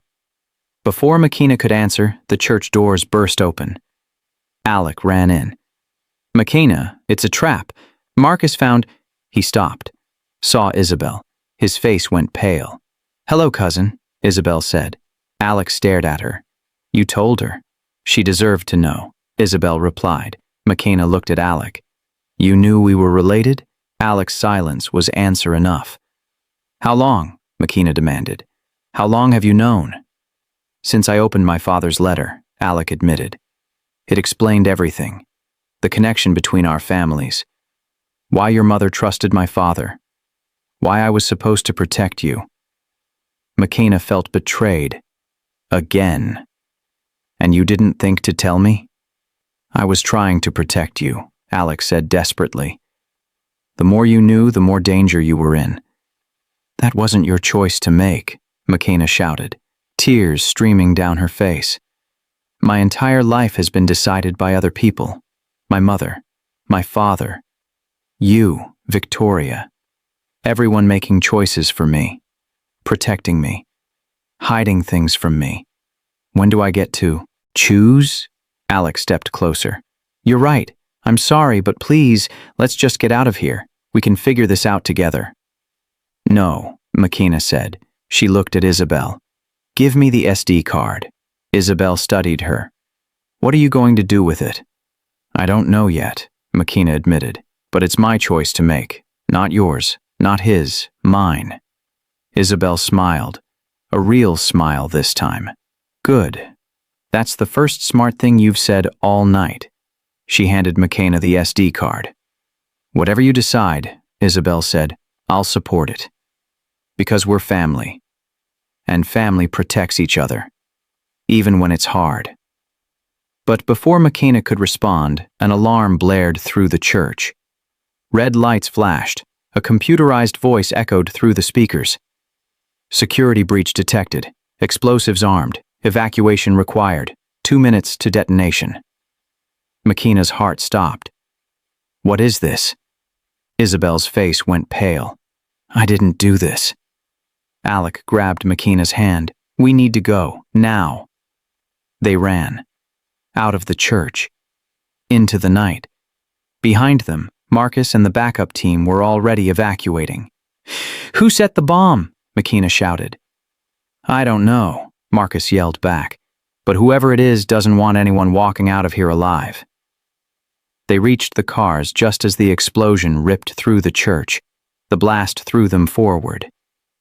Before Makina could answer, the church doors burst open. Alec ran in. Makina, it's a trap. Marcus found... He stopped. Saw Isabel. His face went pale. Hello, cousin, Isabel said. Alec stared at her. You told her. She deserved to know, Isabel replied. Makina looked at Alec. You knew we were related? Alec's silence was answer enough. How long? Makina demanded. How long have you known? Since I opened my father's letter, Alec admitted. It explained everything. The connection between our families. Why your mother trusted my father. Why I was supposed to protect you. Makina felt betrayed. Again. And you didn't think to tell me? I was trying to protect you, Alec said desperately. The more you knew, the more danger you were in. That wasn't your choice to make, Makina shouted, tears streaming down her face. My entire life has been decided by other people. My mother, my father, you, Victoria. Everyone making choices for me, protecting me, hiding things from me. When do I get to choose? Alec stepped closer. You're right. I'm sorry, but please, let's just get out of here. We can figure this out together. No, Makina said. She looked at Isabel. Give me the SD card. Isabel studied her. What are you going to do with it? I don't know yet, Makina admitted, but it's my choice to make. Not yours, not his, mine. Isabel smiled. A real smile this time. Good. That's the first smart thing you've said all night. She handed Makina the SD card. Whatever you decide, Isabel said, I'll support it. Because we're family. And family protects each other. Even when it's hard. But before Makina could respond, an alarm blared through the church. Red lights flashed. A computerized voice echoed through the speakers. Security breach detected. Explosives armed. Evacuation required. 2 minutes to detonation. Makina's heart stopped. What is this? Isabel's face went pale. I didn't do this. Alec grabbed Makina's hand. We need to go, now. They ran. Out of the church. Into the night. Behind them, Marcus and the backup team were already evacuating. Who set the bomb? Makina shouted. I don't know, Marcus yelled back. But whoever it is doesn't want anyone walking out of here alive. They reached the cars just as the explosion ripped through the church. The blast threw them forward.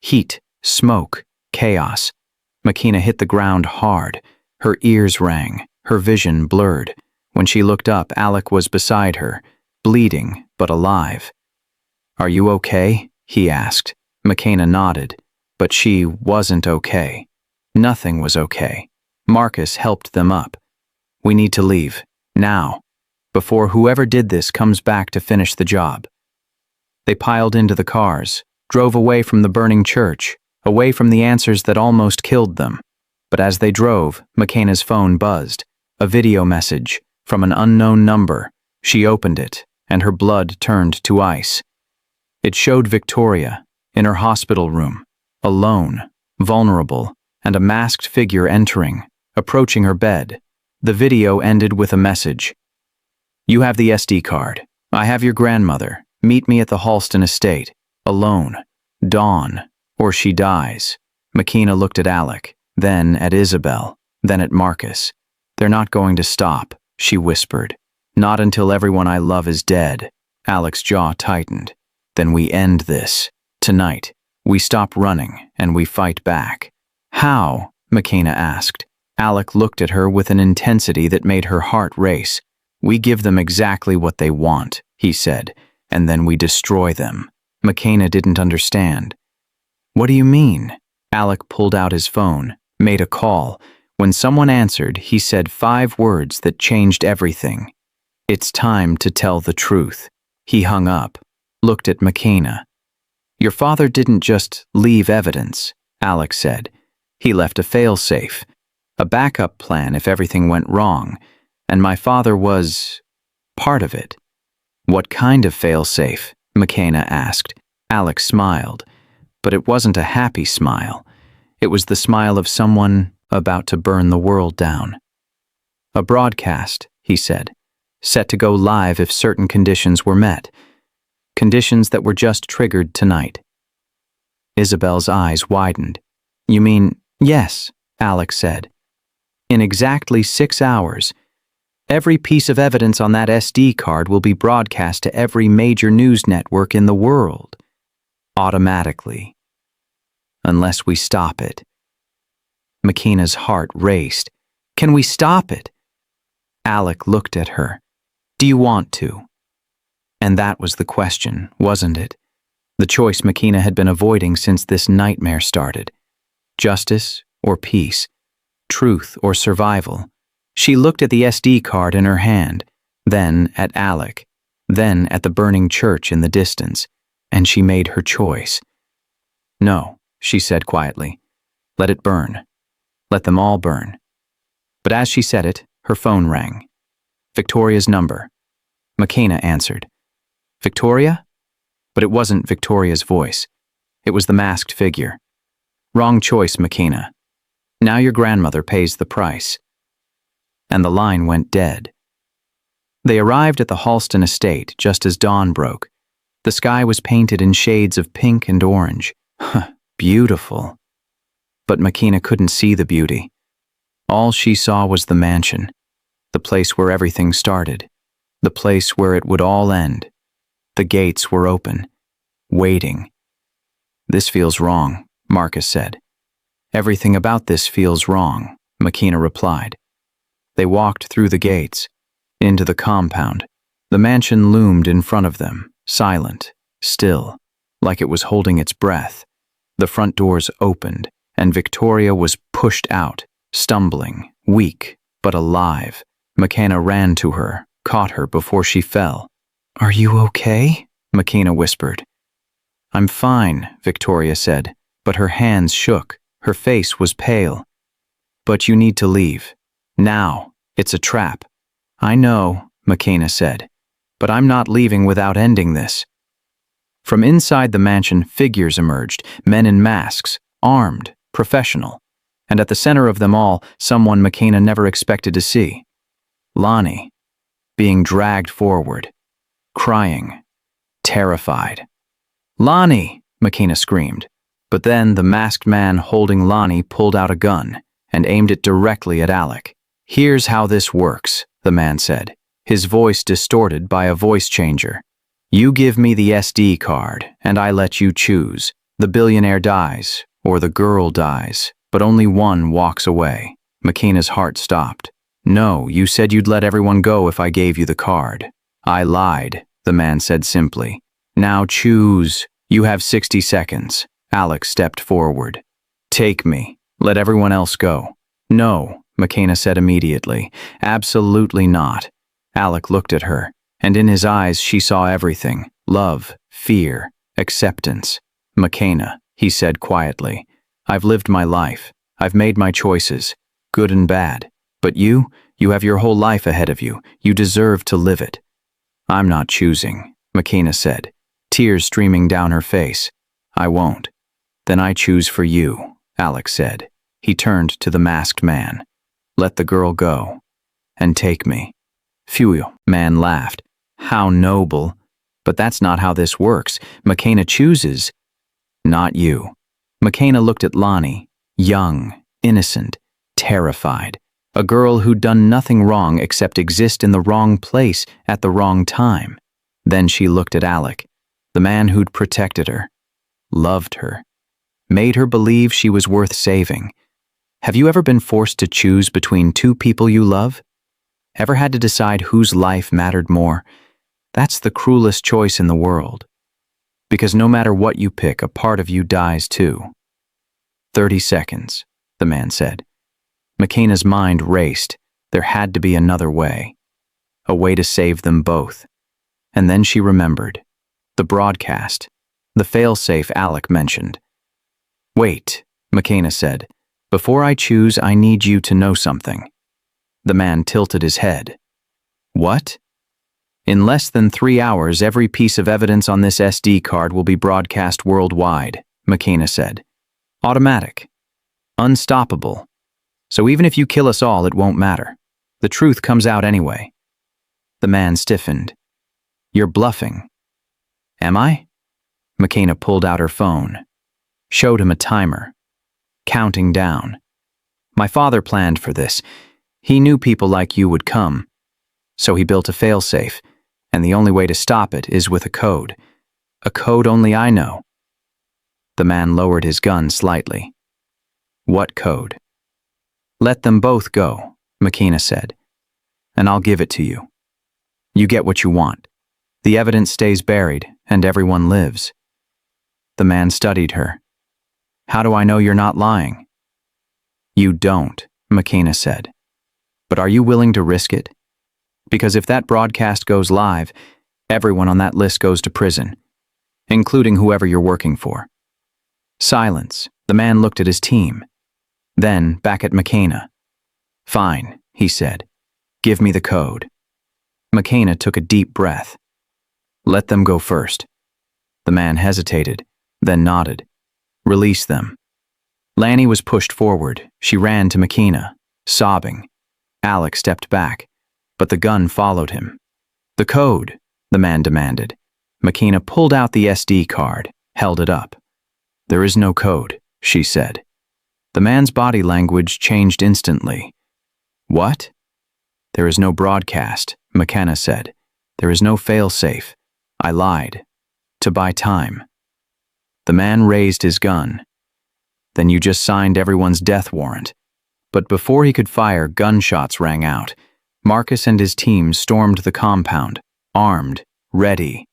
Heat, smoke, chaos. Makina hit the ground hard. Her ears rang, her vision blurred. When she looked up, Alec was beside her, bleeding but alive. "Are you okay?" he asked. Makina nodded, but she wasn't okay. Nothing was okay. Marcus helped them up. "We need to leave, now, before whoever did this comes back to finish the job." They piled into the cars, drove away from the burning church, away from the answers that almost killed them. But as they drove, Makina's phone buzzed, a video message from an unknown number. She opened it, and her blood turned to ice. It showed Victoria, in her hospital room, alone, vulnerable, and a masked figure entering, approaching her bed. The video ended with a message. "You have the SD card. I have your grandmother. Meet me at the Halston estate. Alone. Dawn. Or she dies." Makina looked at Alec, then at Isabel, then at Marcus. "They're not going to stop," she whispered. "Not until everyone I love is dead." Alec's jaw tightened. "Then we end this. Tonight. We stop running, and we fight back." "How?" Makina asked. Alec looked at her with an intensity that made her heart race. "We give them exactly what they want," he said, "and then we destroy them." Makina didn't understand. "What do you mean?" Alec pulled out his phone, made a call. When someone answered, he said 5 words that changed everything. "It's time to tell the truth." He hung up, looked at Makina. "Your father didn't just leave evidence," Alec said. "He left a failsafe, a backup plan if everything went wrong, and my father was part of it." "What kind of failsafe?" Makina asked. Alec smiled, but it wasn't a happy smile. It was the smile of someone about to burn the world down. "A broadcast," he said, "set to go live if certain conditions were met. Conditions that were just triggered tonight." Isabel's eyes widened. "You mean—" "Yes," Alec said. "In exactly 6 hours, every piece of evidence on that SD card will be broadcast to every major news network in the world. Automatically. Unless we stop it." Makina's heart raced. "Can we stop it?" Alec looked at her. "Do you want to?" And that was the question, wasn't it? The choice Makina had been avoiding since this nightmare started. Justice or peace? Truth or survival? She looked at the SD card in her hand, then at Alec, then at the burning church in the distance, and she made her choice. "No," she said quietly. "Let it burn. Let them all burn." But as she said it, her phone rang. Victoria's number. Makina answered. "Victoria?" But it wasn't Victoria's voice. It was the masked figure. "Wrong choice, Makina. Now your grandmother pays the price." And the line went dead. They arrived at the Halston estate just as dawn broke. The sky was painted in shades of pink and orange. Beautiful. But Makina couldn't see the beauty. All she saw was the mansion, the place where everything started, the place where it would all end. The gates were open, waiting. "This feels wrong," Marcus said. "Everything about this feels wrong," Makina replied. They walked through the gates, into the compound. The mansion loomed in front of them, silent, still, like it was holding its breath. The front doors opened, and Victoria was pushed out, stumbling, weak, but alive. Makina ran to her, caught her before she fell. "Are you okay?" Makina whispered. "I'm fine," Victoria said, but her hands shook. Her face was pale. "But you need to leave. Now. It's a trap." "I know," Makina said, "but I'm not leaving without ending this." From inside the mansion, figures emerged, men in masks, armed, professional, and at the center of them all, someone Makina never expected to see. Lonnie, being dragged forward, crying, terrified. "Lonnie!" Makina screamed. But then the masked man holding Lonnie pulled out a gun and aimed it directly at Alec. "Here's how this works," the man said, his voice distorted by a voice changer. You give me the SD card, and I let you choose. The billionaire dies, or the girl dies, but only one walks away. McKenna's heart stopped. No, you said you'd let everyone go if I gave you the card. I lied, the man said simply. Now choose. You have 60 seconds. Alex stepped forward. Take me. Let everyone else go. No, McKenna said immediately. Absolutely not. Alec looked at her, and in his eyes she saw everything. Love, fear, acceptance. McKenna, he said quietly. I've lived my life. I've made my choices, good and bad. But you have your whole life ahead of you. You deserve to live it. I'm not choosing, McKenna said, tears streaming down her face. I won't. Then I choose for you, Alex said. He turned to the masked man. Let the girl go. And take me. Phew, man laughed. How noble. But that's not how this works. McKenna chooses. Not you. McKenna looked at Lonnie, young, innocent, terrified. A girl who'd done nothing wrong except exist in the wrong place at the wrong time. Then she looked at Alec, the man who'd protected her, loved her, made her believe she was worth saving. Have you ever been forced to choose between two people you love? Ever had to decide whose life mattered more? That's the cruelest choice in the world. Because no matter what you pick, a part of you dies too. 30 seconds, the man said. McKenna's mind raced. There had to be another way. A way to save them both. And then she remembered. The broadcast. The failsafe Alec mentioned. Wait, McKenna said. Before I choose, I need you to know something. The man tilted his head. What? In less than 3 hours, every piece of evidence on this SD card will be broadcast worldwide, McKenna said. Automatic. Unstoppable. So even if you kill us all, it won't matter. The truth comes out anyway. The man stiffened. You're bluffing. Am I? McKenna pulled out her phone. Showed him a timer. Counting down. My father planned for this. He knew people like you would come. So he built a failsafe, and the only way to stop it is with a code. A code only I know. The man lowered his gun slightly. What code? Let them both go, McKenna said, and I'll give it to you. You get what you want. The evidence stays buried, and everyone lives. The man studied her. How do I know you're not lying? You don't, McKenna said. But are you willing to risk it? Because if that broadcast goes live, everyone on that list goes to prison, including whoever you're working for. Silence. The man looked at his team. Then back at McKenna. Fine, he said. Give me the code. McKenna took a deep breath. Let them go first. The man hesitated, then nodded. Release them. Lanny was pushed forward. She ran to McKenna, sobbing. Alec stepped back, but the gun followed him. The code, the man demanded. McKenna pulled out the SD card, held it up. There is no code, she said. The man's body language changed instantly. What? There is no broadcast, McKenna said. There is no failsafe. I lied. To buy time. The man raised his gun. Then you just signed everyone's death warrant. But before he could fire, gunshots rang out. Marcus and his team stormed the compound, armed, ready.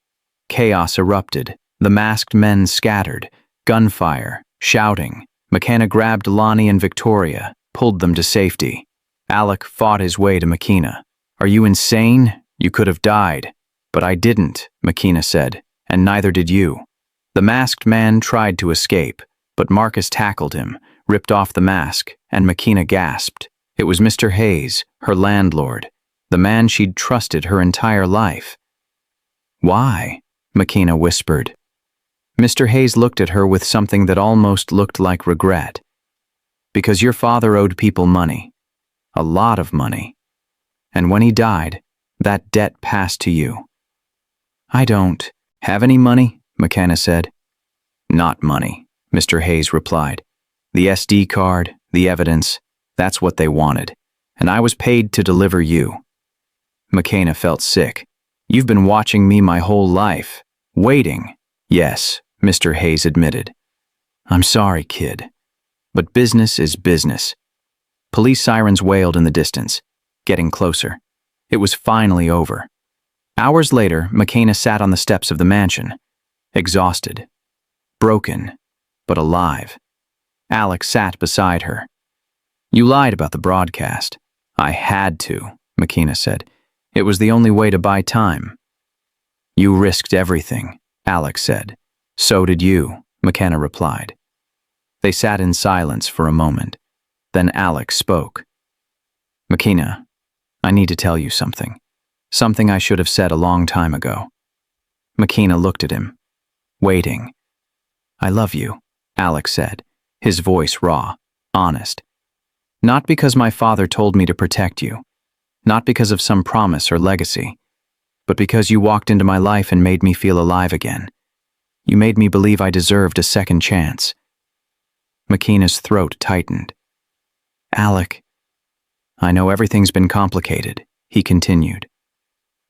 Chaos erupted. The masked men scattered. Gunfire, shouting. McKenna grabbed Lonnie and Victoria, pulled them to safety. Alec fought his way to McKenna. Are you insane? You could have died. But I didn't, McKenna said, and neither did you. The masked man tried to escape, but Marcus tackled him, ripped off the mask, and McKenna gasped. It was Mr. Hayes, her landlord, the man she'd trusted her entire life. Why? McKenna whispered. Mr. Hayes looked at her with something that almost looked like regret. Because your father owed people money. A lot of money. And when he died, that debt passed to you. I don't have any money, McKenna said. Not money, Mr. Hayes replied. The SD card, the evidence, that's what they wanted. And I was paid to deliver you. McKenna felt sick. You've been watching me my whole life. Waiting. Yes, Mr. Hayes admitted. I'm sorry, kid. But business is business. Police sirens wailed in the distance, getting closer. It was finally over. Hours later, McKenna sat on the steps of the mansion, exhausted, broken, but alive. Alex sat beside her. You lied about the broadcast. I had to, McKenna said. It was the only way to buy time. You risked everything, Alex said. So did you, McKenna replied. They sat in silence for a moment. Then Alex spoke. McKenna, I need to tell you something. Something I should have said a long time ago. McKenna looked at him, waiting. I love you, Alex said, his voice raw, honest. Not because my father told me to protect you, not because of some promise or legacy, but because you walked into my life and made me feel alive again. You made me believe I deserved a second chance. McKenna's throat tightened. Alec, I know everything's been complicated, he continued.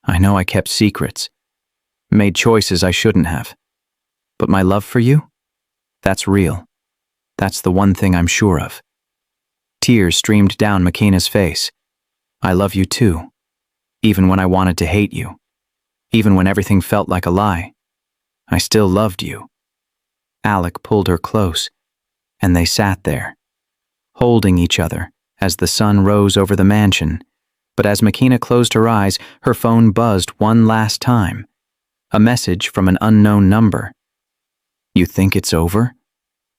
I know I kept secrets, made choices I shouldn't have. But my love for you? That's real. That's the one thing I'm sure of. Tears streamed down McKenna's face. I love you too, even when I wanted to hate you, even when everything felt like a lie. I still loved you. Alec pulled her close, and they sat there, holding each other as the sun rose over the mansion. But as McKenna closed her eyes, her phone buzzed one last time. A message from an unknown number. You think it's over?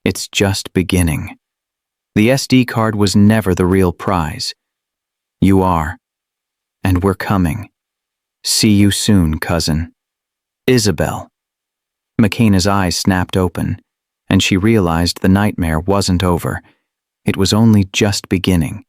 It's just beginning. The SD card was never the real prize. You are. And we're coming. See you soon, cousin. Isabel. McKenna's eyes snapped open, and she realized the nightmare wasn't over. It was only just beginning.